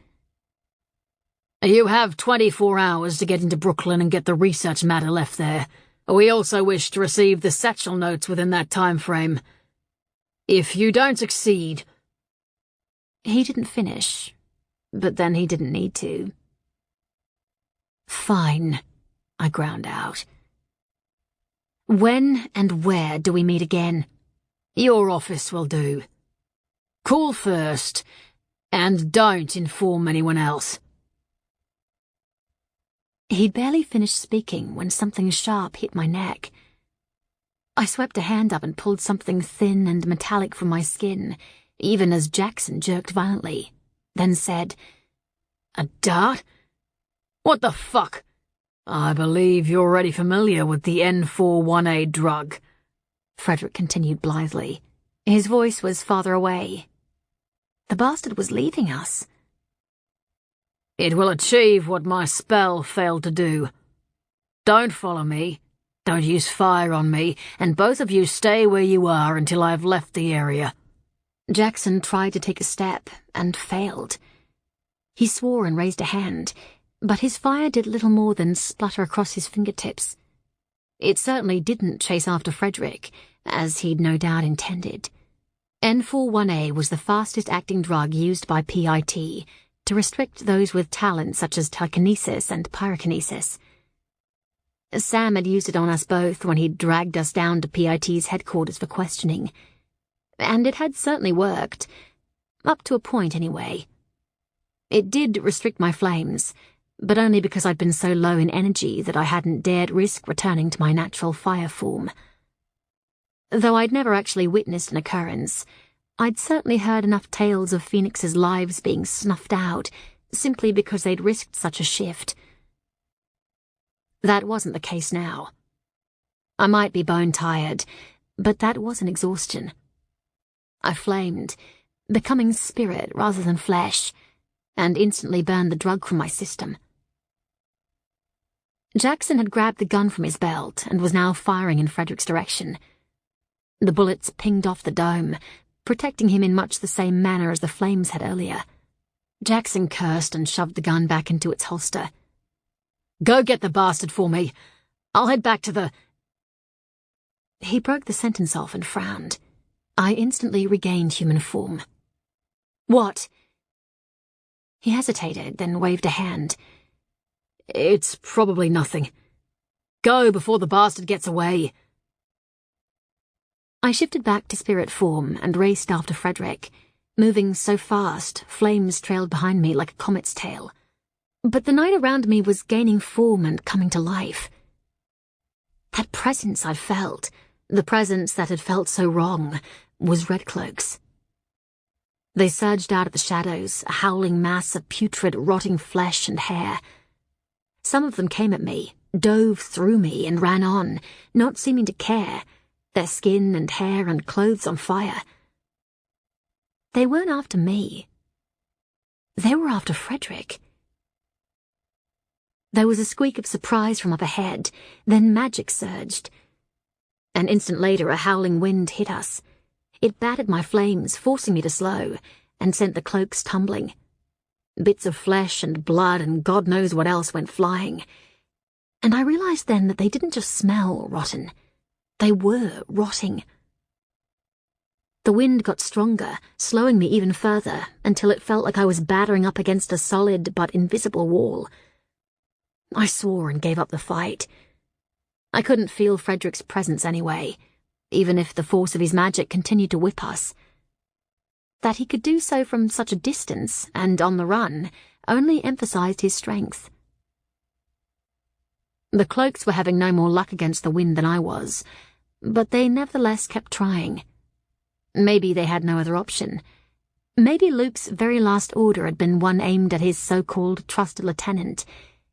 [SPEAKER 2] You have 24 hours to get into Brooklyn and get the research matter left there. We also wish to receive the Satchel notes within that time frame. If you don't succeed...
[SPEAKER 1] He didn't finish, but then he didn't need to. Fine, I ground out. When and where do we meet again?
[SPEAKER 2] Your office will do. Call first, and don't inform anyone else.
[SPEAKER 1] He'd barely finished speaking when something sharp hit my neck. I swept a hand up and pulled something thin and metallic from my skin, even as Jackson jerked violently, then said,
[SPEAKER 2] A dart? What the fuck? I believe you're already familiar with the N41A drug,
[SPEAKER 1] Frederick continued blithely. His voice was farther away. The bastard was leaving us.
[SPEAKER 2] It will achieve what my spell failed to do. Don't follow me, don't use fire on me, and both of you stay where you are until I've left the area.
[SPEAKER 1] Jackson tried to take a step and failed. He swore and raised a hand, but his fire did little more than splutter across his fingertips. It certainly didn't chase after Frederick, as he'd no doubt intended. N41A was the fastest-acting drug used by PIT to restrict those with talents such as telekinesis and pyrokinesis. Sam had used it on us both when he'd dragged us down to PIT's headquarters for questioning, and it had certainly worked, up to a point anyway. It did restrict my flames, but only because I'd been so low in energy that I hadn't dared risk returning to my natural fire form. Though I'd never actually witnessed an occurrence, I'd certainly heard enough tales of Phoenix's lives being snuffed out simply because they'd risked such a shift. That wasn't the case now. I might be bone-tired, but that wasn't exhaustion. I flamed, becoming spirit rather than flesh, and instantly burned the drug from my system. Jackson had grabbed the gun from his belt and was now firing in Frederick's direction. The bullets pinged off the dome, protecting him in much the same manner as the flames had earlier. Jackson cursed and shoved the gun back into its holster.
[SPEAKER 2] "Go get the bastard for me. I'll head back to the—"
[SPEAKER 1] He broke the sentence off and frowned. I instantly regained human form.
[SPEAKER 2] "What?"
[SPEAKER 1] He hesitated, then waved a hand.
[SPEAKER 2] "It's probably nothing. Go before the bastard gets away."
[SPEAKER 1] I shifted back to spirit form and raced after Frederick, moving so fast flames trailed behind me like a comet's tail. But the night around me was gaining form and coming to life. That presence I'd felt, the presence that had felt so wrong, was Red Cloaks. They surged out of the shadows, a howling mass of putrid, rotting flesh and hair. Some of them came at me, dove through me, and ran on, not seeming to care, their skin and hair and clothes on fire. They weren't after me. They were after Frederick. There was a squeak of surprise from up ahead, then magic surged. An instant later, a howling wind hit us. It battered my flames, forcing me to slow, and sent the cloaks tumbling. Bits of flesh and blood and God knows what else went flying. And I realized then that they didn't just smell rotten. They were rotting. The wind got stronger, slowing me even further, until it felt like I was battering up against a solid but invisible wall. I swore and gave up the fight. I couldn't feel Frederick's presence anyway, even if the force of his magic continued to whip us. That he could do so from such a distance, and on the run, only emphasized his strength. The cloaks were having no more luck against the wind than I was, but they nevertheless kept trying. Maybe they had no other option. Maybe Luke's very last order had been one aimed at his so-called trusted lieutenant,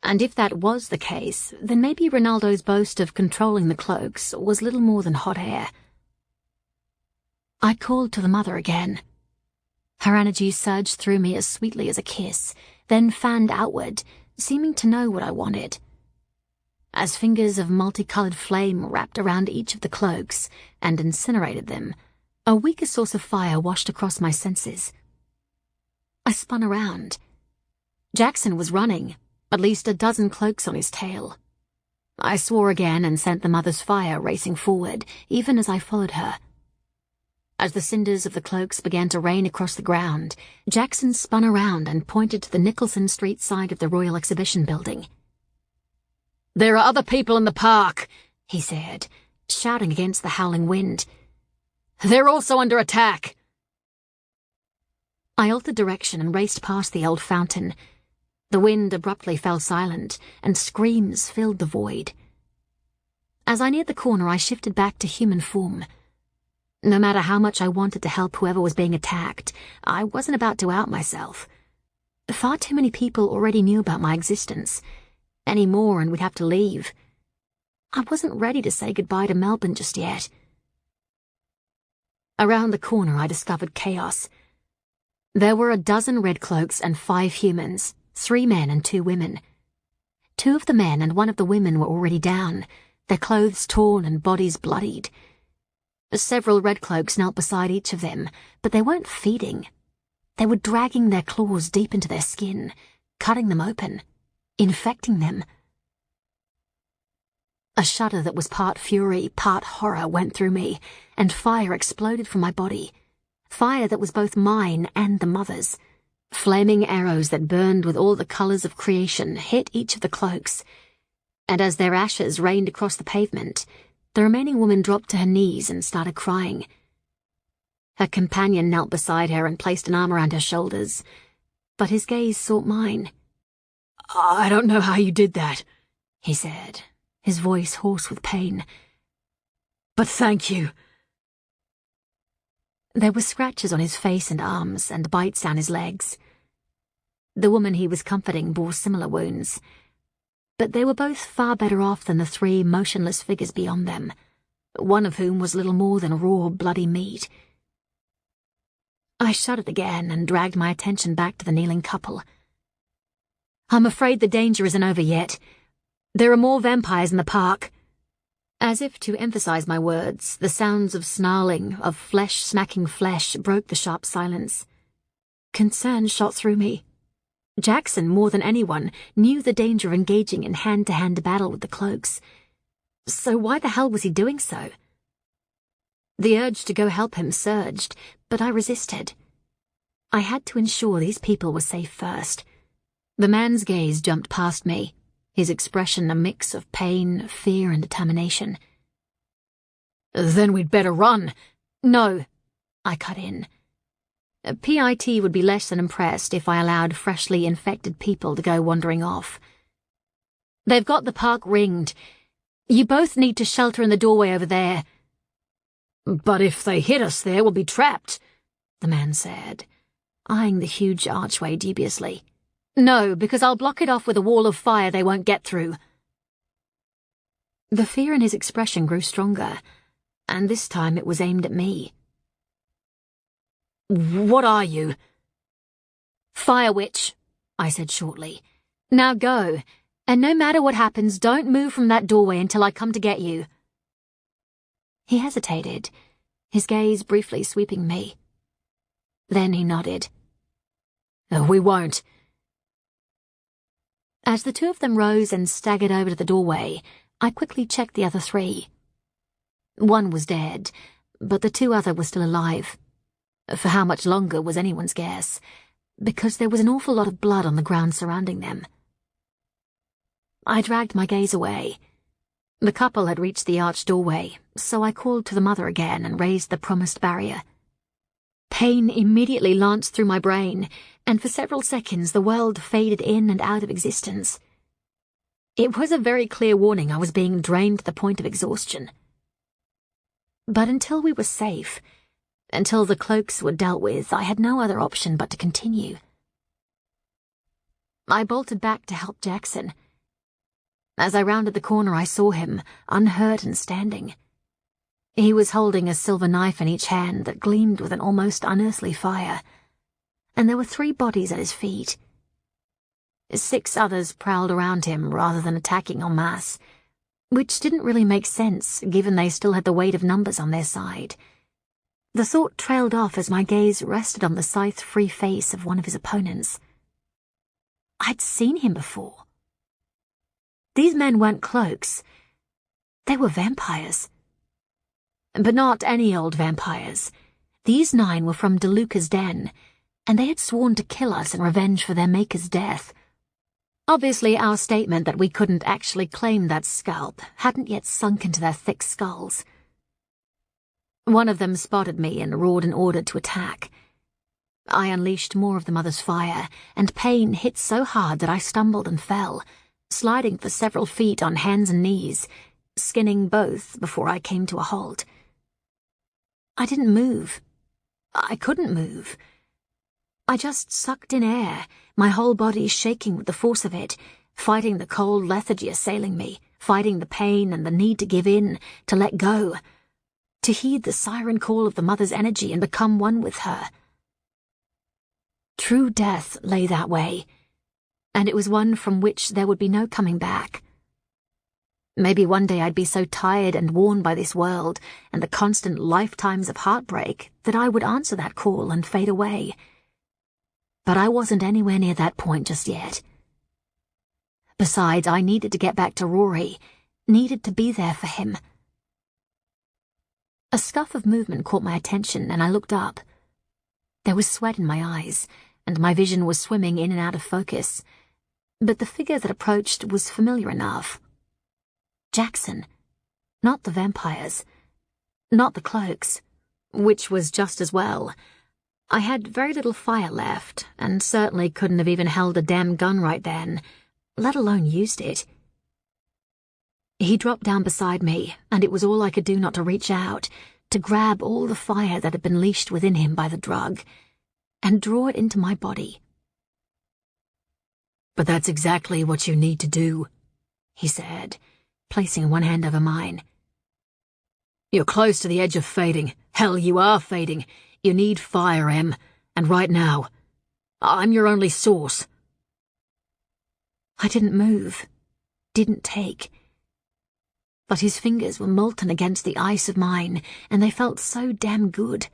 [SPEAKER 1] and if that was the case, then maybe Ronaldo's boast of controlling the cloaks was little more than hot air. I called to the mother again. Her energy surged through me as sweetly as a kiss, then fanned outward, seeming to know what I wanted. As fingers of multicolored flame wrapped around each of the cloaks and incinerated them, a weaker source of fire washed across my senses. I spun around. Jackson was running, at least a dozen cloaks on his tail. I swore again and sent the mother's fire racing forward, even as I followed her. As the cinders of the cloaks began to rain across the ground, Jackson spun around and pointed to the Nicholson Street side of the Royal Exhibition Building.
[SPEAKER 2] "There are other people in the park,"
[SPEAKER 1] he said, shouting against the howling wind.
[SPEAKER 2] "They're also under attack."
[SPEAKER 1] I altered direction and raced past the old fountain. The wind abruptly fell silent, and screams filled the void. As I neared the corner, I shifted back to human form. No matter how much I wanted to help whoever was being attacked, I wasn't about to out myself. Far too many people already knew about my existence. Any more and we'd have to leave. I wasn't ready to say goodbye to Melbourne just yet. Around the corner, I discovered chaos. There were a dozen red cloaks and 5 humans, 3 men and 2 women. 2 of the men and 1 of the women were already down, their clothes torn and bodies bloodied. Several red cloaks knelt beside each of them, but they weren't feeding. They were dragging their claws deep into their skin, cutting them open, infecting them. A shudder that was part fury, part horror went through me, and fire exploded from my body. Fire that was both mine and the mother's. Flaming arrows that burned with all the colors of creation hit each of the cloaks, and as their ashes rained across the pavement, the remaining woman dropped to her knees and started crying. Her companion knelt beside her and placed an arm around her shoulders, but his gaze sought mine.
[SPEAKER 2] "I don't know how you did that,"
[SPEAKER 1] he said, his voice hoarse with pain.
[SPEAKER 2] "But thank you."
[SPEAKER 1] There were scratches on his face and arms, and bites down his legs. The woman he was comforting bore similar wounds, but they were both far better off than the 3 motionless figures beyond them, one of whom was little more than raw, bloody meat. I shuddered again and dragged my attention back to the kneeling couple. "I'm afraid the danger isn't over yet. There are more vampires in the park." As if to emphasize my words, the sounds of snarling, of flesh smacking flesh, broke the sharp silence. Concern shot through me. Jackson, more than anyone, knew the danger of engaging in hand-to-hand battle with the cloaks. So why the hell was he doing so? The urge to go help him surged, but I resisted. I had to ensure these people were safe first. The man's gaze jumped past me, his expression a mix of pain, fear, and determination. "Then we'd better run." "No," I cut in. PIT would be less than impressed if I allowed freshly infected people to go wandering off. "They've got the park ringed. You both need to shelter in the doorway over there." "But if they hit us there, we'll be trapped," the man said, eyeing the huge archway dubiously. "No, because I'll block it off with a wall of fire they won't get through." The fear in his expression grew stronger, and this time it was aimed at me. "What are you?" "Fire witch," I said shortly. "Now go, and no matter what happens, don't move from that doorway until I come to get you." He hesitated, his gaze briefly sweeping me. Then he nodded. "We won't." As the 2 of them rose and staggered over to the doorway, I quickly checked the other 3. One was dead, but the 2 others were still alive. For how much longer was anyone's guess, because there was an awful lot of blood on the ground surrounding them. I dragged my gaze away. The couple had reached the arched doorway, so I called to the mother again and raised the promised barrier. Pain immediately lanced through my brain, and for several seconds the world faded in and out of existence. It was a very clear warning I was being drained to the point of exhaustion. But until we were safe, until the cloaks were dealt with, I had no other option but to continue. I bolted back to help Jackson. As I rounded the corner, I saw him, unhurt and standing. He was holding a silver knife in each hand that gleamed with an almost unearthly fire, and there were 3 bodies at his feet. 6 others prowled around him rather than attacking en masse, which didn't really make sense given they still had the weight of numbers on their side. The thought trailed off as my gaze rested on the scythe-free face of one of his opponents. I'd seen him before. These men weren't cloaks. They were vampires. But not any old vampires. These 9 were from DeLuca's den, and they had sworn to kill us in revenge for their maker's death. Obviously, our statement that we couldn't actually claim that scalp hadn't yet sunk into their thick skulls. One of them spotted me and roared an order to attack. I unleashed more of the mother's fire, and pain hit so hard that I stumbled and fell, sliding for several feet on hands and knees, skinning both before I came to a halt. I didn't move. I couldn't move. I just sucked in air, my whole body shaking with the force of it, fighting the cold lethargy assailing me, fighting the pain and the need to give in, to let go, to heed the siren call of the mother's energy and become one with her. True death lay that way, and it was one from which there would be no coming back. Maybe one day I'd be so tired and worn by this world and the constant lifetimes of heartbreak that I would answer that call and fade away. But I wasn't anywhere near that point just yet. Besides, I needed to get back to Rory, needed to be there for him. A scuff of movement caught my attention, and I looked up. There was sweat in my eyes, and my vision was swimming in and out of focus, but the figure that approached was familiar enough. Jackson. Not the vampires. Not the cloaks. Which was just as well. I had very little fire left, and certainly couldn't have even held a damn gun right then, let alone used it. He dropped down beside me, and it was all I could do not to reach out, to grab all the fire that had been leashed within him by the drug and draw it into my body.
[SPEAKER 2] "But that's exactly what you need to do," he said, placing one hand over mine. "You're close to the edge of fading. Hell, you are fading. You need fire, Em, and right now. I'm your only source."
[SPEAKER 1] I didn't move, didn't take. But his fingers were molten against the ice of mine, and they felt so damn good.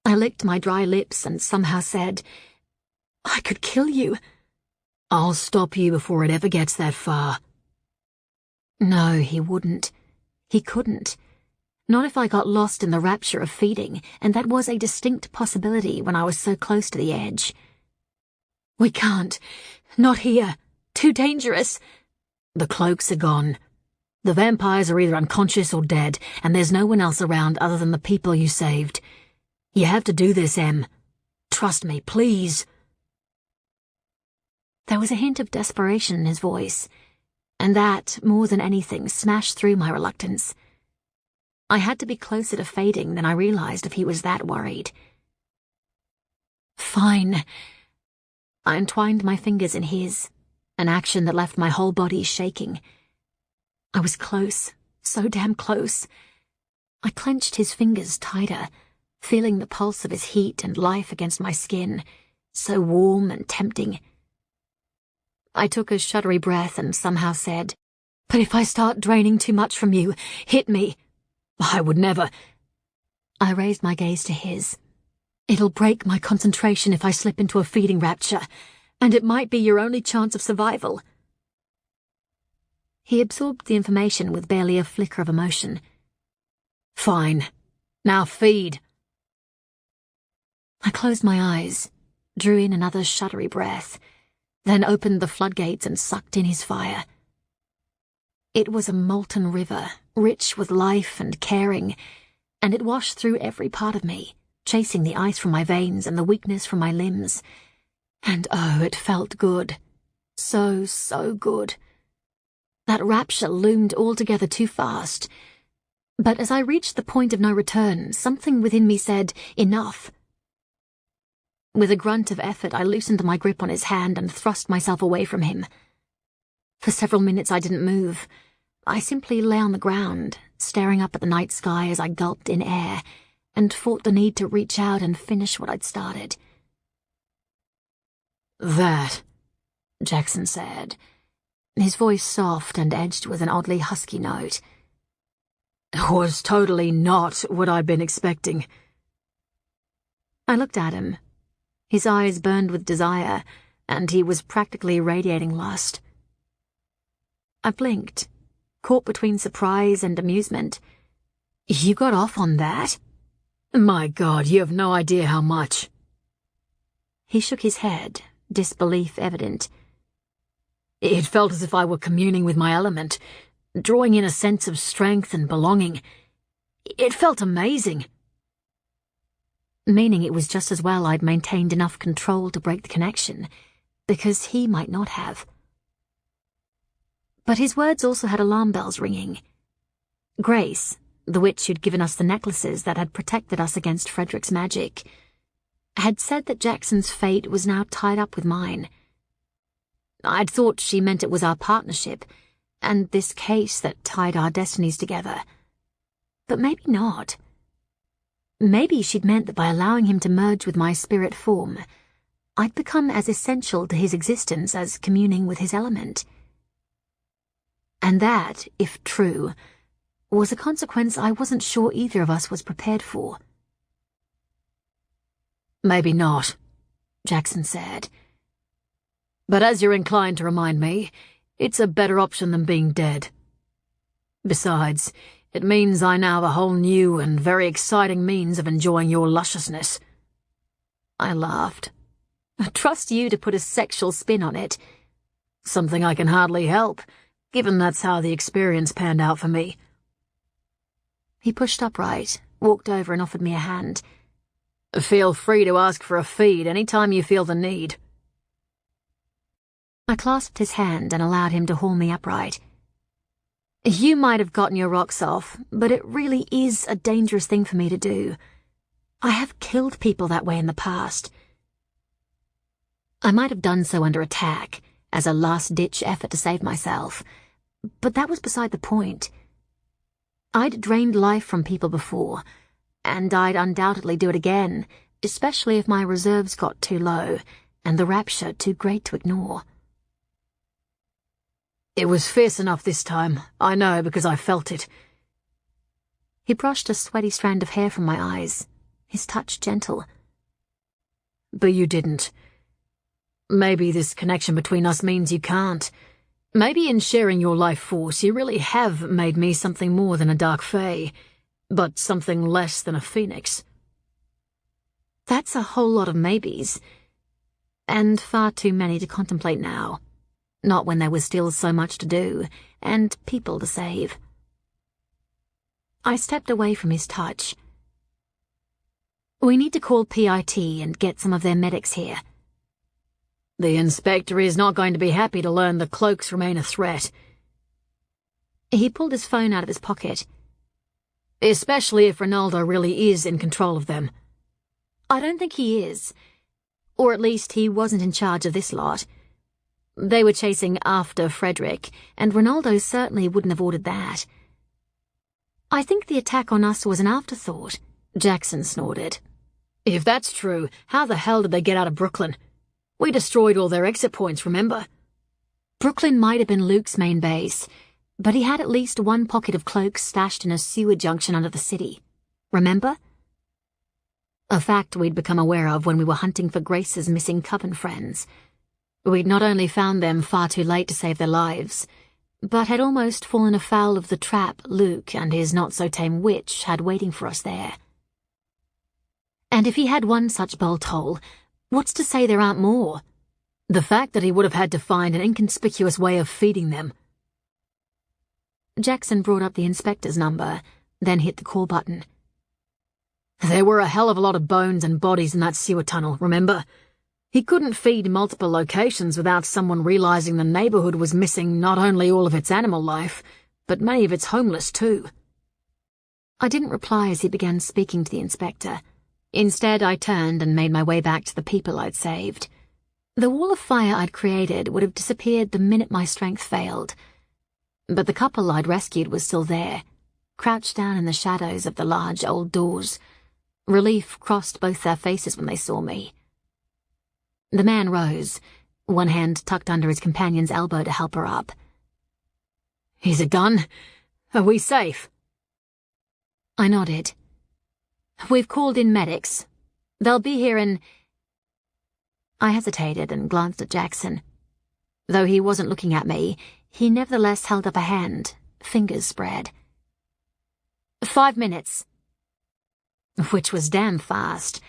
[SPEAKER 1] I licked my dry lips and somehow said, "I could kill you."
[SPEAKER 2] "I'll stop you before it ever gets that far."
[SPEAKER 1] No, he wouldn't. He couldn't. Not if I got lost in the rapture of feeding, and that was a distinct possibility when I was so close to the edge.
[SPEAKER 2] "We can't. Not here. Too dangerous." "The cloaks are gone. The vampires are either unconscious or dead, and there's no one else around other than the people you saved. You have to do this, Em. Trust me, please."
[SPEAKER 1] There was a hint of desperation in his voice, and that, more than anything, smashed through my reluctance. I had to be closer to fading than I realized if he was that worried.
[SPEAKER 2] "Fine."
[SPEAKER 1] I entwined my fingers in his, an action that left my whole body shaking. I was close, so damn close. I clenched his fingers tighter, feeling the pulse of his heat and life against my skin, so warm and tempting. I took a shuddery breath and somehow said,
[SPEAKER 2] "But if I start draining too much from you, hit me." "I would never."
[SPEAKER 1] I raised my gaze to his.
[SPEAKER 2] "It'll break my concentration if I slip into a feeding rapture, and it might be your only chance of survival."
[SPEAKER 1] He absorbed the information with barely a flicker of emotion.
[SPEAKER 2] "Fine. Now feed."
[SPEAKER 1] I closed my eyes, drew in another shuddery breath, then opened the floodgates and sucked in his fire. It was a molten river, rich with life and caring, and it washed through every part of me, chasing the ice from my veins and the weakness from my limbs. And oh, it felt good. So, so good. That rapture loomed altogether too fast. But as I reached the point of no return, something within me said, "Enough." With a grunt of effort, I loosened my grip on his hand and thrust myself away from him. For several minutes I didn't move. I simply lay on the ground, staring up at the night sky as I gulped in air, and fought the need to reach out and finish what I'd started.
[SPEAKER 2] "That,"
[SPEAKER 1] Jackson said, his voice soft and edged with an oddly husky note,
[SPEAKER 2] "was totally not what I'd been expecting."
[SPEAKER 1] I looked at him. His eyes burned with desire, and he was practically radiating lust. I blinked, caught between surprise and amusement.
[SPEAKER 2] "You got off on that? My God, you have no idea how much."
[SPEAKER 1] He shook his head, disbelief evident.
[SPEAKER 2] "It felt as if I were communing with my element, drawing in a sense of strength and belonging. It felt amazing."
[SPEAKER 1] Meaning it was just as well I'd maintained enough control to break the connection, because he might not have. But his words also had alarm bells ringing. Grace, the witch who'd given us the necklaces that had protected us against Frederick's magic, had said that Jackson's fate was now tied up with mine. I'd thought she meant it was our partnership, and this case that tied our destinies together. But maybe not. Maybe she'd meant that by allowing him to merge with my spirit form, I'd become as essential to his existence as communing with his element. And that, if true, was a consequence I wasn't sure either of us was prepared for.
[SPEAKER 2] "Maybe not," Jackson said. "But as you're inclined to remind me, it's a better option than being dead. Besides, it means I now have a whole new and very exciting means of enjoying your lusciousness."
[SPEAKER 1] I laughed. "Trust you to put a sexual spin on it."
[SPEAKER 2] "Something I can hardly help, given that's how the experience panned out for me."
[SPEAKER 1] He pushed upright, walked over and offered me a hand.
[SPEAKER 2] "Feel free to ask for a feed any time you feel the need."
[SPEAKER 1] I clasped his hand and allowed him to haul me upright. You might have gotten your rocks off, but it really is a dangerous thing for me to do. I have killed people that way in the past. I might have done so under attack, as a last-ditch effort to save myself, but that was beside the point. I'd drained life from people before, and I'd undoubtedly do it again, especially if my reserves got too low and the rapture too great to ignore.
[SPEAKER 2] It was fierce enough this time, I know, because I felt it.
[SPEAKER 1] He brushed a sweaty strand of hair from my eyes, his touch gentle.
[SPEAKER 2] But you didn't. Maybe this connection between us means you can't. Maybe in sharing your life force you really have made me something more than a dark fae, but something less than a phoenix.
[SPEAKER 1] That's a whole lot of maybes, and far too many to contemplate now. Not when there was still so much to do, and people to save. I stepped away from his touch. We need to call PIT and get some of their medics here.
[SPEAKER 2] The inspector is not going to be happy to learn the cloaks remain a threat.
[SPEAKER 1] He pulled his phone out of his pocket.
[SPEAKER 2] Especially if Ronaldo really is in control of them.
[SPEAKER 1] I don't think he is. Or at least he wasn't in charge of this lot. They were chasing after Frederick, and Ronaldo certainly wouldn't have ordered that. I think the attack on us was an afterthought, Jackson snorted.
[SPEAKER 2] If that's true, how the hell did they get out of Brooklyn? We destroyed all their exit points, remember?
[SPEAKER 1] Brooklyn might have been Luke's main base, but he had at least one pocket of cloaks stashed in a sewer junction under the city. Remember? A fact we'd become aware of when we were hunting for Grace's missing coven friends. We'd not only found them far too late to save their lives, but had almost fallen afoul of the trap Luke and his not-so-tame witch had waiting for us there. And if he had one such bolt hole, what's to say there aren't more?
[SPEAKER 2] The fact that he would have had to find an inconspicuous way of feeding them.
[SPEAKER 1] Jackson brought up the inspector's number, then hit the call button.
[SPEAKER 2] There were a hell of a lot of bones and bodies in that sewer tunnel, remember? He couldn't feed multiple locations without someone realizing the neighborhood was missing not only all of its animal life, but many of its homeless too.
[SPEAKER 1] I didn't reply as he began speaking to the inspector. Instead, I turned and made my way back to the people I'd saved. The wall of fire I'd created would have disappeared the minute my strength failed. But the couple I'd rescued was still there, crouched down in the shadows of the large old doors. Relief crossed both their faces when they saw me. The man rose, one hand tucked under his companion's elbow to help her up.
[SPEAKER 2] Is it done? Are we safe?
[SPEAKER 1] I nodded. We've called in medics. They'll be here in... I hesitated and glanced at Jackson. Though he wasn't looking at me, he nevertheless held up a hand, fingers spread. 5 minutes. Which was damn fast.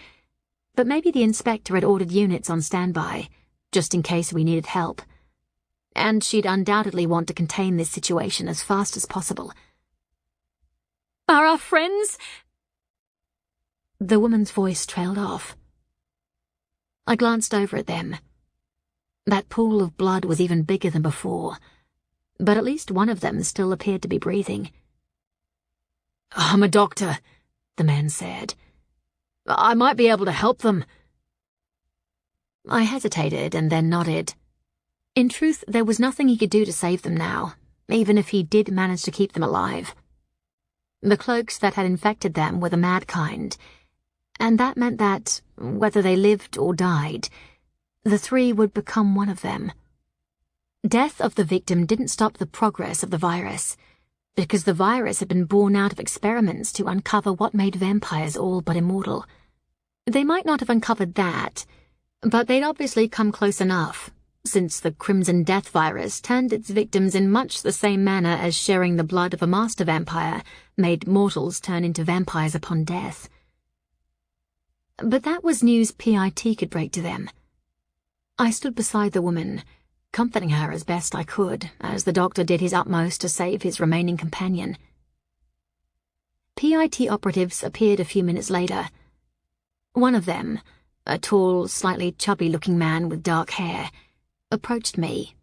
[SPEAKER 1] But maybe the inspector had ordered units on standby, just in case we needed help. And she'd undoubtedly want to contain this situation as fast as possible. Are our friends... The woman's voice trailed off. I glanced over at them. That pool of blood was even bigger than before, but at least one of them still appeared to be breathing.
[SPEAKER 2] I'm a doctor, the man said. I might be able to help them.
[SPEAKER 1] I hesitated and then nodded. In truth, there was nothing he could do to save them now, even if he did manage to keep them alive. The cloaks that had infected them were the mad kind, and that meant that, whether they lived or died, the three would become one of them. Death of the victim didn't stop the progress of the virus, because the virus had been born out of experiments to uncover what made vampires all but immortal. They might not have uncovered that, but they'd obviously come close enough, since the Crimson Death virus turned its victims in much the same manner as sharing the blood of a master vampire made mortals turn into vampires upon death. But that was news PIT could break to them. I stood beside the woman, comforting her as best I could, as the doctor did his utmost to save his remaining companion. PIT operatives appeared a few minutes later. One of them, a tall, slightly chubby-looking man with dark hair, approached me,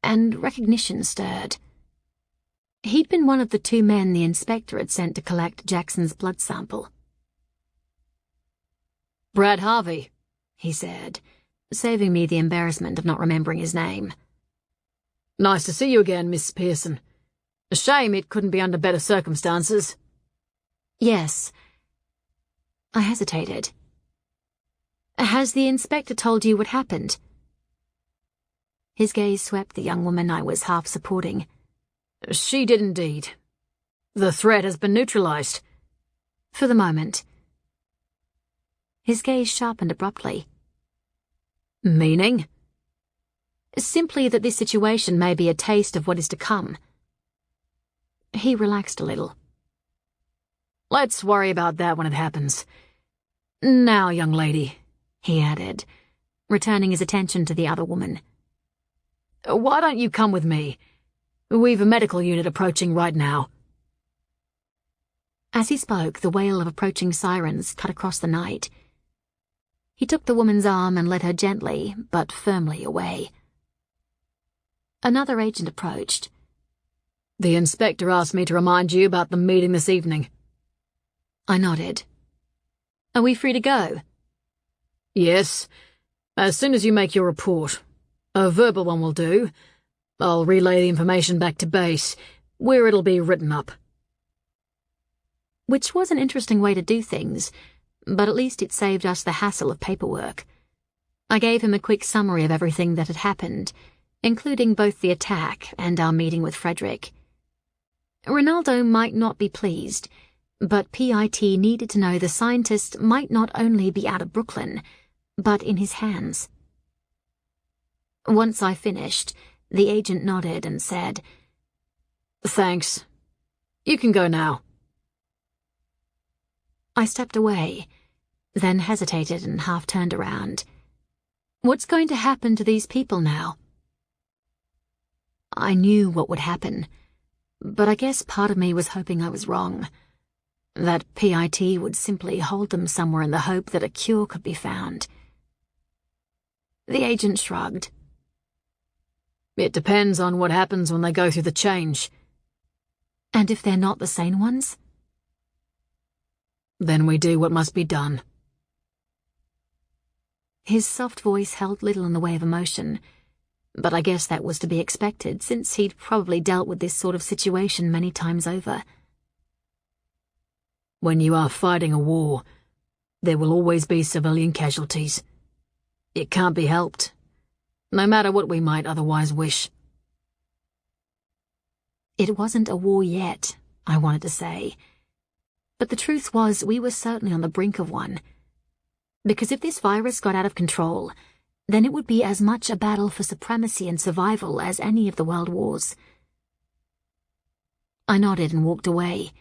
[SPEAKER 1] and recognition stirred. He'd been one of the 2 men the inspector had sent to collect Jackson's blood sample.
[SPEAKER 2] Brad Harvey,
[SPEAKER 1] he said, saving me the embarrassment of not remembering his name.
[SPEAKER 2] Nice to see you again, Miss Pearson. A shame it couldn't be under better circumstances.
[SPEAKER 1] Yes. I hesitated. Has the inspector told you what happened? His gaze swept the young woman I was half supporting.
[SPEAKER 2] She did indeed. The threat has been neutralized.
[SPEAKER 1] For the moment. His gaze sharpened abruptly.
[SPEAKER 2] Meaning?
[SPEAKER 1] Simply that this situation may be a taste of what is to come. He relaxed a little.
[SPEAKER 2] Let's worry about that when it happens. Now, young lady,
[SPEAKER 1] he added, returning his attention to the other woman.
[SPEAKER 2] Why don't you come with me? We've a medical unit approaching right now.
[SPEAKER 1] As he spoke, the wail of approaching sirens cut across the night. He took the woman's arm and led her gently, but firmly away. Another agent approached.
[SPEAKER 2] The inspector asked me to remind you about the meeting this evening.
[SPEAKER 1] I nodded. Are we free to go?
[SPEAKER 2] Yes, as soon as you make your report. A verbal one will do. I'll relay the information back to base, where it'll be written up.
[SPEAKER 1] Which was an interesting way to do things, but at least it saved us the hassle of paperwork. I gave him a quick summary of everything that had happened, including both the attack and our meeting with Frederick. Ronaldo might not be pleased, but PIT needed to know the scientist might not only be out of Brooklyn, but in his hands. Once I finished, the agent nodded and said,
[SPEAKER 2] Thanks. You can go now.
[SPEAKER 1] I stepped away, then hesitated and half turned around. What's going to happen to these people now? I knew what would happen, but I guess part of me was hoping I was wrong. That PIT would simply hold them somewhere in the hope that a cure could be found. The agent shrugged.
[SPEAKER 2] It depends on what happens when they go through the change.
[SPEAKER 1] And if they're not the sane ones?
[SPEAKER 2] Then we do what must be done.
[SPEAKER 1] His soft voice held little in the way of emotion, but I guess that was to be expected since he'd probably dealt with this sort of situation many times over.
[SPEAKER 2] When you are fighting a war, there will always be civilian casualties. It can't be helped, no matter what we might otherwise wish.
[SPEAKER 1] It wasn't a war yet, I wanted to say. But the truth was we were certainly on the brink of one. Because if this virus got out of control, then it would be as much a battle for supremacy and survival as any of the world wars. I nodded and walked away.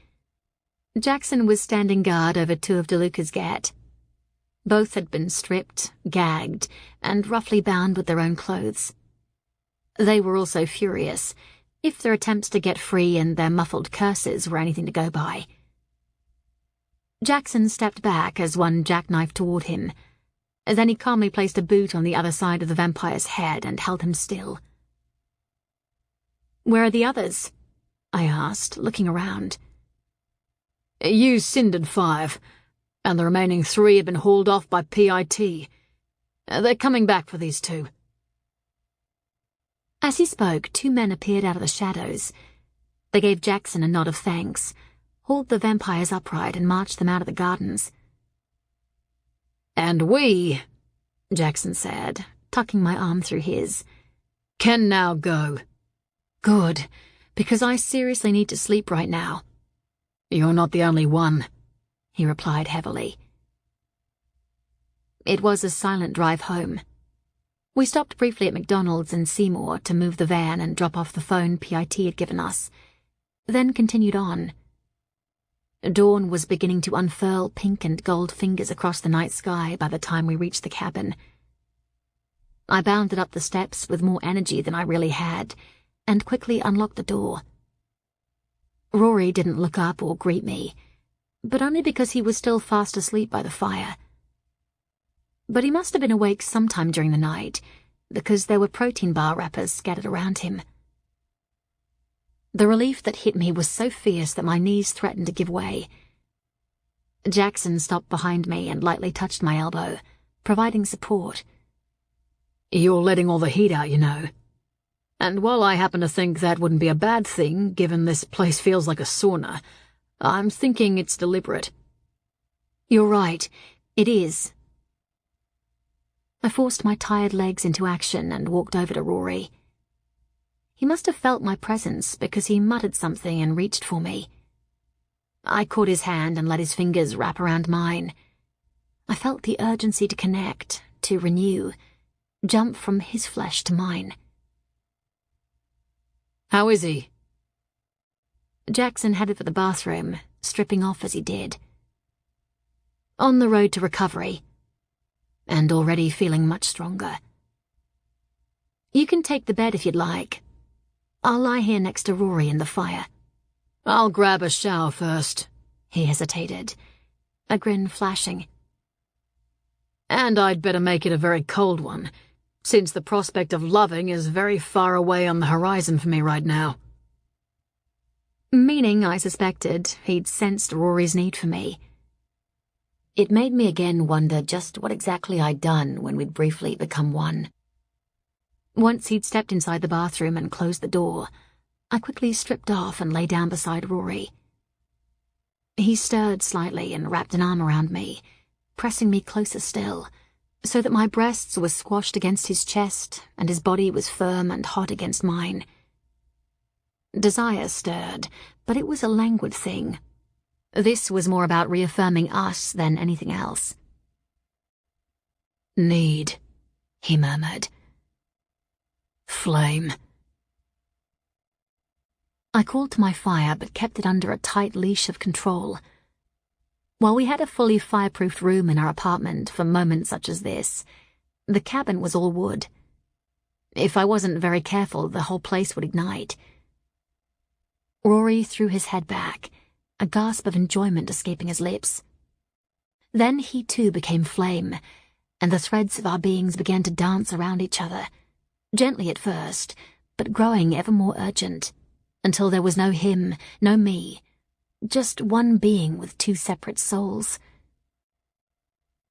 [SPEAKER 1] Jackson was standing guard over 2 of DeLuca's Get. Both had been stripped, gagged, and roughly bound with their own clothes. They were also furious, if their attempts to get free and their muffled curses were anything to go by. Jackson stepped back as one jackknifed toward him. Then he calmly placed a boot on the other side of the vampire's head and held him still. "Where are the others?" I asked, looking around.
[SPEAKER 2] You cindered 5, and the remaining 3 have been hauled off by PIT. They're coming back for these 2.
[SPEAKER 1] As he spoke, 2 men appeared out of the shadows. They gave Jackson a nod of thanks, hauled the vampires upright, and marched them out of the gardens.
[SPEAKER 2] "And we,"
[SPEAKER 1] Jackson said, tucking my arm through his,
[SPEAKER 2] "can now go."
[SPEAKER 1] "Good, because I seriously need to sleep right now."
[SPEAKER 2] "You're not the only one,"
[SPEAKER 1] he replied heavily. It was a silent drive home. We stopped briefly at McDonald's in Seymour to move the van and drop off the phone PIT had given us, then continued on. Dawn was beginning to unfurl pink and gold fingers across the night sky by the time we reached the cabin. I bounded up the steps with more energy than I really had, and quickly unlocked the door. Rory didn't look up or greet me, but only because he was still fast asleep by the fire. But he must have been awake sometime during the night, because there were protein bar wrappers scattered around him. The relief that hit me was so fierce that my knees threatened to give way. Jackson stopped behind me and lightly touched my elbow, providing support.
[SPEAKER 2] "You're letting all the heat out, you know. And while I happen to think that wouldn't be a bad thing, given this place feels like a sauna, I'm thinking it's deliberate."
[SPEAKER 1] "You're right. It is." I forced my tired legs into action and walked over to Rory. He must have felt my presence because he muttered something and reached for me. I caught his hand and let his fingers wrap around mine. I felt the urgency to connect, to renew, jump from his flesh to mine.
[SPEAKER 2] "How is he?"
[SPEAKER 1] Jackson headed for the bathroom, stripping off as he did. On the road to recovery, and already feeling much stronger. "You can take the bed if you'd like. I'll lie here next to Rory in the fire."
[SPEAKER 2] "I'll grab a shower first."
[SPEAKER 1] He hesitated, a grin flashing.
[SPEAKER 2] "And I'd better make it a very cold one, since the prospect of loving is very far away on the horizon for me right now."
[SPEAKER 1] Meaning, I suspected, he'd sensed Rory's need for me. It made me again wonder just what exactly I'd done when we'd briefly become one. Once he'd stepped inside the bathroom and closed the door, I quickly stripped off and lay down beside Rory. He stirred slightly and wrapped an arm around me, pressing me closer still, so that my breasts were squashed against his chest and his body was firm and hot against mine. Desire stirred, but it was a languid thing. This was more about reaffirming us than anything else.
[SPEAKER 2] "Need,"
[SPEAKER 1] he murmured.
[SPEAKER 2] "Flame."
[SPEAKER 1] I called to my fire but kept it under a tight leash of control. While we had a fully fireproofed room in our apartment for moments such as this, the cabin was all wood. If I wasn't very careful, the whole place would ignite. Rory threw his head back, a gasp of enjoyment escaping his lips. Then he too became flame, and the threads of our beings began to dance around each other, gently at first, but growing ever more urgent, until there was no him, no me, just one being with two separate souls.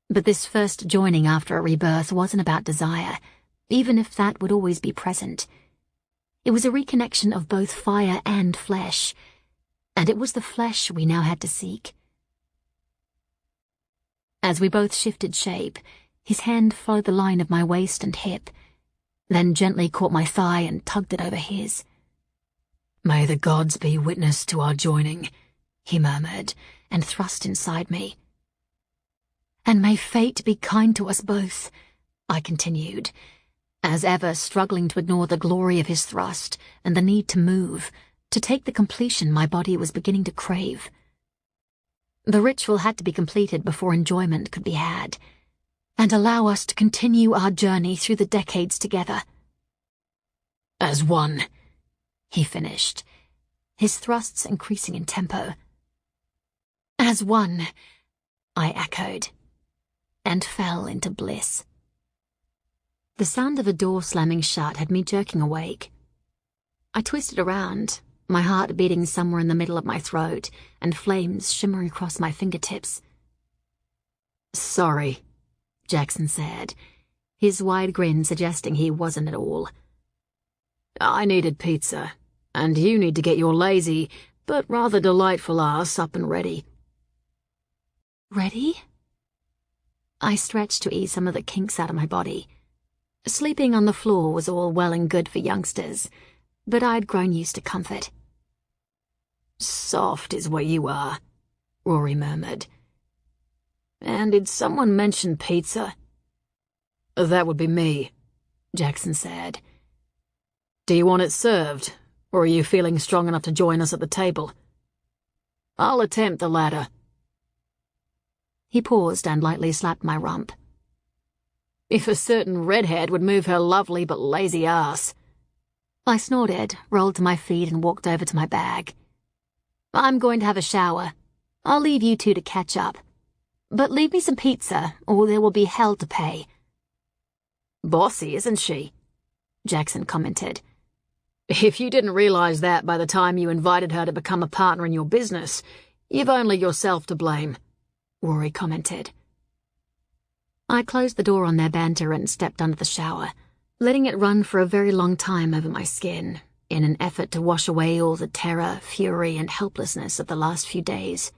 [SPEAKER 1] But this first joining after a rebirth wasn't about desire, even if that would always be present. It was a reconnection of both fire and flesh, and it was the flesh we now had to seek. As we both shifted shape, his hand followed the line of my waist and hip, then gently caught my thigh and tugged it over his.
[SPEAKER 2] "May the gods be witness to our joining,"
[SPEAKER 1] he murmured, and thrust inside me. "And may fate be kind to us both," I continued, as ever struggling to ignore the glory of his thrust and the need to move, to take the completion my body was beginning to crave. The ritual had to be completed before enjoyment could be had, and allow us to continue our journey through the decades together.
[SPEAKER 2] "As one,"
[SPEAKER 1] he finished, his thrusts increasing in tempo. "As one," I echoed, and fell into bliss. The sound of a door slamming shut had me jerking awake. I twisted around, my heart beating somewhere in the middle of my throat and flames shimmering across my fingertips.
[SPEAKER 2] "Sorry,"
[SPEAKER 1] Jackson said, his wide grin suggesting he wasn't at all.
[SPEAKER 2] "I needed pizza, and you need to get your lazy, but rather delightful ass up and ready."
[SPEAKER 1] "Ready?" I stretched to ease some of the kinks out of my body. Sleeping on the floor was all well and good for youngsters, but I'd grown used to comfort.
[SPEAKER 2] "Soft is what you are," Rory murmured. "And did someone mention pizza?" "That would be me," Jackson said. "Do you want it served, or are you feeling strong enough to join us at the table?" "I'll attempt the latter."
[SPEAKER 1] He paused and lightly slapped my rump.
[SPEAKER 2] "If a certain redhead would move her lovely but lazy ass."
[SPEAKER 1] I snorted, rolled to my feet and walked over to my bag. "I'm going to have a shower. I'll leave you two to catch up. But leave me some pizza, or there will be hell to pay."
[SPEAKER 2] "Bossy, isn't she?"
[SPEAKER 1] Jackson commented.
[SPEAKER 2] If you didn't realize that by the time you invited her to become a partner in your business, you've only yourself to blame, Rory commented.
[SPEAKER 1] I closed the door on their banter and stepped under the shower, letting it run for a very long time over my skin, in an effort to wash away all the terror, fury, and helplessness of the last few days.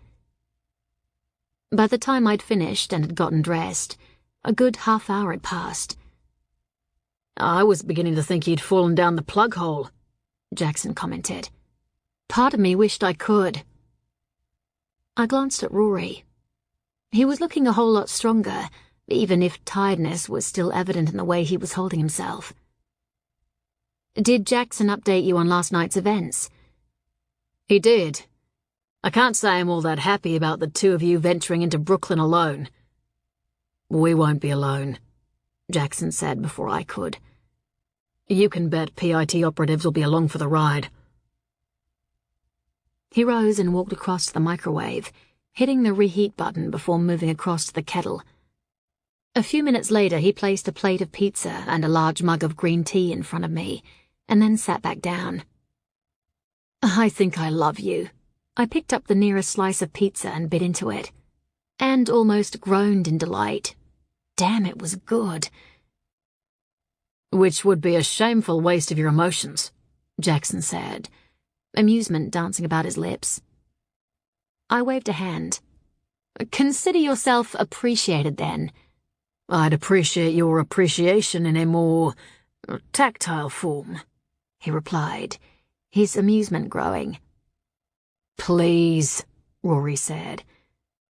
[SPEAKER 1] By the time I'd finished and had gotten dressed, a good half hour had passed.
[SPEAKER 2] I was beginning to think you'd fallen down the plug hole,
[SPEAKER 1] Jackson commented. Part of me wished I could. I glanced at Rory. He was looking a whole lot stronger, even if tiredness was still evident in the way he was holding himself. Did Jackson update you on last night's events?
[SPEAKER 2] He did. I can't say I'm all that happy about the two of you venturing into Brooklyn alone. We won't be alone, Jackson said before I could. You can bet PIT operatives will be along for the ride.
[SPEAKER 1] He rose and walked across to the microwave, hitting the reheat button before moving across to the kettle. A few minutes later, he placed a plate of pizza and a large mug of green tea in front of me, and then sat back down. I think I love you. I picked up the nearest slice of pizza and bit into it, and almost groaned in delight. Damn, it was good.
[SPEAKER 2] Which would be a shameful waste of your emotions,
[SPEAKER 1] Jackson said, amusement dancing about his lips. I waved a hand. Consider yourself appreciated, then.
[SPEAKER 2] I'd appreciate your appreciation in a more tactile form, he replied, his amusement growing.
[SPEAKER 1] Please, Rory said.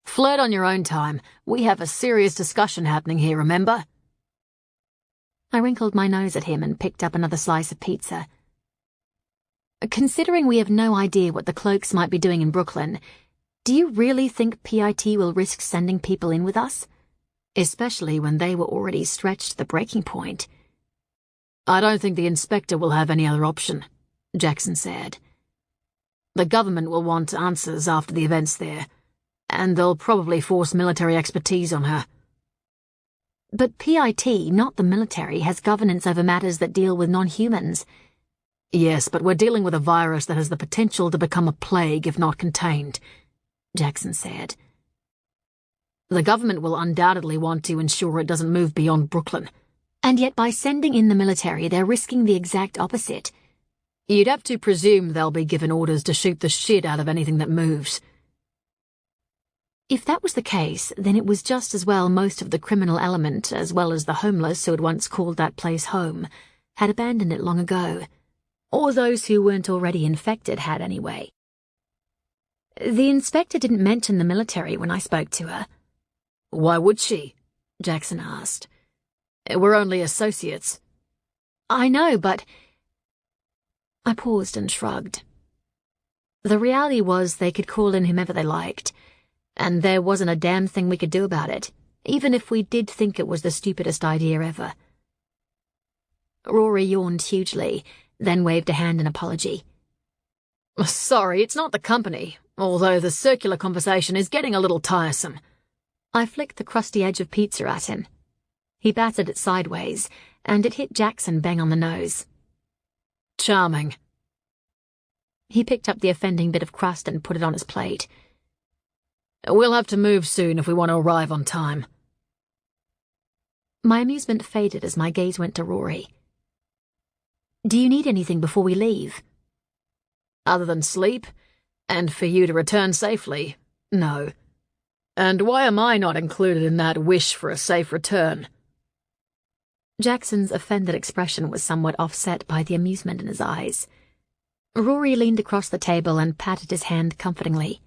[SPEAKER 2] Flirt on your own time. We have a serious discussion happening here, remember?
[SPEAKER 1] I wrinkled my nose at him and picked up another slice of pizza. Considering we have no idea what the cloaks might be doing in Brooklyn, do you really think PIT will risk sending people in with us? Especially when they were already stretched to the breaking point.
[SPEAKER 2] I don't think the inspector will have any other option, Jackson said. The government will want answers after the events there, and they'll probably force military expertise on her.
[SPEAKER 1] But PIT, not the military, has governance over matters that deal with non-humans.
[SPEAKER 2] Yes, but we're dealing with a virus that has the potential to become a plague if not contained, Jackson said. The government will undoubtedly want to ensure it doesn't move beyond Brooklyn.
[SPEAKER 1] And yet by sending in the military, they're risking the exact opposite.
[SPEAKER 2] You'd have to presume they'll be given orders to shoot the shit out of anything that moves.
[SPEAKER 1] If that was the case, then it was just as well most of the criminal element, as well as the homeless who had once called that place home, had abandoned it long ago. Or those who weren't already infected had anyway. The inspector didn't mention the military when I spoke to her.
[SPEAKER 2] Why would she? Jackson asked. We're only associates.
[SPEAKER 1] I know, but... I paused and shrugged. The reality was they could call in whomever they liked, and there wasn't a damn thing we could do about it, even if we did think it was the stupidest idea ever. Rory yawned hugely, then waved a hand in apology.
[SPEAKER 2] Sorry, it's not the company, although the circular conversation is getting a little tiresome.
[SPEAKER 1] I flicked the crusty edge of pizza at him. He batted it sideways, and it hit Jackson bang on the nose.
[SPEAKER 2] Charming.
[SPEAKER 1] He picked up the offending bit of crust and put it on his plate.
[SPEAKER 2] We'll have to move soon if we want to arrive on time.
[SPEAKER 1] My amusement faded as my gaze went to Rory. Do you need anything before we leave?
[SPEAKER 2] Other than sleep, and for you to return safely, no. And why am I not included in that wish for a safe return?
[SPEAKER 1] Jackson's offended expression was somewhat offset by the amusement in his eyes. Rory leaned across the table and patted his hand comfortingly.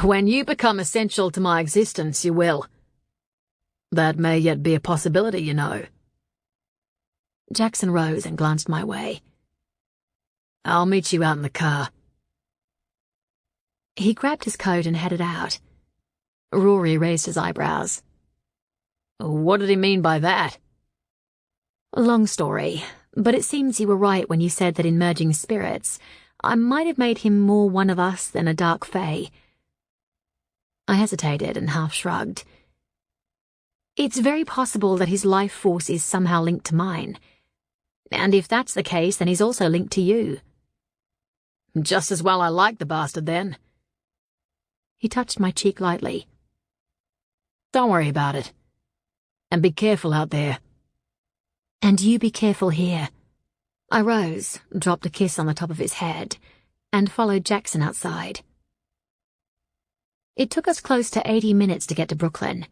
[SPEAKER 2] When you become essential to my existence, you will. That may yet be a possibility, you know.
[SPEAKER 1] Jackson rose and glanced my way.
[SPEAKER 2] I'll meet you out in the car.
[SPEAKER 1] He grabbed his coat and headed out. Rory raised his eyebrows.
[SPEAKER 2] What did he mean by that?
[SPEAKER 1] Long story, but it seems you were right when you said that in merging spirits, I might have made him more one of us than a dark fae. I hesitated and half shrugged. It's very possible that his life force is somehow linked to mine. And if that's the case, then he's also linked to you.
[SPEAKER 2] Just as well I like the bastard then.
[SPEAKER 1] He touched my cheek lightly.
[SPEAKER 2] Don't worry about it. And be careful out there.
[SPEAKER 1] And you be careful here. I rose, dropped a kiss on the top of his head, and followed Jackson outside. It took us close to 80 minutes to get to Brooklyn.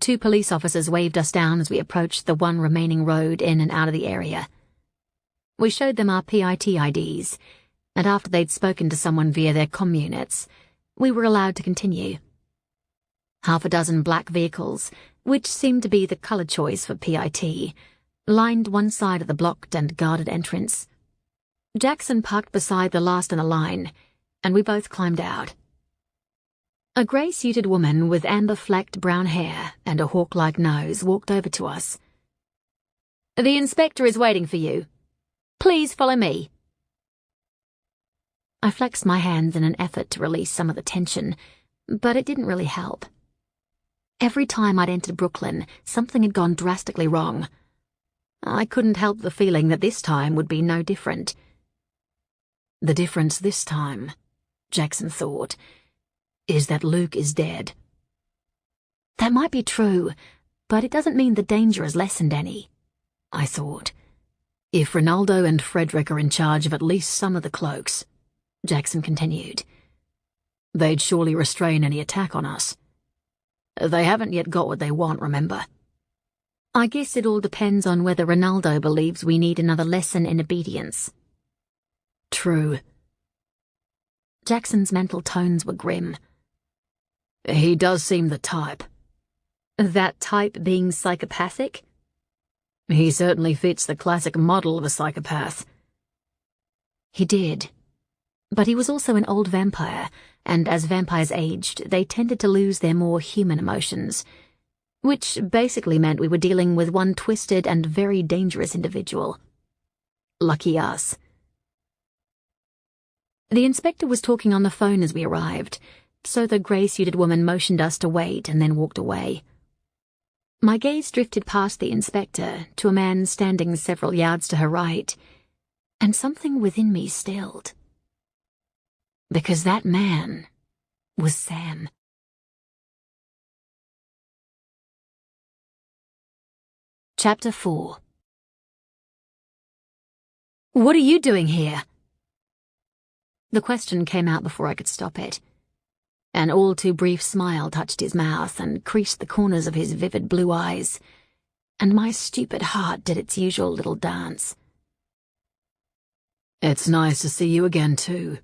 [SPEAKER 1] 2 police officers waved us down as we approached the one remaining road in and out of the area. We showed them our PIT IDs, and after they'd spoken to someone via their comm units, we were allowed to continue. Half a dozen black vehicles, which seemed to be the colour choice for PIT, lined one side of the blocked and guarded entrance. Jackson parked beside the last in the line, and we both climbed out. A grey-suited woman with amber-flecked brown hair and a hawk-like nose walked over to us. "The inspector is waiting for you. Please follow me." I flexed my hands in an effort to release some of the tension, but it didn't really help. Every time I'd entered Brooklyn, something had gone drastically wrong. I couldn't help the feeling that this time would be no different.
[SPEAKER 2] The difference this time, Jackson thought, is that Luke is dead.
[SPEAKER 1] That might be true, but it doesn't mean the danger has lessened any, I thought.
[SPEAKER 2] If Ronaldo and Frederick are in charge of at least some of the cloaks, Jackson continued, they'd surely restrain any attack on us. They haven't yet got what they want, remember?
[SPEAKER 1] I guess it all depends on whether Ronaldo believes we need another lesson in obedience.
[SPEAKER 2] True.
[SPEAKER 1] Jackson's mental tones were grim.
[SPEAKER 2] He does seem the type.
[SPEAKER 1] That type being psychopathic?
[SPEAKER 2] He certainly fits the classic model of a psychopath.
[SPEAKER 1] He did. But he was also an old vampire, and as vampires aged, they tended to lose their more human emotions, which basically meant we were dealing with one twisted and very dangerous individual. Lucky us. The inspector was talking on the phone as we arrived, so the grey-suited woman motioned us to wait and then walked away. My gaze drifted past the inspector to a man standing several yards to her right, and something within me stilled. Because that man was Sam. Chapter 4. "What are you doing here?" The question came out before I could stop it. An all-too-brief smile touched his mouth and creased the corners of his vivid blue eyes, and my stupid heart did its usual little dance.
[SPEAKER 2] "It's nice to see you again, too."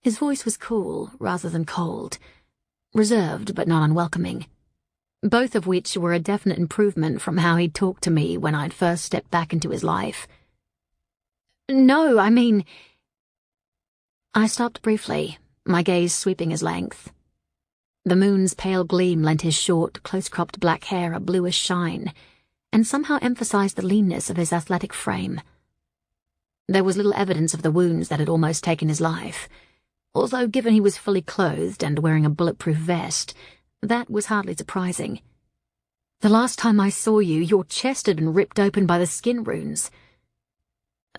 [SPEAKER 1] His voice was cool rather than cold, reserved but not unwelcoming, both of which were a definite improvement from how he'd talked to me when I'd first stepped back into his life. "No, I mean—" I stopped briefly, my gaze sweeping his length. The moon's pale gleam lent his short, close-cropped black hair a bluish shine, and somehow emphasized the leanness of his athletic frame. There was little evidence of the wounds that had almost taken his life, although given he was fully clothed and wearing a bulletproof vest, that was hardly surprising. "The last time I saw you, your chest had been ripped open by the skin runes."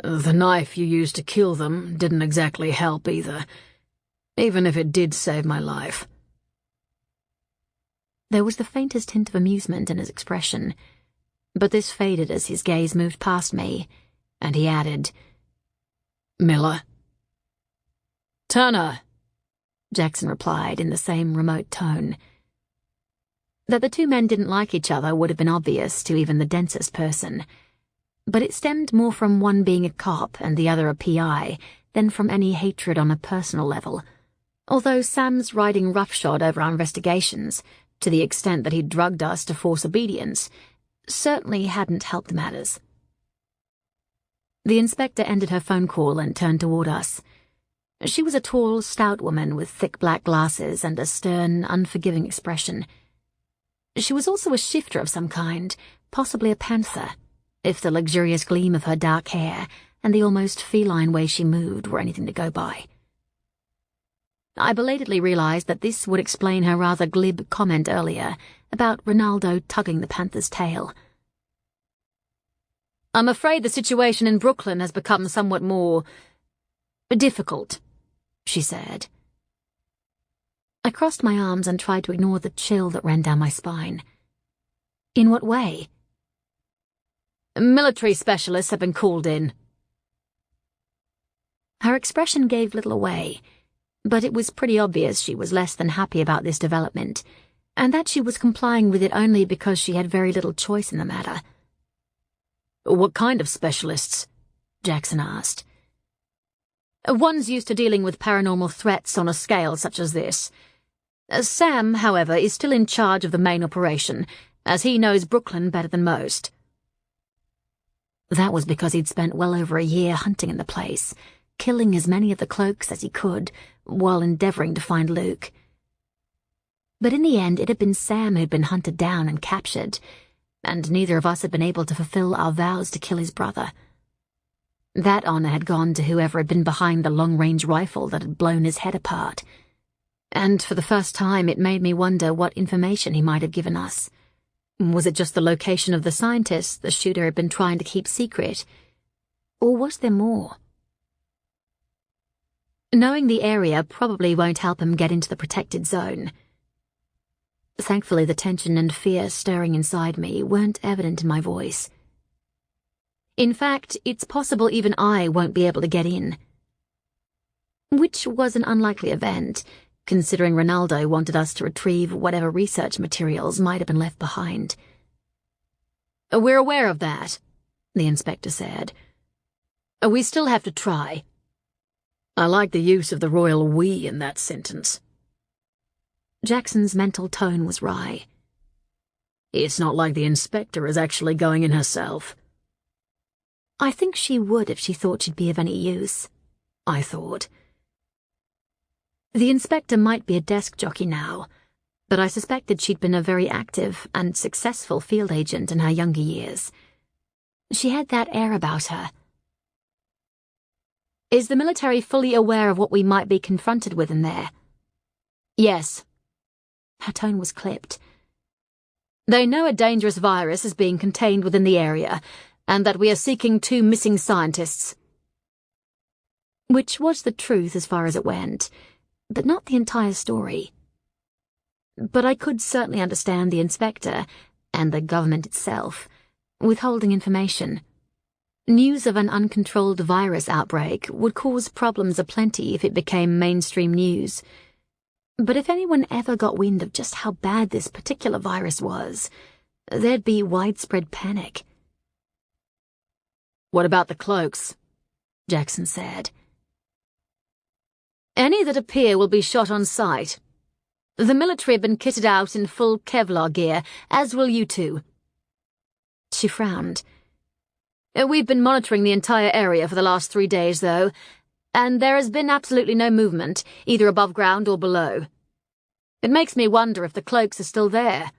[SPEAKER 2] "The knife you used to kill them didn't exactly help either, even if it did save my life."
[SPEAKER 1] There was the faintest hint of amusement in his expression, but this faded as his gaze moved past me, and he added,
[SPEAKER 2] "Miller."
[SPEAKER 1] "Turner," Jackson replied in the same remote tone. That the two men didn't like each other would have been obvious to even the densest person, but it stemmed more from one being a cop and the other a PI than from any hatred on a personal level, although Sam's riding roughshod over our investigations, to the extent that he'd drugged us to force obedience, certainly hadn't helped matters. The inspector ended her phone call and turned toward us. She was a tall, stout woman with thick black glasses and a stern, unforgiving expression. She was also a shifter of some kind, possibly a panther, if the luxurious gleam of her dark hair and the almost feline way she moved were anything to go by. I belatedly realized that this would explain her rather glib comment earlier about Ronaldo tugging the panther's tail. I'm afraid the situation in Brooklyn has become somewhat more difficult, she said. I crossed my arms and tried to ignore the chill that ran down my spine. In what way? Military specialists have been called in. Her expression gave little away, but it was pretty obvious she was less than happy about this development, and that she was complying with it only because she had very little choice in the matter. What kind of specialists? Jackson asked. One's used to dealing with paranormal threats on a scale such as this. Sam, however, is still in charge of the main operation, as he knows Brooklyn better than most. That was because he'd spent well over a year hunting in the place, killing as many of the cloaks as he could, while endeavoring to find Luke. But in the end, it had been Sam who'd been hunted down and captured, and neither of us had been able to fulfill our vows to kill his brother. That honor had gone to whoever had been behind the long-range rifle that had blown his head apart, and for the first time it made me wonder what information he might have given us. Was it just the location of the scientist the shooter had been trying to keep secret, or was there more? Knowing the area probably won't help him get into the protected zone. Thankfully, the tension and fear stirring inside me weren't evident in my voice. In fact, it's possible even I won't be able to get in. Which was an unlikely event, considering Ronaldo wanted us to retrieve whatever research materials might have been left behind. We're aware of that, the inspector said. We still have to try. I like the use of the royal we in that sentence. Jackson's mental tone was wry. It's not like the inspector is actually going in herself. I think she would if she thought she'd be of any use, I thought. The inspector might be a desk jockey now, but I suspected she'd been a very active and successful field agent in her younger years. She had that air about her. Is the military fully aware of what we might be confronted with in there? Yes. Her tone was clipped. They know a dangerous virus is being contained within the area, and that we are seeking 2 missing scientists. Which was the truth as far as it went, but not the entire story. But I could certainly understand the inspector, and the government itself, withholding information. News of an uncontrolled virus outbreak would cause problems aplenty if it became mainstream news. But if anyone ever got wind of just how bad this particular virus was, there'd be widespread panic. What about the cloaks? Jackson said. Any that appear will be shot on sight. The military have been kitted out in full Kevlar gear, as will you two. She frowned. We've been monitoring the entire area for the last 3 days, though, and there has been absolutely no movement, either above ground or below. It makes me wonder if the cloaks are still there.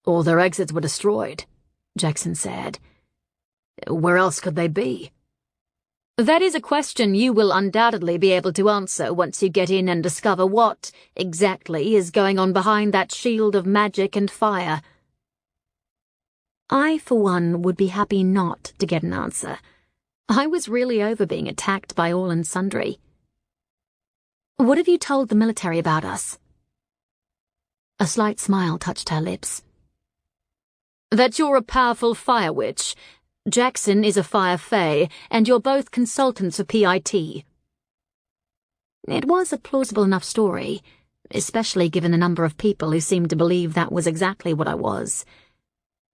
[SPEAKER 1] All their exits were destroyed, Jackson said. Where else could they be? That is a question you will undoubtedly be able to answer once you get in and discover what, exactly, is going on behind that shield of magic and fire. I, for one, would be happy not to get an answer. I was really over being attacked by all and sundry. What have you told the military about us? A slight smile touched her lips. That you're a powerful fire witch. Jackson is a fire fae, and you're both consultants for PIT. It was a plausible enough story, especially given the number of people who seemed to believe that was exactly what I was.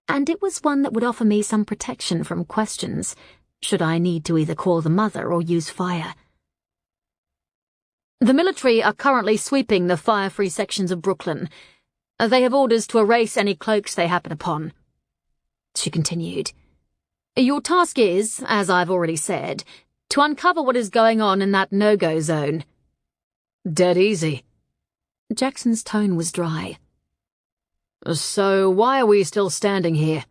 [SPEAKER 1] And it was one that would offer me some protection from questions, should I need to either call the mother or use fire. The military are currently sweeping the fire-free sections of Brooklyn. They have orders to erase any cloaks they happen upon. She continued. Your task is, as I've already said, to uncover what is going on in that no-go zone. Dead easy. Jackson's tone was dry. So why are we still standing here?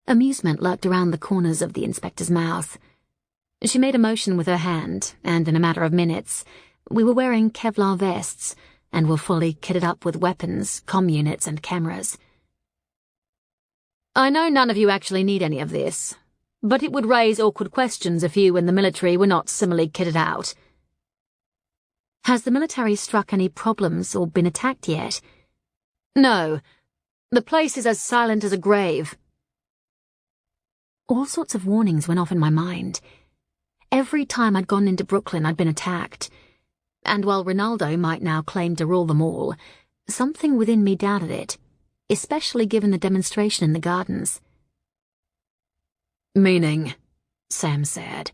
[SPEAKER 1] Amusement lurked around the corners of the inspector's mouth. She made a motion with her hand, and in a matter of minutes, we were wearing Kevlar vests and were fully kitted up with weapons, comm units, and cameras.
[SPEAKER 2] I know none of you actually need any of this, but it would raise awkward questions if you and the military were not similarly kitted out.
[SPEAKER 1] Has the military struck any problems or been attacked yet?
[SPEAKER 2] No. The place is as silent as a grave.
[SPEAKER 1] All sorts of warnings went off in my mind. Every time I'd gone into Brooklyn, I'd been attacked. And while Ronaldo might now claim to rule them all, something within me doubted it, especially given the demonstration in the gardens.
[SPEAKER 2] Meaning, Sam said,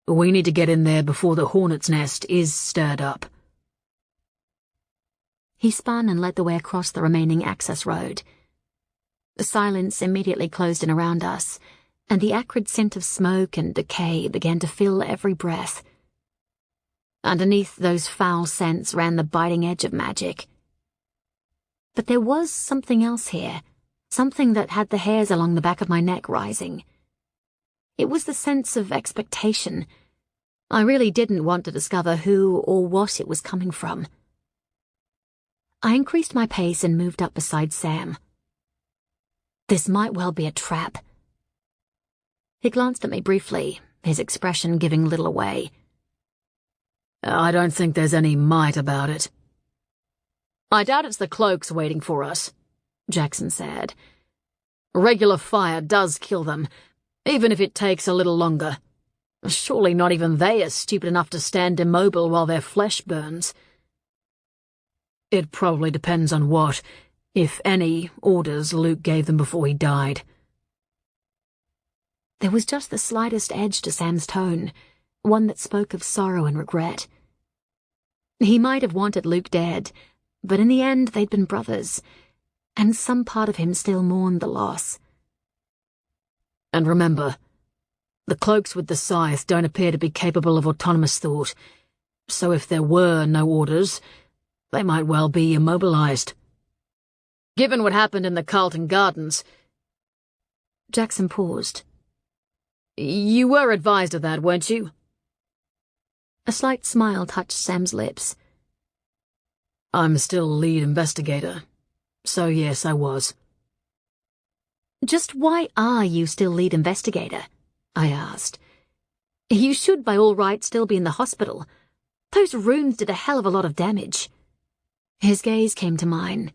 [SPEAKER 2] we need to get in there before the hornet's nest is stirred up.
[SPEAKER 1] He spun and led the way across the remaining access road. The silence immediately closed in around us, and the acrid scent of smoke and decay began to fill every breath. Underneath those foul scents ran the biting edge of magic. But there was something else here, something that had the hairs along the back of my neck rising. It was the sense of expectation. I really didn't want to discover who or what it was coming from. I increased my pace and moved up beside Sam. This might well be a trap. He glanced at me briefly, his expression giving little away.
[SPEAKER 2] I don't think there's any might about it. I doubt it's the cloaks waiting for us, Jackson said. Regular fire does kill them, even if it takes a little longer. Surely not even they are stupid enough to stand immobile while their flesh burns. It probably depends on what, if any, orders Luke gave them before he died.
[SPEAKER 1] There was just the slightest edge to Sam's tone, one that spoke of sorrow and regret. He might have wanted Luke dead, but in the end they'd been brothers, and some part of him still mourned the loss.
[SPEAKER 2] And remember, the cloaks with the scythe don't appear to be capable of autonomous thought, so if there were no orders, they might well be immobilized. Given what happened in the Carlton Gardens...
[SPEAKER 1] Jackson paused.
[SPEAKER 2] You were advised of that, weren't you?
[SPEAKER 1] A slight smile touched Sam's lips.
[SPEAKER 2] I'm still lead investigator, so yes, I was.
[SPEAKER 1] Just why are you still lead investigator? I asked. You should by all rights still be in the hospital. Those runes did a hell of a lot of damage. His gaze came to mine.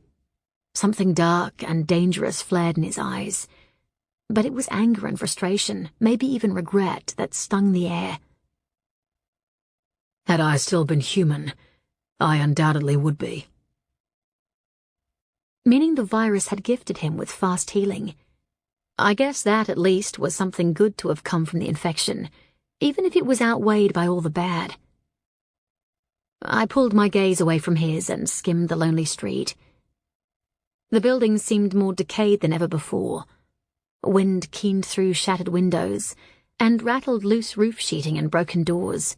[SPEAKER 1] Something dark and dangerous flared in his eyes. But it was anger and frustration, maybe even regret, that stung the air.
[SPEAKER 2] Had I still been human, I undoubtedly would be.
[SPEAKER 1] Meaning the virus had gifted him with fast healing. I guess that, at least, was something good to have come from the infection, even if it was outweighed by all the bad. I pulled my gaze away from his and skimmed the lonely street. The buildings seemed more decayed than ever before. Wind keened through shattered windows and rattled loose roof sheeting and broken doors.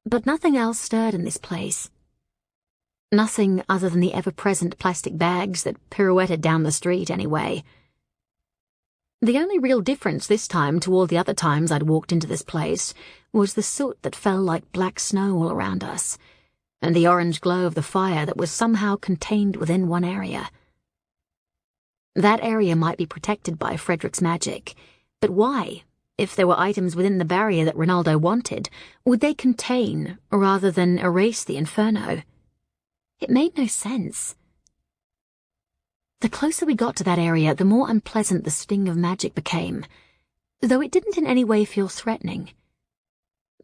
[SPEAKER 1] But nothing else stirred in this place. Nothing other than the ever-present plastic bags that pirouetted down the street anyway. The only real difference this time to all the other times I'd walked into this place was the soot that fell like black snow all around us, and the orange glow of the fire that was somehow contained within one area. That area might be protected by Frederick's magic, but why, if there were items within the barrier that Ronaldo wanted, would they contain rather than erase the inferno? It made no sense. The closer we got to that area, the more unpleasant the sting of magic became, though it didn't in any way feel threatening.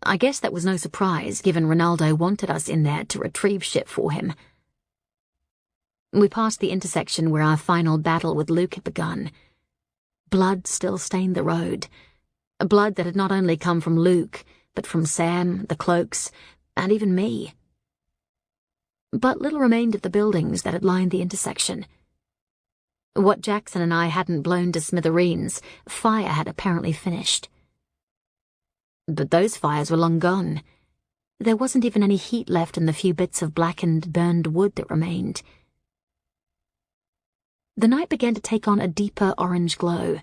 [SPEAKER 1] I guess that was no surprise, given Ronaldo wanted us in there to retrieve shit for him. We passed the intersection where our final battle with Luke had begun. Blood still stained the road. Blood that had not only come from Luke, but from Sam, the cloaks, and even me. But little remained of the buildings that had lined the intersection. What Jackson and I hadn't blown to smithereens, fire had apparently finished. But those fires were long gone. There wasn't even any heat left in the few bits of blackened, burned wood that remained. The night began to take on a deeper orange glow,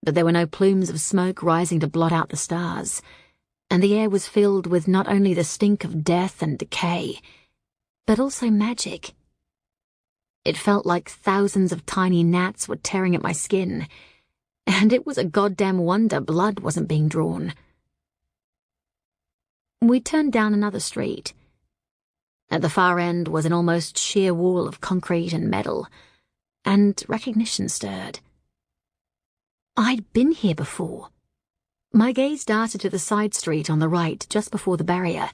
[SPEAKER 1] but there were no plumes of smoke rising to blot out the stars, and the air was filled with not only the stink of death and decay, but also magic. It felt like thousands of tiny gnats were tearing at my skin, and it was a goddamn wonder blood wasn't being drawn. We turned down another street. At the far end was an almost sheer wall of concrete and metal, and recognition stirred. I'd been here before. My gaze darted to the side street on the right just before the barrier.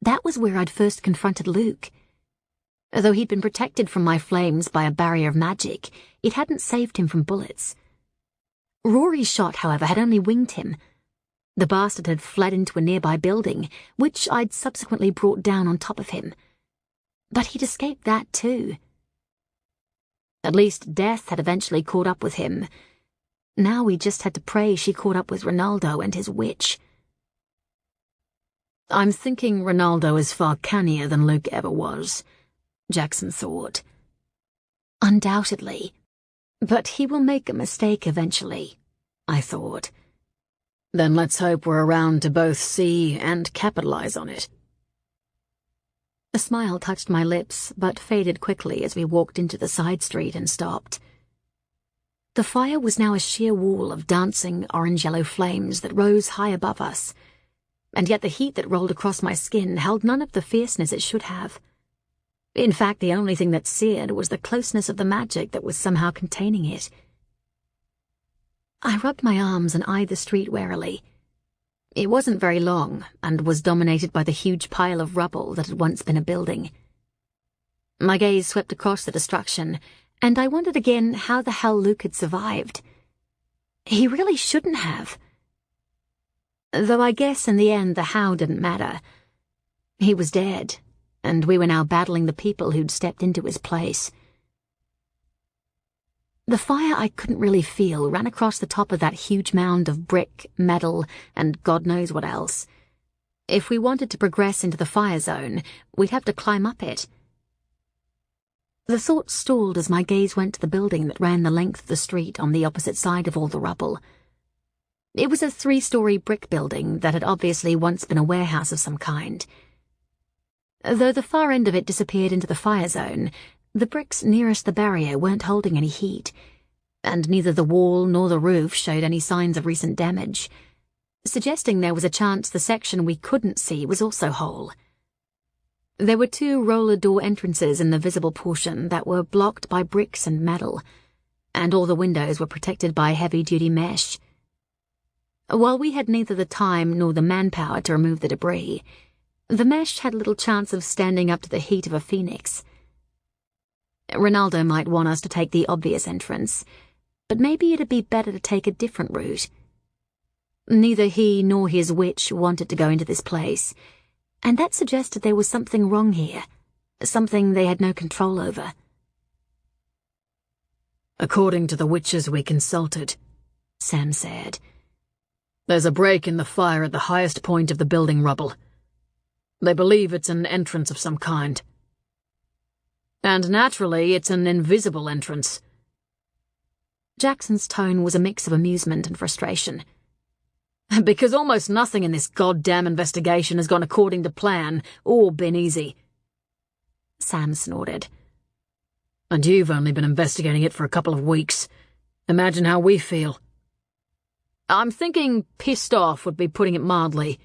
[SPEAKER 1] That was where I'd first confronted Luke. Though he'd been protected from my flames by a barrier of magic, it hadn't saved him from bullets. Rory's shot, however, had only winged him. The bastard had fled into a nearby building, which I'd subsequently brought down on top of him. But he'd escaped that too. At least death had eventually caught up with him. Now we just had to pray she caught up with Ronaldo and his witch.
[SPEAKER 2] I'm thinking Ronaldo is far cannier than Luke ever was, Jackson thought.
[SPEAKER 1] Undoubtedly. But he will make a mistake eventually, I thought.
[SPEAKER 2] Then let's hope we're around to both see and capitalize on it.
[SPEAKER 1] A smile touched my lips, but faded quickly as we walked into the side street and stopped. The fire was now a sheer wall of dancing orange-yellow flames that rose high above us, and yet the heat that rolled across my skin held none of the fierceness it should have. In fact, the only thing that seared was the closeness of the magic that was somehow containing it. I rubbed my arms and eyed the street warily. It wasn't very long, and was dominated by the huge pile of rubble that had once been a building. My gaze swept across the destruction, and I wondered again how the hell Luke had survived. He really shouldn't have. Though I guess in the end the how didn't matter. He was dead, and we were now battling the people who'd stepped into his place. The fire I couldn't really feel ran across the top of that huge mound of brick, metal, and God knows what else. If we wanted to progress into the fire zone, we'd have to climb up it. The thought stalled as my gaze went to the building that ran the length of the street on the opposite side of all the rubble. It was a 3-story brick building that had obviously once been a warehouse of some kind. Though the far end of it disappeared into the fire zone, the bricks nearest the barrier weren't holding any heat, and neither the wall nor the roof showed any signs of recent damage, suggesting there was a chance the section we couldn't see was also whole. There were 2 roller door entrances in the visible portion that were blocked by bricks and metal, and all the windows were protected by heavy-duty mesh. While we had neither the time nor the manpower to remove the debris, the mesh had little chance of standing up to the heat of a phoenix. Ronaldo might want us to take the obvious entrance, but maybe it'd be better to take a different route. Neither he nor his witch wanted to go into this place, and that suggested there was something wrong here, something they had no control over.
[SPEAKER 2] According to the witches we consulted,
[SPEAKER 1] Sam said,
[SPEAKER 2] there's a break in the fire at the highest point of the building rubble. They believe it's an entrance of some kind. And naturally, it's an invisible entrance.
[SPEAKER 1] Jackson's tone was a mix of amusement and frustration.
[SPEAKER 2] Because almost nothing in this goddamn investigation has gone according to plan or been easy.
[SPEAKER 1] Sam snorted.
[SPEAKER 2] And you've only been investigating it for a couple of weeks. Imagine how we feel. I'm thinking pissed off would be putting it mildly.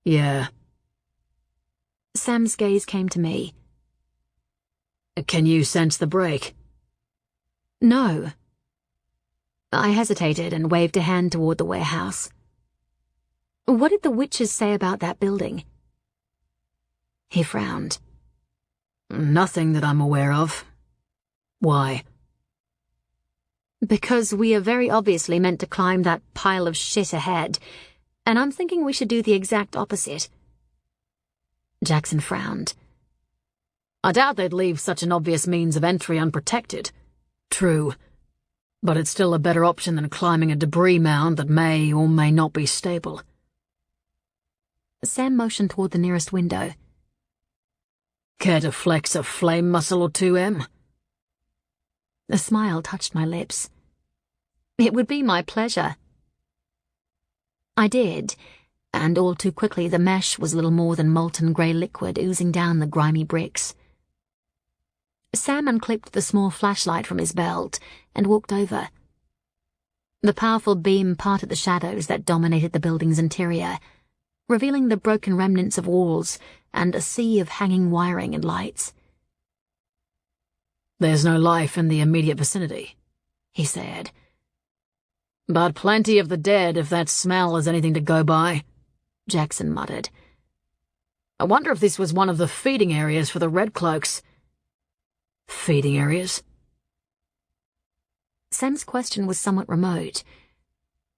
[SPEAKER 2] Yeah.
[SPEAKER 1] Sam's gaze came to me.
[SPEAKER 2] Can you sense the break?
[SPEAKER 1] No. I hesitated and waved a hand toward the warehouse. What did the witches say about that building? He frowned.
[SPEAKER 2] Nothing that I'm aware of. Why?
[SPEAKER 1] Because we are very obviously meant to climb that pile of shit ahead, and I'm thinking we should do the exact opposite. Jackson frowned.
[SPEAKER 2] I doubt they'd leave such an obvious means of entry unprotected. True. But it's still a better option than climbing a debris mound that may or may not be stable.
[SPEAKER 1] Sam motioned toward the nearest window.
[SPEAKER 2] Care to flex a flame muscle or two, Em?
[SPEAKER 1] A smile touched my lips. It would be my pleasure. I did, and all too quickly the mesh was little more than molten grey liquid oozing down the grimy bricks. Sam unclipped the small flashlight from his belt and walked over. The powerful beam parted the shadows that dominated the building's interior, revealing the broken remnants of walls and a sea of hanging wiring and lights.
[SPEAKER 2] "There's no life in the immediate vicinity," he said. "But plenty of the dead, if that smell is anything to go by," Jackson muttered. "I wonder if this was one of the feeding areas for the Red Cloaks." "Feeding areas?"
[SPEAKER 1] Sam's question was somewhat remote.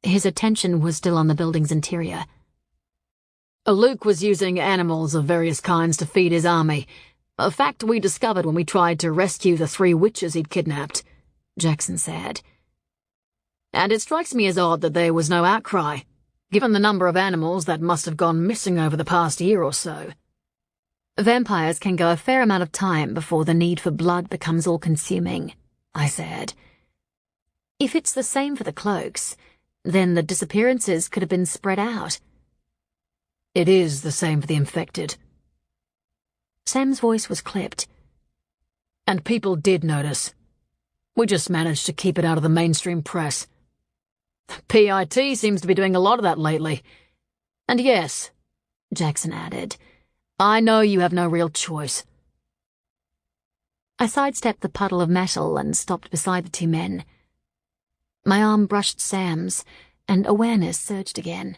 [SPEAKER 1] His attention was still on the building's interior.
[SPEAKER 2] "Luke was using animals of various kinds to feed his army, a fact we discovered when we tried to rescue the 3 witches he'd kidnapped," Jackson said. "And it strikes me as odd that there was no outcry, given the number of animals that must have gone missing over the past year or so."
[SPEAKER 1] "Vampires can go a fair amount of time before the need for blood becomes all-consuming," I said. "If it's the same for the cloaks, then the disappearances could have been spread out."
[SPEAKER 2] "It is the same for the infected."
[SPEAKER 1] Sam's voice was clipped.
[SPEAKER 2] "And people did notice. We just managed to keep it out of the mainstream press. PIT seems to be doing a lot of that lately. And yes," Jackson added, "I know you have no real choice."
[SPEAKER 1] I sidestepped the puddle of metal and stopped beside the 2 men. My arm brushed Sam's, and awareness surged again.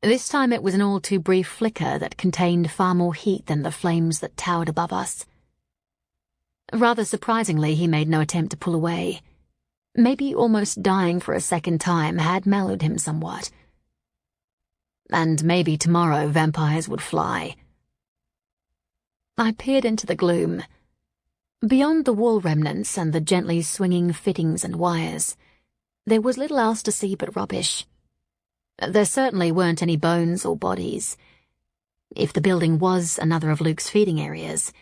[SPEAKER 1] This time it was an all-too-brief flicker that contained far more heat than the flames that towered above us. Rather surprisingly, he made no attempt to pull away. Maybe almost dying for a second time had mellowed him somewhat. And maybe tomorrow vampires would fly. I peered into the gloom. Beyond the wall remnants and the gently swinging fittings and wires, there was little else to see but rubbish. There certainly weren't any bones or bodies. If the building was another of Luke's feeding areas,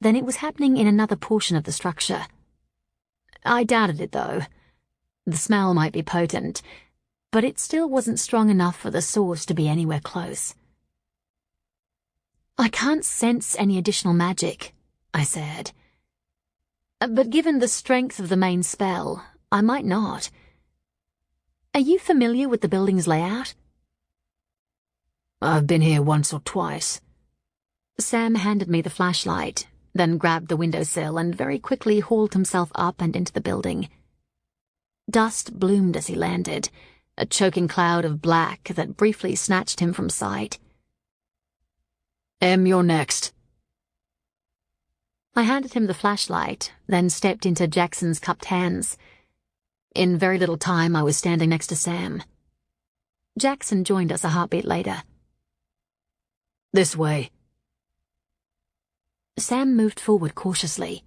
[SPEAKER 1] then it was happening in another portion of the structure. I doubted it, though. The smell might be potent, but it still wasn't strong enough for the source to be anywhere close. "I can't sense any additional magic," I said. "But given the strength of the main spell, I might not. Are you familiar with the building's layout?"
[SPEAKER 2] "I've been here once or twice."
[SPEAKER 1] Sam handed me the flashlight, then grabbed the windowsill and very quickly hauled himself up and into the building. Dust bloomed as he landed, a choking cloud of black that briefly snatched him from sight.
[SPEAKER 2] "You're next."
[SPEAKER 1] I handed him the flashlight, then stepped into Jackson's cupped hands. In very little time, I was standing next to Sam. Jackson joined us a heartbeat later.
[SPEAKER 2] "This way."
[SPEAKER 1] Sam moved forward cautiously.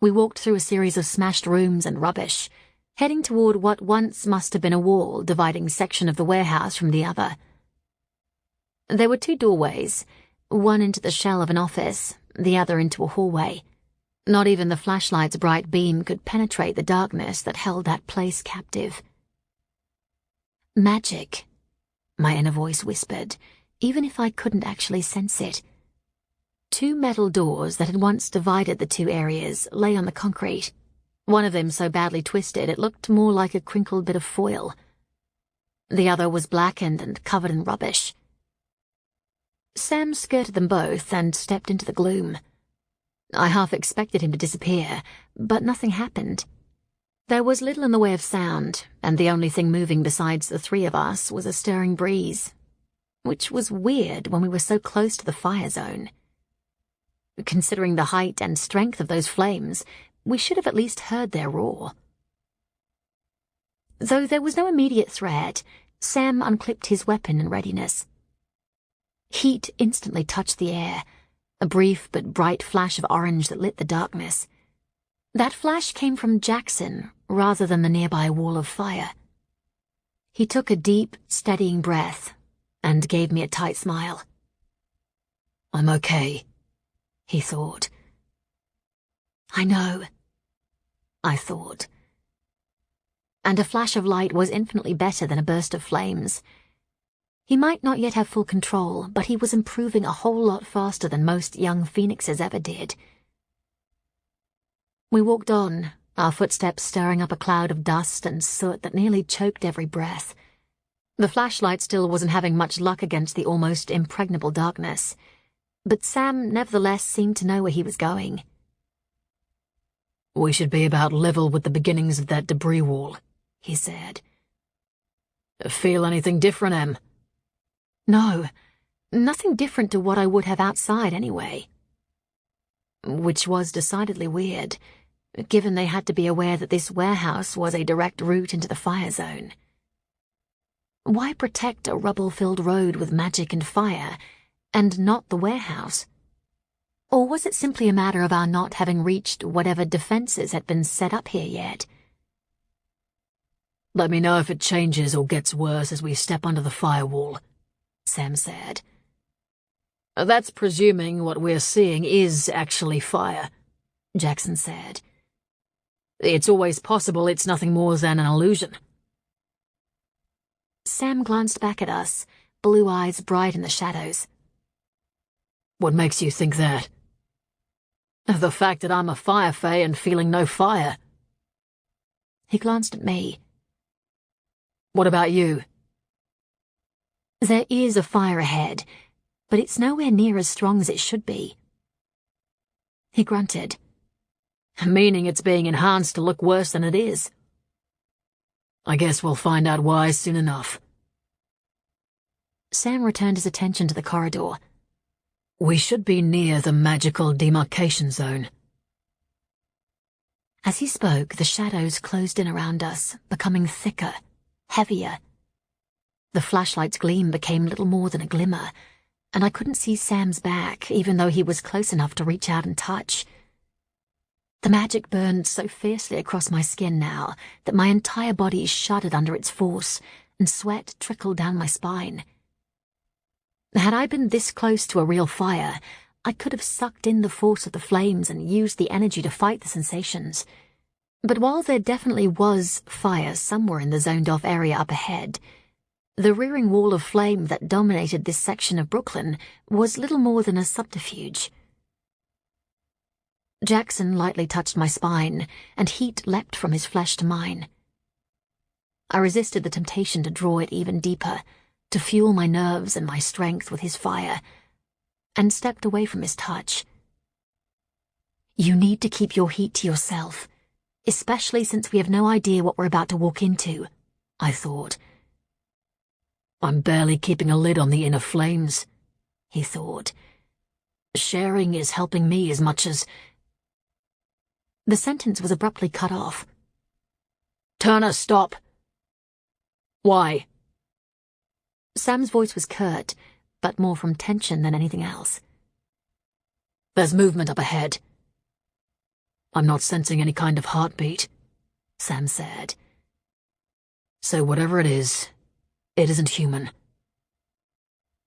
[SPEAKER 1] We walked through a series of smashed rooms and rubbish, heading toward what once must have been a wall dividing section of the warehouse from the other. There were 2 doorways, one into the shell of an office, the other into a hallway. Not even the flashlight's bright beam could penetrate the darkness that held that place captive. "Magic," my inner voice whispered, even if I couldn't actually sense it. 2 metal doors that had once divided the 2 areas lay on the concrete, one of them so badly twisted it looked more like a crinkled bit of foil. The other was blackened and covered in rubbish. Sam skirted them both and stepped into the gloom. I half expected him to disappear, but nothing happened. There was little in the way of sound, and the only thing moving besides the 3 of us was a stirring breeze, which was weird when we were so close to the fire zone. Considering the height and strength of those flames, we should have at least heard their roar. Though there was no immediate threat, Sam unclipped his weapon in readiness. Heat instantly touched the air, a brief but bright flash of orange that lit the darkness. That flash came from Jackson rather than the nearby wall of fire. He took a deep, steadying breath and gave me a tight smile.
[SPEAKER 2] "I'm okay,"
[SPEAKER 1] he thought. "I know," I thought. And a flash of light was infinitely better than a burst of flames. He might not yet have full control, but he was improving a whole lot faster than most young phoenixes ever did. We walked on, our footsteps stirring up a cloud of dust and soot that nearly choked every breath. The flashlight still wasn't having much luck against the almost impregnable darkness, but Sam nevertheless seemed to know where he was going.
[SPEAKER 2] "We should be about level with the beginnings of that debris wall," he said. "Feel anything different, Em?"
[SPEAKER 1] No, nothing different to what I would have outside anyway. Which was decidedly weird, given they had to be aware that this warehouse was a direct route into the fire zone. Why protect a rubble-filled road with magic and fire, and not the warehouse? Or was it simply a matter of our not having reached whatever defenses had been set up here yet?
[SPEAKER 2] "Let me know if it changes or gets worse as we step under the firewall," Sam said. "That's presuming what we're seeing is actually fire," Jackson said. "It's always possible it's nothing more than an illusion."
[SPEAKER 1] Sam glanced back at us, blue eyes bright in the shadows.
[SPEAKER 2] "What makes you think that?" "The fact that I'm a fire fae and feeling no fire."
[SPEAKER 1] He glanced at me.
[SPEAKER 2] "What about you?"
[SPEAKER 1] There is a fire ahead, but it's nowhere near as strong as it should be. He grunted.
[SPEAKER 2] "Meaning it's being enhanced to look worse than it is." "I guess we'll find out why soon enough."
[SPEAKER 1] Sam returned his attention to the corridor.
[SPEAKER 2] "We should be near the magical demarcation zone."
[SPEAKER 1] As he spoke, the shadows closed in around us, becoming thicker, heavier. The flashlight's gleam became little more than a glimmer, and I couldn't see Sam's back, even though he was close enough to reach out and touch. The magic burned so fiercely across my skin now that my entire body shuddered under its force, and sweat trickled down my spine. Had I been this close to a real fire, I could have sucked in the force of the flames and used the energy to fight the sensations. But while there definitely was fire somewhere in the zoned-off area up ahead, the rearing wall of flame that dominated this section of Brooklyn was little more than a subterfuge. Jackson lightly touched my spine, and heat leapt from his flesh to mine. I resisted the temptation to draw it even deeper, to fuel my nerves and my strength with his fire, and stepped away from his touch. You need to keep your heat to yourself, especially since we have no idea what we're about to walk into, I thought.
[SPEAKER 2] I'm barely keeping a lid on the inner flames, he thought. Sharing is helping me as much as...
[SPEAKER 1] The sentence was abruptly cut off.
[SPEAKER 2] Turner, stop! Why?
[SPEAKER 1] Sam's voice was curt, but more from tension than anything else.
[SPEAKER 2] There's movement up ahead. I'm not sensing any kind of heartbeat, Sam said. So whatever it is, it isn't human.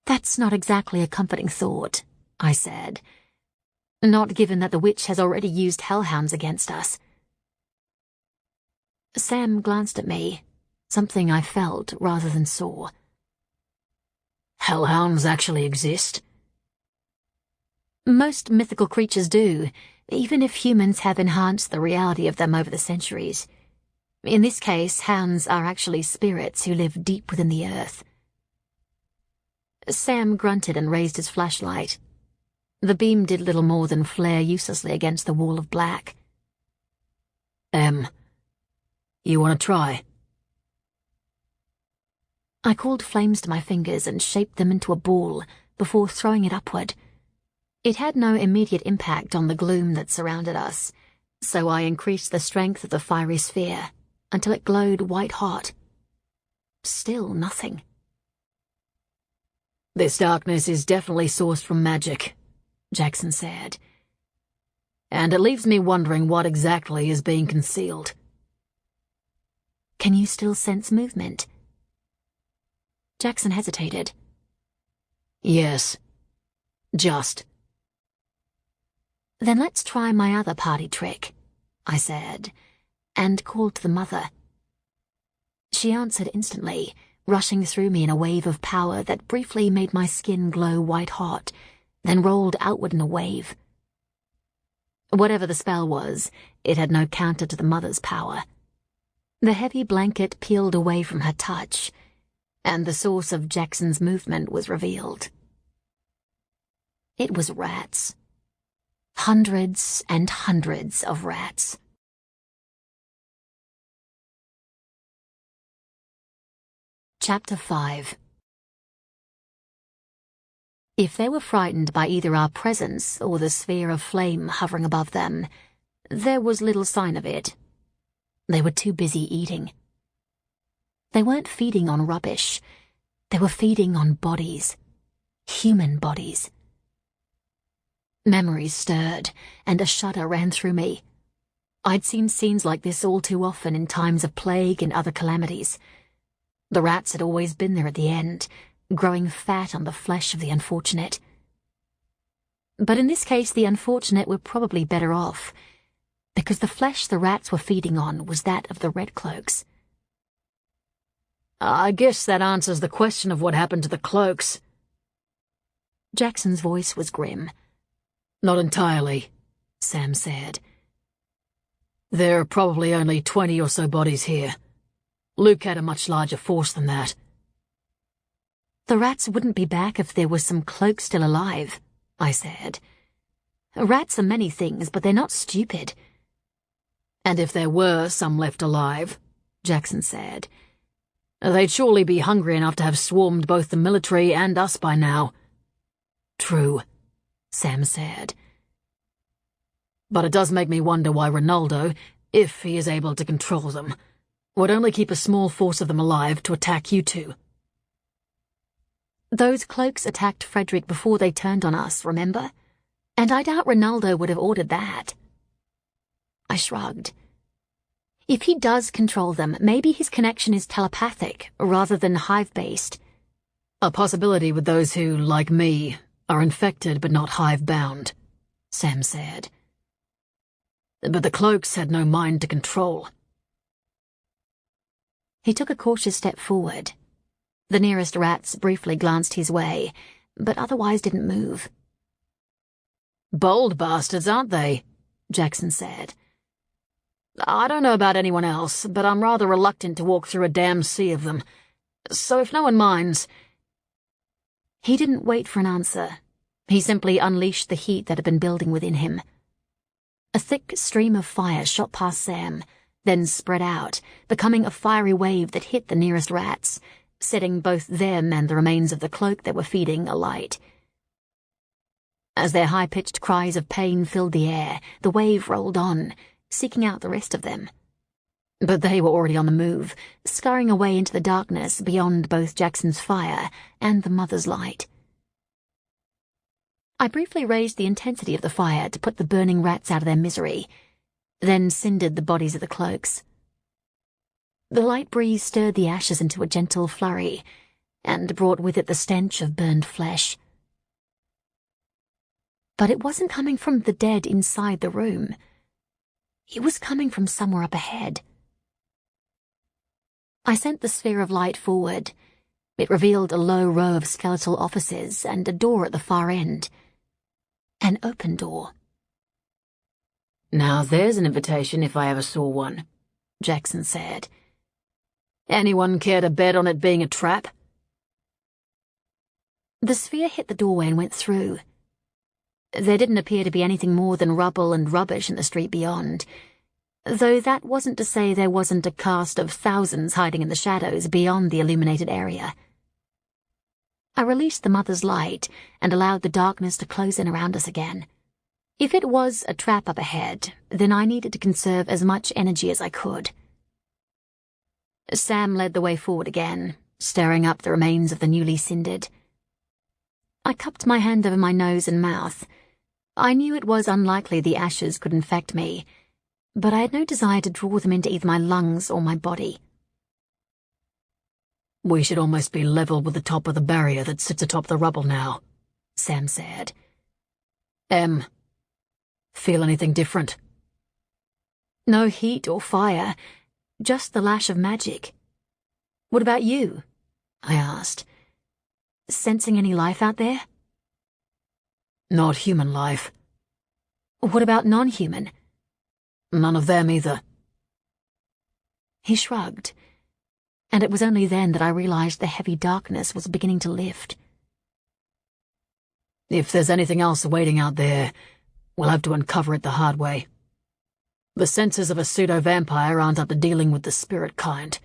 [SPEAKER 1] That's not exactly a comforting thought, I said. Not given that the witch has already used hellhounds against us. Sam glanced at me, something I felt rather than saw.
[SPEAKER 2] Hellhounds actually exist?
[SPEAKER 1] Most mythical creatures do, even if humans have enhanced the reality of them over the centuries. In this case, hounds are actually spirits who live deep within the earth. Sam grunted and raised his flashlight. The beam did little more than flare uselessly against the wall of black.
[SPEAKER 2] You want to try?
[SPEAKER 1] I called flames to my fingers and shaped them into a ball before throwing it upward. It had no immediate impact on the gloom that surrounded us, so I increased the strength of the fiery sphere until it glowed white-hot. Still nothing.
[SPEAKER 2] This darkness is definitely sourced from magic, Jackson said. And it leaves me wondering what exactly is being concealed.
[SPEAKER 1] Can you still sense movement? Jackson hesitated.
[SPEAKER 2] Yes. Just.
[SPEAKER 1] Then let's try my other party trick, I said, and called to the mother. She answered instantly, rushing through me in a wave of power that briefly made my skin glow white-hot, then rolled outward in a wave. Whatever the spell was, it had no counter to the mother's power. The heavy blanket peeled away from her touch, and the source of Jackson's movement was revealed. It was rats. Hundreds and hundreds of rats. Chapter 5. If they were frightened by either our presence or the sphere of flame hovering above them, there was little sign of it. They were too busy eating. They weren't feeding on rubbish. They were feeding on bodies. Human bodies. Memories stirred, and a shudder ran through me. I'd seen scenes like this all too often in times of plague and other calamities. The rats had always been there at the end, growing fat on the flesh of the unfortunate. But in this case, the unfortunate were probably better off, because the flesh the rats were feeding on was that of the Red Cloaks.
[SPEAKER 2] I guess that answers the question of what happened to the cloaks.
[SPEAKER 1] Jackson's voice was grim.
[SPEAKER 2] Not entirely, Sam said. There are probably only 20 or so bodies here. Luke had a much larger force than that.
[SPEAKER 1] The rats wouldn't be back if there was some cloak still alive, I said. Rats are many things, but they're not stupid.
[SPEAKER 2] And if there were some left alive, Jackson said, they'd surely be hungry enough to have swarmed both the military and us by now.
[SPEAKER 1] True, Sam said.
[SPEAKER 2] But it does make me wonder why Ronaldo, if he is able to control them, would only keep a small force of them alive to attack you two.
[SPEAKER 1] Those cloaks attacked Frederick before they turned on us, remember? And I doubt Ronaldo would have ordered that. I shrugged. If he does control them, maybe his connection is telepathic rather than hive-based.
[SPEAKER 2] A possibility with those who, like me, are infected but not hive-bound, Sam said. But the cloaks had no mind to control.
[SPEAKER 1] He took a cautious step forward. The nearest rats briefly glanced his way, but otherwise didn't move.
[SPEAKER 2] Bold bastards, aren't they? Jackson said. I don't know about anyone else, but I'm rather reluctant to walk through a damn sea of them. So if no one minds...
[SPEAKER 1] He didn't wait for an answer. He simply unleashed the heat that had been building within him. A thick stream of fire shot past Sam, then spread out, becoming a fiery wave that hit the nearest rats, setting both them and the remains of the cloak they were feeding alight. As their high-pitched cries of pain filled the air, the wave rolled on, seeking out the rest of them. But they were already on the move, scurrying away into the darkness beyond both Jackson's fire and the mother's light. I briefly raised the intensity of the fire to put the burning rats out of their misery, then cindered the bodies of the cloaks. The light breeze stirred the ashes into a gentle flurry, and brought with it the stench of burned flesh. But it wasn't coming from the dead inside the room. It was coming from somewhere up ahead. I sent the sphere of light forward. It revealed a low row of skeletal offices and a door at the far end. An open door.
[SPEAKER 2] Now there's an invitation if I ever saw one, Jackson said. Anyone care to bet on it being a trap?
[SPEAKER 1] The sphere hit the doorway and went through. There didn't appear to be anything more than rubble and rubbish in the street beyond, though that wasn't to say there wasn't a cast of thousands hiding in the shadows beyond the illuminated area. I released the mother's light and allowed the darkness to close in around us again. If it was a trap up ahead, then I needed to conserve as much energy as I could. Sam led the way forward again, stirring up the remains of the newly cindered. I cupped my hand over my nose and mouth. I knew it was unlikely the ashes could infect me, but I had no desire to draw them into either my lungs or my body.
[SPEAKER 2] We should almost be level with the top of the barrier that sits atop the rubble now, Sam said. Feel anything different?
[SPEAKER 1] No heat or fire, just the lash of magic. What about you? I asked. Sensing any life out there?
[SPEAKER 2] Not human life.
[SPEAKER 1] What about non-human?
[SPEAKER 2] None of them either.
[SPEAKER 1] He shrugged, and it was only then that I realized the heavy darkness was beginning to lift.
[SPEAKER 2] If there's anything else waiting out there, we'll have to uncover it the hard way. The senses of a pseudo-vampire aren't up to dealing with the spirit kind.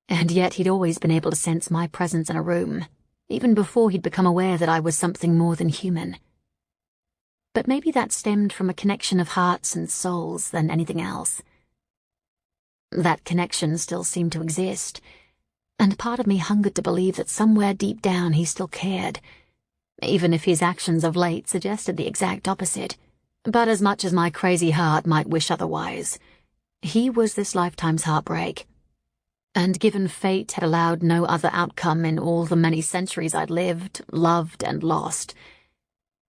[SPEAKER 1] And yet he'd always been able to sense my presence in a room, even before he'd become aware that I was something more than human. But maybe that stemmed from a connection of hearts and souls than anything else. That connection still seemed to exist, and part of me hungered to believe that somewhere deep down he still cared, even if his actions of late suggested the exact opposite. But as much as my crazy heart might wish otherwise, he was this lifetime's heartbreak. And given fate had allowed no other outcome in all the many centuries I'd lived, loved, and lost,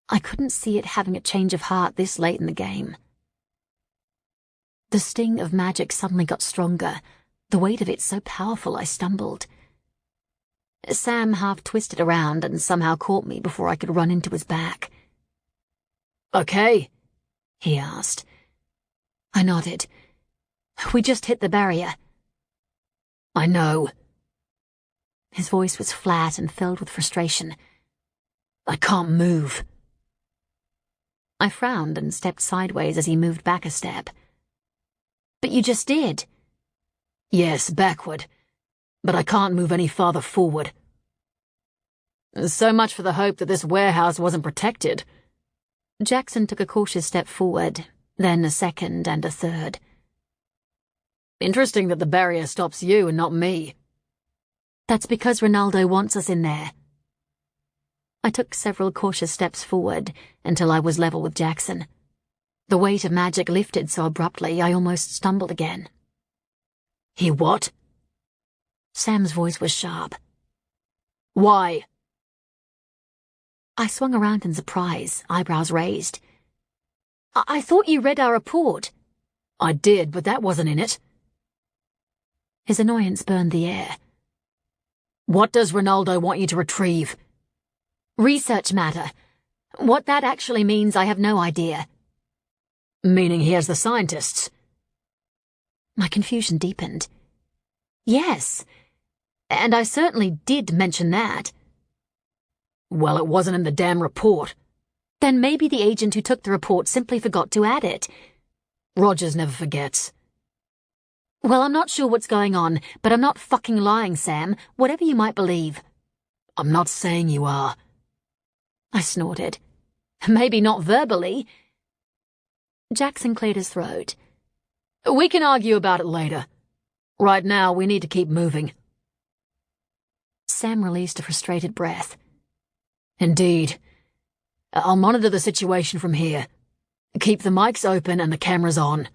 [SPEAKER 1] I couldn't see it having a change of heart this late in the game. The sting of magic suddenly got stronger, the weight of it so powerful I stumbled. Sam half twisted around and somehow caught me before I could run into his back.
[SPEAKER 2] Okay?
[SPEAKER 1] He asked. I nodded. We just hit the barrier.
[SPEAKER 2] I know.
[SPEAKER 1] His voice was flat and filled with frustration.
[SPEAKER 2] I can't move.
[SPEAKER 1] I frowned and stepped sideways as he moved back a step. But you just did.
[SPEAKER 2] Yes, backward. But I can't move any farther forward. So much for the hope that this warehouse wasn't protected.
[SPEAKER 1] Jackson took a cautious step forward, then a second and a third.
[SPEAKER 2] Interesting that the barrier stops you and not me.
[SPEAKER 1] That's because Ronaldo wants us in there. I took several cautious steps forward until I was level with Jackson. The weight of magic lifted so abruptly I almost stumbled again.
[SPEAKER 2] He what?
[SPEAKER 1] Sam's voice was sharp.
[SPEAKER 2] Why?
[SPEAKER 1] I swung around in surprise, eyebrows raised. I thought you read our report.
[SPEAKER 2] I did, but that wasn't in it.
[SPEAKER 1] His annoyance burned the air.
[SPEAKER 2] What does Ronaldo want you to retrieve?
[SPEAKER 1] Research matter. What that actually means, I have no idea.
[SPEAKER 2] Meaning he has the scientists?
[SPEAKER 1] My confusion deepened. Yes, and I certainly did mention that.
[SPEAKER 2] Well, it wasn't in the damn report.
[SPEAKER 1] Then maybe the agent who took the report simply forgot to add it.
[SPEAKER 2] Rogers never forgets.
[SPEAKER 1] Well, I'm not sure what's going on, but I'm not fucking lying, Sam, whatever you might believe.
[SPEAKER 2] I'm not saying you are.
[SPEAKER 1] I snorted. Maybe not verbally. Jackson cleared his throat.
[SPEAKER 2] We can argue about it later. Right now, we need to keep moving.
[SPEAKER 1] Sam released a frustrated breath.
[SPEAKER 2] Indeed. I'll monitor the situation from here. Keep the mics open and the cameras on.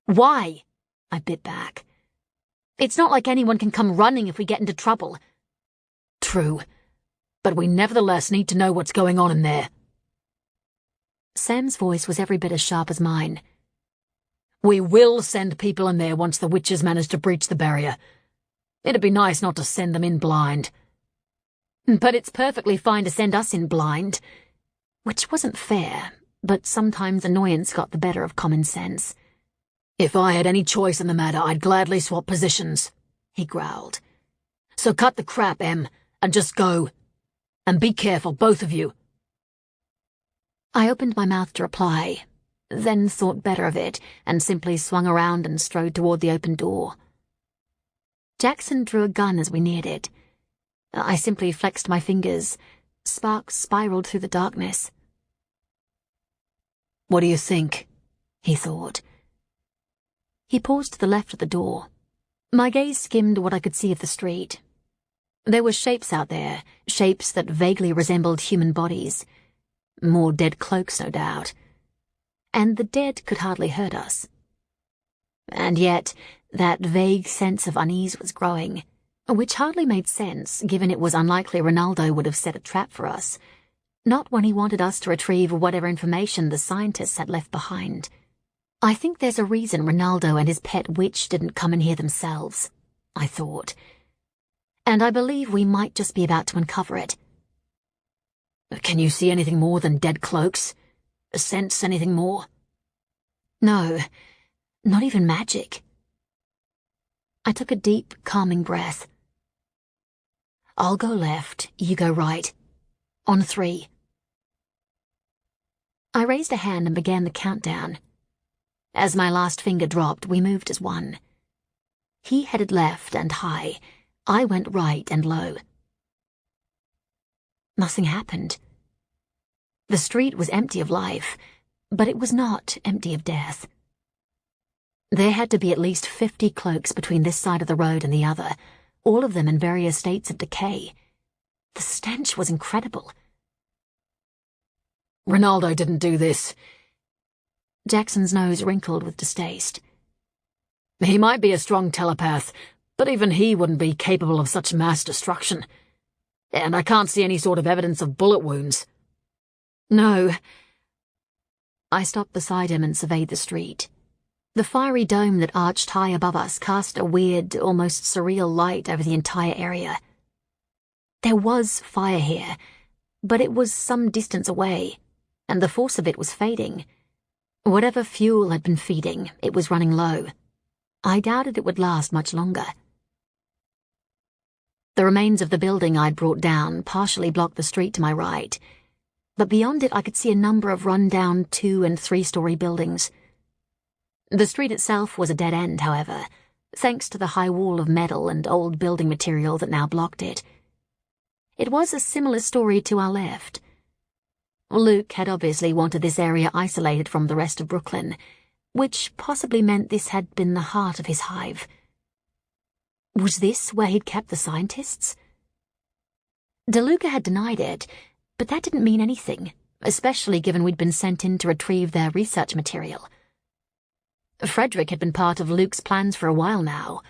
[SPEAKER 1] Why? I bit back. It's not like anyone can come running if we get into trouble.
[SPEAKER 2] True. But we nevertheless need to know what's going on in there.
[SPEAKER 1] Sam's voice was every bit as sharp as mine.
[SPEAKER 2] We will send people in there once the witches manage to breach the barrier. It'd be nice not to send them in blind.
[SPEAKER 1] But it's perfectly fine to send us in blind. Which wasn't fair, but sometimes annoyance got the better of common sense.
[SPEAKER 2] If I had any choice in the matter, I'd gladly swap positions, he growled. So cut the crap, Em, and just go. And be careful, both of you.
[SPEAKER 1] I opened my mouth to reply, then thought better of it and simply swung around and strode toward the open door. Jackson drew a gun as we neared it. I simply flexed my fingers. Sparks spiraled through the darkness.
[SPEAKER 2] What do you think?
[SPEAKER 1] He thought. He paused to the left of the door. My gaze skimmed what I could see of the street. There were shapes out there, shapes that vaguely resembled human bodies. More dead cloaks, no doubt. And the dead could hardly hurt us. And yet, that vague sense of unease was growing, which hardly made sense, given it was unlikely Ronaldo would have set a trap for us. Not when he wanted us to retrieve whatever information the scientists had left behind. I think there's a reason Ronaldo and his pet witch didn't come in here themselves, I thought. And I believe we might just be about to uncover it.
[SPEAKER 2] Can you see anything more than dead cloaks? Sense anything more?
[SPEAKER 1] No, not even magic. I took a deep, calming breath. I'll go left, you go right. On 3. I raised a hand and began the countdown. As my last finger dropped, we moved as one. He headed left and high. I went right and low. Nothing happened. The street was empty of life, but it was not empty of death. There had to be at least 50 cloaks between this side of the road and the other, all of them in various states of decay. The stench was incredible.
[SPEAKER 2] Ronaldo didn't do this.
[SPEAKER 1] Jackson's nose wrinkled with distaste.
[SPEAKER 2] He might be a strong telepath, but even he wouldn't be capable of such mass destruction. And I can't see any sort of evidence of bullet wounds.
[SPEAKER 1] No. I stopped beside him and surveyed the street. The fiery dome that arched high above us cast a weird, almost surreal light over the entire area. There was fire here, but it was some distance away, and the force of it was fading. Whatever fuel had been feeding, it was running low. I doubted it would last much longer. The remains of the building I'd brought down partially blocked the street to my right, but beyond it I could see a number of run-down 2- and 3-story buildings. The street itself was a dead end, however, thanks to the high wall of metal and old building material that now blocked it. It was a similar story to our left. Luke had obviously wanted this area isolated from the rest of Brooklyn, which possibly meant this had been the heart of his hive. Was this where he'd kept the scientists? DeLuca had denied it, but that didn't mean anything, especially given we'd been sent in to retrieve their research material. Frederick had been part of Luke's plans for a while now,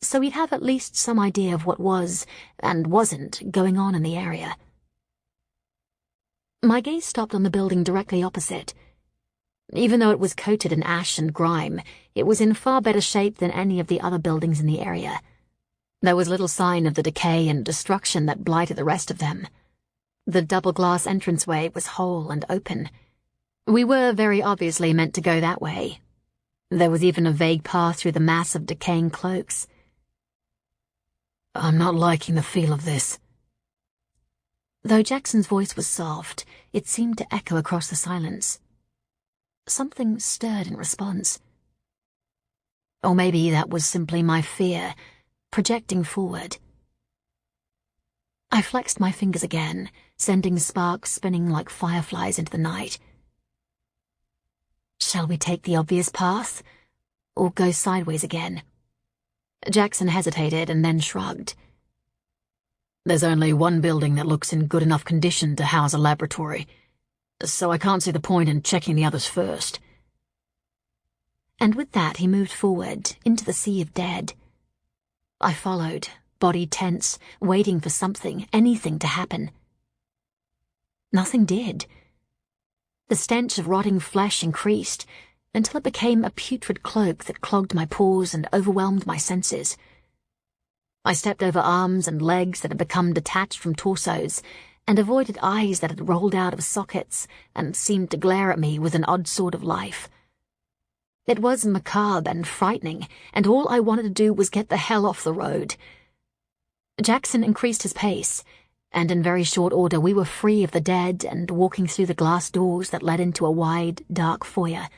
[SPEAKER 1] so he'd have at least some idea of what was, and wasn't, going on in the area. My gaze stopped on the building directly opposite. Even though it was coated in ash and grime, it was in far better shape than any of the other buildings in the area. There was little sign of the decay and destruction that blighted the rest of them. The double-glass entranceway was whole and open. We were very obviously meant to go that way. There was even a vague path through the mass of decaying cloaks.
[SPEAKER 2] I'm not liking the feel of this.
[SPEAKER 1] Though Jackson's voice was soft, it seemed to echo across the silence. Something stirred in response. Or maybe that was simply my fear, projecting forward. I flexed my fingers again, sending sparks spinning like fireflies into the night. Shall we take the obvious path, or go sideways again? Jackson hesitated and then shrugged.
[SPEAKER 2] There's only one building that looks in good enough condition to house a laboratory, so I can't see the point in checking the others first.
[SPEAKER 1] And with that he moved forward, into the sea of dead. I followed, body tense, waiting for something, anything to happen. Nothing did. The stench of rotting flesh increased, until it became a putrid cloak that clogged my pores and overwhelmed my senses. I stepped over arms and legs that had become detached from torsos, and avoided eyes that had rolled out of sockets and seemed to glare at me with an odd sort of life. It was macabre and frightening, and all I wanted to do was get the hell off the road. Jackson increased his pace, and in very short order we were free of the dead and walking through the glass doors that led into a wide, dark foyer.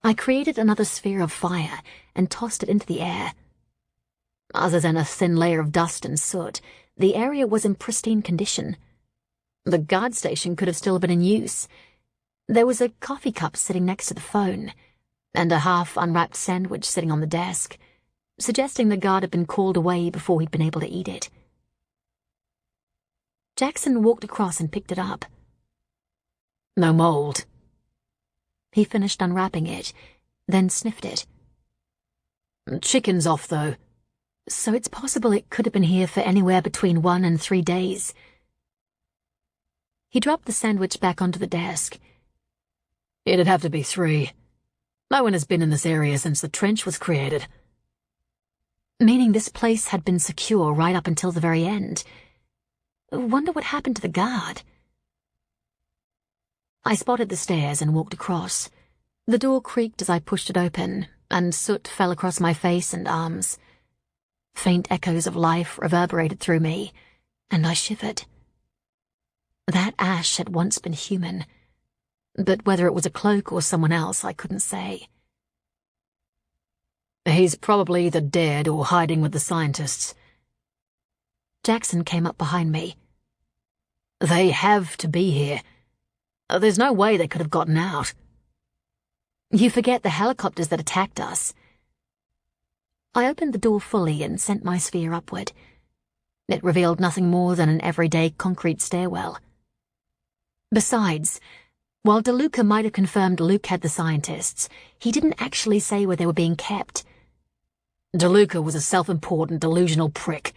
[SPEAKER 1] I created another sphere of fire and tossed it into the air. Other than a thin layer of dust and soot, the area was in pristine condition. The guard station could have still been in use. There was a coffee cup sitting next to the phone, and a half-unwrapped sandwich sitting on the desk, suggesting the guard had been called away before he'd been able to eat it. Jackson walked across and picked it up.
[SPEAKER 2] No mold.
[SPEAKER 1] He finished unwrapping it, then sniffed it.
[SPEAKER 2] Chicken's off, though.
[SPEAKER 1] So it's possible it could have been here for anywhere between 1 and 3 days. He dropped the sandwich back onto the desk.
[SPEAKER 2] It'd have to be 3. No one has been in this area since the trench was created.
[SPEAKER 1] Meaning this place had been secure right up until the very end. Wonder what happened to the guard. I spotted the stairs and walked across. The door creaked as I pushed it open, and soot fell across my face and arms. Faint echoes of life reverberated through me, and I shivered. That ash had once been human, but whether it was a cloak or someone else, I couldn't say.
[SPEAKER 2] He's probably either dead or hiding with the scientists.
[SPEAKER 1] Jackson came up behind me.
[SPEAKER 2] They have to be here. There's no way they could have gotten out.
[SPEAKER 1] You forget the helicopters that attacked us. I opened the door fully and sent my sphere upward. It revealed nothing more than an everyday concrete stairwell. Besides, while DeLuca might have confirmed Luke had the scientists, he didn't actually say where they were being kept.
[SPEAKER 2] DeLuca was a self-important, delusional prick.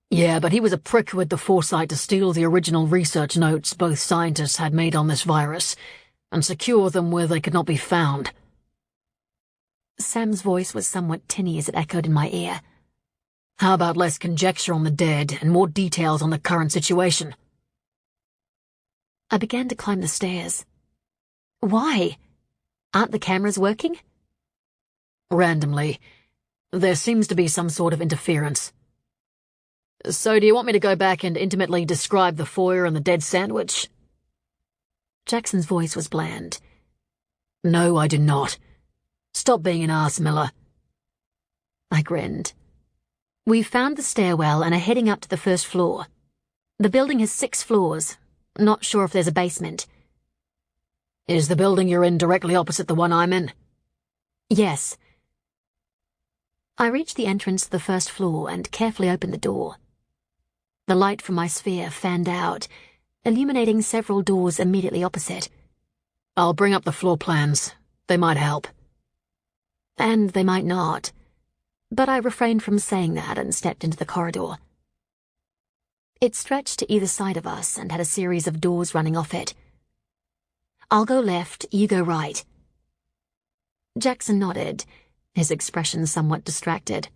[SPEAKER 2] Yeah, but he was a prick who had the foresight to steal the original research notes both scientists had made on this virus and secure them where they could not be found.
[SPEAKER 1] Sam's voice was somewhat tinny as it echoed in my ear.
[SPEAKER 2] How about less conjecture on the dead and more details on the current situation?
[SPEAKER 1] I began to climb the stairs. Why? Aren't the cameras working?
[SPEAKER 2] Randomly. There seems to be some sort of interference. So do you want me to go back and intimately describe the foyer and the dead sandwich?
[SPEAKER 1] Jackson's voice was bland.
[SPEAKER 2] No, I do not. Stop being an ass, Miller.
[SPEAKER 1] I grinned. We've found the stairwell and are heading up to the first floor. The building has 6 floors. Not sure if there's a basement.
[SPEAKER 2] Is the building you're in directly opposite the one I'm in?
[SPEAKER 1] Yes. I reached the entrance to the first floor and carefully opened the door. The light from my sphere fanned out, illuminating several doors immediately opposite.
[SPEAKER 2] I'll bring up the floor plans. They might help.
[SPEAKER 1] And they might not. But I refrained from saying that and stepped into the corridor. It stretched to either side of us and had a series of doors running off it. I'll go left, you go right. Jackson nodded, his expression somewhat distracted.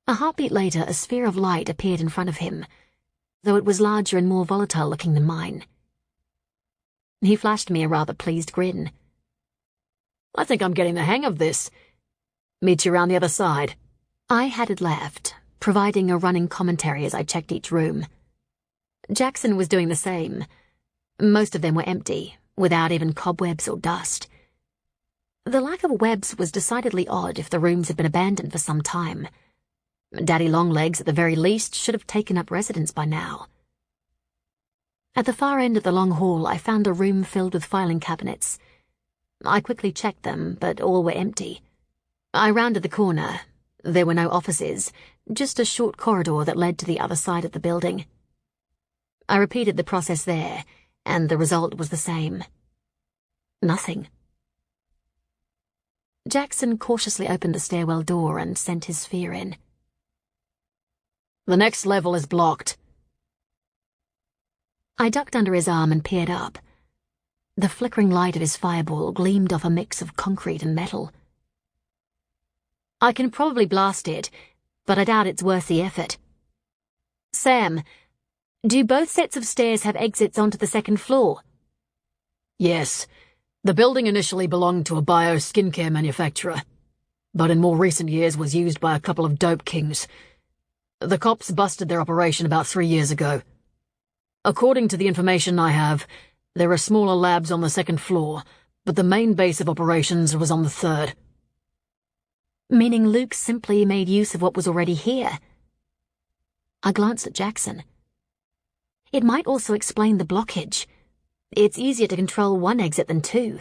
[SPEAKER 1] A heartbeat later, a sphere of light appeared in front of him, though it was larger and more volatile looking than mine. He flashed me a rather pleased grin.
[SPEAKER 2] I think I'm getting the hang of this. Meet you around the other side.
[SPEAKER 1] I headed left, providing a running commentary as I checked each room. Jackson was doing the same. Most of them were empty, without even cobwebs or dust. The lack of webs was decidedly odd if the rooms had been abandoned for some time. Daddy Longlegs, at the very least, should have taken up residence by now. At the far end of the long hall, I found a room filled with filing cabinets. I quickly checked them, but all were empty. I rounded the corner. There were no offices, just a short corridor that led to the other side of the building. I repeated the process there, and the result was the same. Nothing. Jackson cautiously opened the stairwell door and sent his sphere in.
[SPEAKER 2] The next level is blocked.
[SPEAKER 1] I ducked under his arm and peered up. The flickering light of his fireball gleamed off a mix of concrete and metal. I can probably blast it, but I doubt it's worth the effort. Sam, do both sets of stairs have exits onto the second floor?
[SPEAKER 2] Yes. The building initially belonged to a bio-skincare manufacturer, but in more recent years was used by a couple of dope kings. The cops busted their operation about 3 years ago. According to the information I have, there are smaller labs on the second floor, but the main base of operations was on the third.
[SPEAKER 1] Meaning Luke simply made use of what was already here. I glanced at Jackson. It might also explain the blockage. It's easier to control one exit than 2.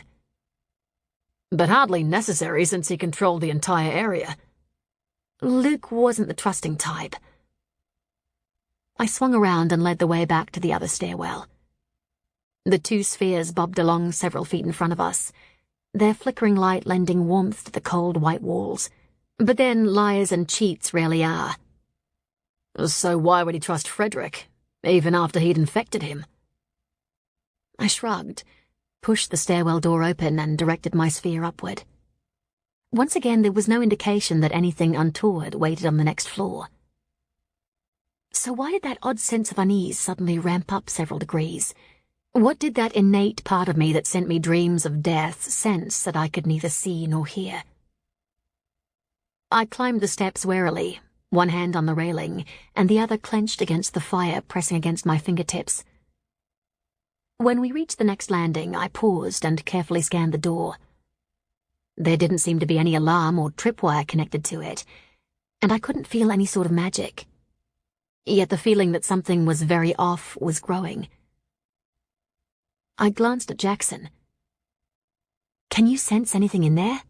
[SPEAKER 2] But hardly necessary since he controlled the entire area.
[SPEAKER 1] Luke wasn't the trusting type. I swung around and led the way back to the other stairwell. The 2 spheres bobbed along several feet in front of us, their flickering light lending warmth to the cold white walls. But then liars and cheats rarely are.
[SPEAKER 2] So why would he trust Frederick, even after he'd infected him?
[SPEAKER 1] I shrugged, pushed the stairwell door open and directed my sphere upward. Once again, there was no indication that anything untoward waited on the next floor. So why did that odd sense of unease suddenly ramp up several degrees? What did that innate part of me that sent me dreams of death sense that I could neither see nor hear? I climbed the steps warily, one hand on the railing and the other clenched against the fire, pressing against my fingertips. When we reached the next landing, I paused and carefully scanned the door. There didn't seem to be any alarm or tripwire connected to it, and I couldn't feel any sort of magic. Yet the feeling that something was very off was growing. I glanced at Jackson. "Can you sense anything in there?"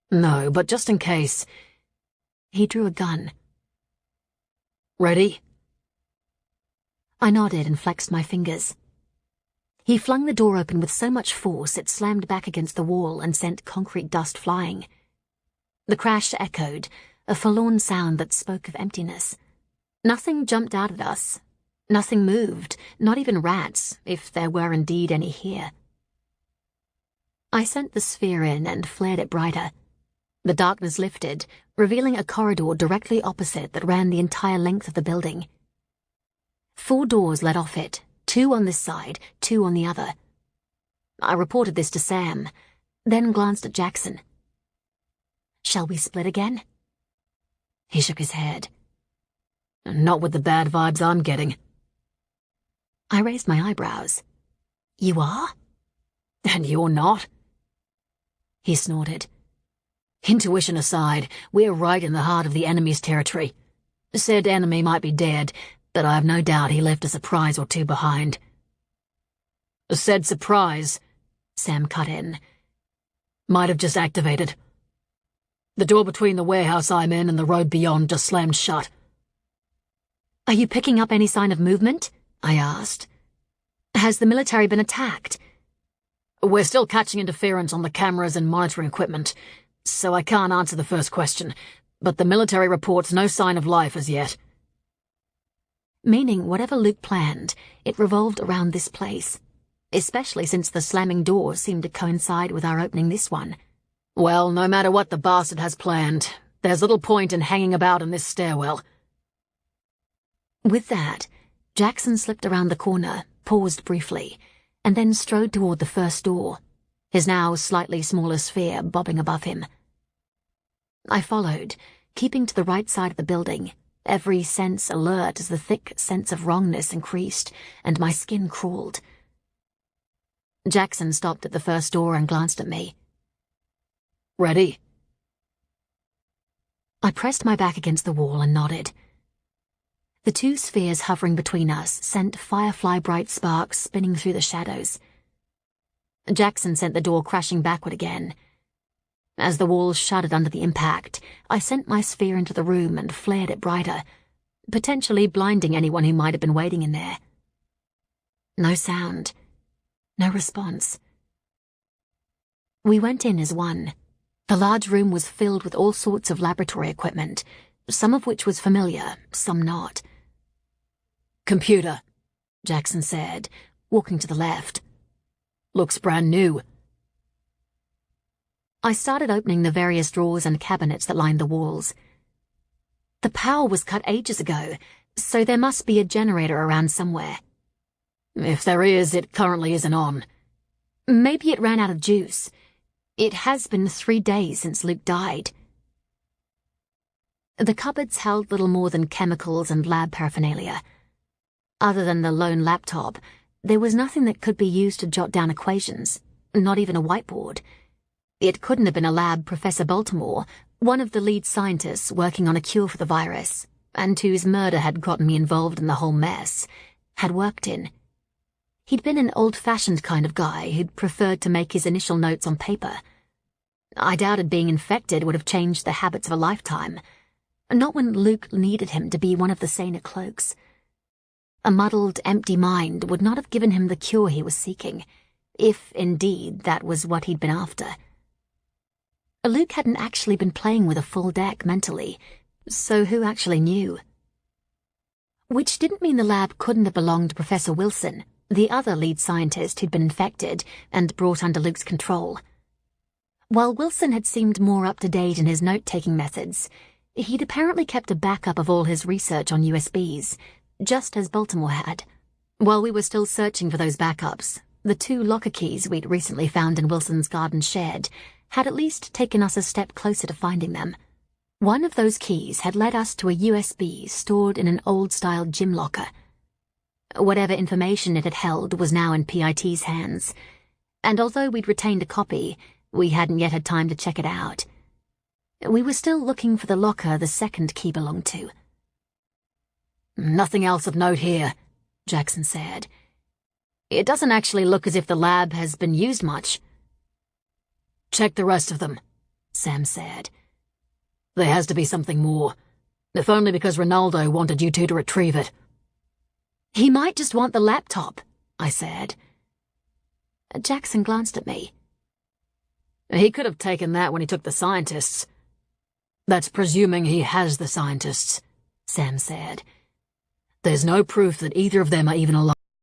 [SPEAKER 2] "No, but just in case."
[SPEAKER 1] He drew a gun.
[SPEAKER 2] "Ready?"
[SPEAKER 1] I nodded and flexed my fingers. He flung the door open with so much force it slammed back against the wall and sent concrete dust flying. The crash echoed, a forlorn sound that spoke of emptiness. Nothing jumped out at us. Nothing moved, not even rats, if there were indeed any here. I sent the sphere in and flared it brighter. The darkness lifted, revealing a corridor directly opposite that ran the entire length of the building. 4 doors led off it, 2 on this side, 2 on the other. I reported this to Sam, then glanced at Jackson. "Shall we split again?" He shook his head.
[SPEAKER 2] "Not with the bad vibes I'm getting."
[SPEAKER 1] I raised my eyebrows. "You are?"
[SPEAKER 2] "And you're not?"
[SPEAKER 1] He snorted.
[SPEAKER 2] "Intuition aside, we're right in the heart of the enemy's territory. Said enemy might be dead, but I have no doubt he left a surprise or 2 behind." "Said surprise," Sam cut in. "Might have just activated. The door between the warehouse I'm in and the road beyond just slammed shut."
[SPEAKER 1] "Are you picking up any sign of movement?" I asked. "Has the military been attacked?"
[SPEAKER 2] "We're still catching interference on the cameras and monitoring equipment, so I can't answer the first question, but the military reports no sign of life as yet."
[SPEAKER 1] Meaning whatever Luke planned, it revolved around this place, especially since the slamming door seemed to coincide with our opening this one.
[SPEAKER 2] "Well, no matter what the bastard has planned, there's little point in hanging about in this stairwell."
[SPEAKER 1] With that, Jackson slipped around the corner, paused briefly, and then strode toward the first door, his now slightly smaller sphere bobbing above him. I followed, keeping to the right side of the building, every sense alert as the thick sense of wrongness increased, and my skin crawled. Jackson stopped at the first door and glanced at me.
[SPEAKER 2] "Ready?"
[SPEAKER 1] I pressed my back against the wall and nodded. The 2 spheres hovering between us sent firefly-bright sparks spinning through the shadows. Jackson sent the door crashing backward again. As the walls shuddered under the impact, I sent my sphere into the room and flared it brighter, potentially blinding anyone who might have been waiting in there. No sound. No response. We went in as one. The large room was filled with all sorts of laboratory equipment, some of which was familiar, some not.
[SPEAKER 2] "Computer,"
[SPEAKER 1] Jackson said, walking to the left.
[SPEAKER 2] "Looks brand new."
[SPEAKER 1] I started opening the various drawers and cabinets that lined the walls. The power was cut ages ago, so there must be a generator around somewhere.
[SPEAKER 2] "If there is, it currently isn't on."
[SPEAKER 1] "Maybe it ran out of juice. It has been 3 days since Luke died." The cupboards held little more than chemicals and lab paraphernalia. Other than the lone laptop, there was nothing that could be used to jot down equations, not even a whiteboard. It couldn't have been a lab Professor Baltimore, one of the lead scientists working on a cure for the virus, and whose murder had gotten me involved in the whole mess, had worked in. He'd been an old-fashioned kind of guy who'd preferred to make his initial notes on paper. I doubted being infected would have changed the habits of a lifetime, not when Luke needed him to be one of the saner cloaks. A muddled, empty mind would not have given him the cure he was seeking, if, indeed, that was what he'd been after. Luke hadn't actually been playing with a full deck mentally, so who actually knew? Which didn't mean the lab couldn't have belonged to Professor Wilson, the other lead scientist who'd been infected and brought under Luke's control. While Wilson had seemed more up-to-date in his note-taking methods, he'd apparently kept a backup of all his research on USBs, just as Baltimore had, While we were still searching for those backups, the 2 locker keys we'd recently found in Wilson's garden shed had at least taken us a step closer to finding them. One of those keys had led us to a USB stored in an old-style gym locker. Whatever information it had held was now in PIT's hands, and although we'd retained a copy, we hadn't yet had time to check it out. We were still looking for the locker the second key belonged to.
[SPEAKER 2] "Nothing else of note here," Jackson said.
[SPEAKER 1] "It doesn't actually look as if the lab has been used much."
[SPEAKER 2] "Check the rest of them," Sam said. "There has to be something more, if only because Ronaldo wanted you two to retrieve it."
[SPEAKER 1] "He might just want the laptop," I said. Jackson glanced at me.
[SPEAKER 2] "He could have taken that when he took the scientists." "That's presuming he has the scientists," Sam said. "There's no proof that either of them are even alive."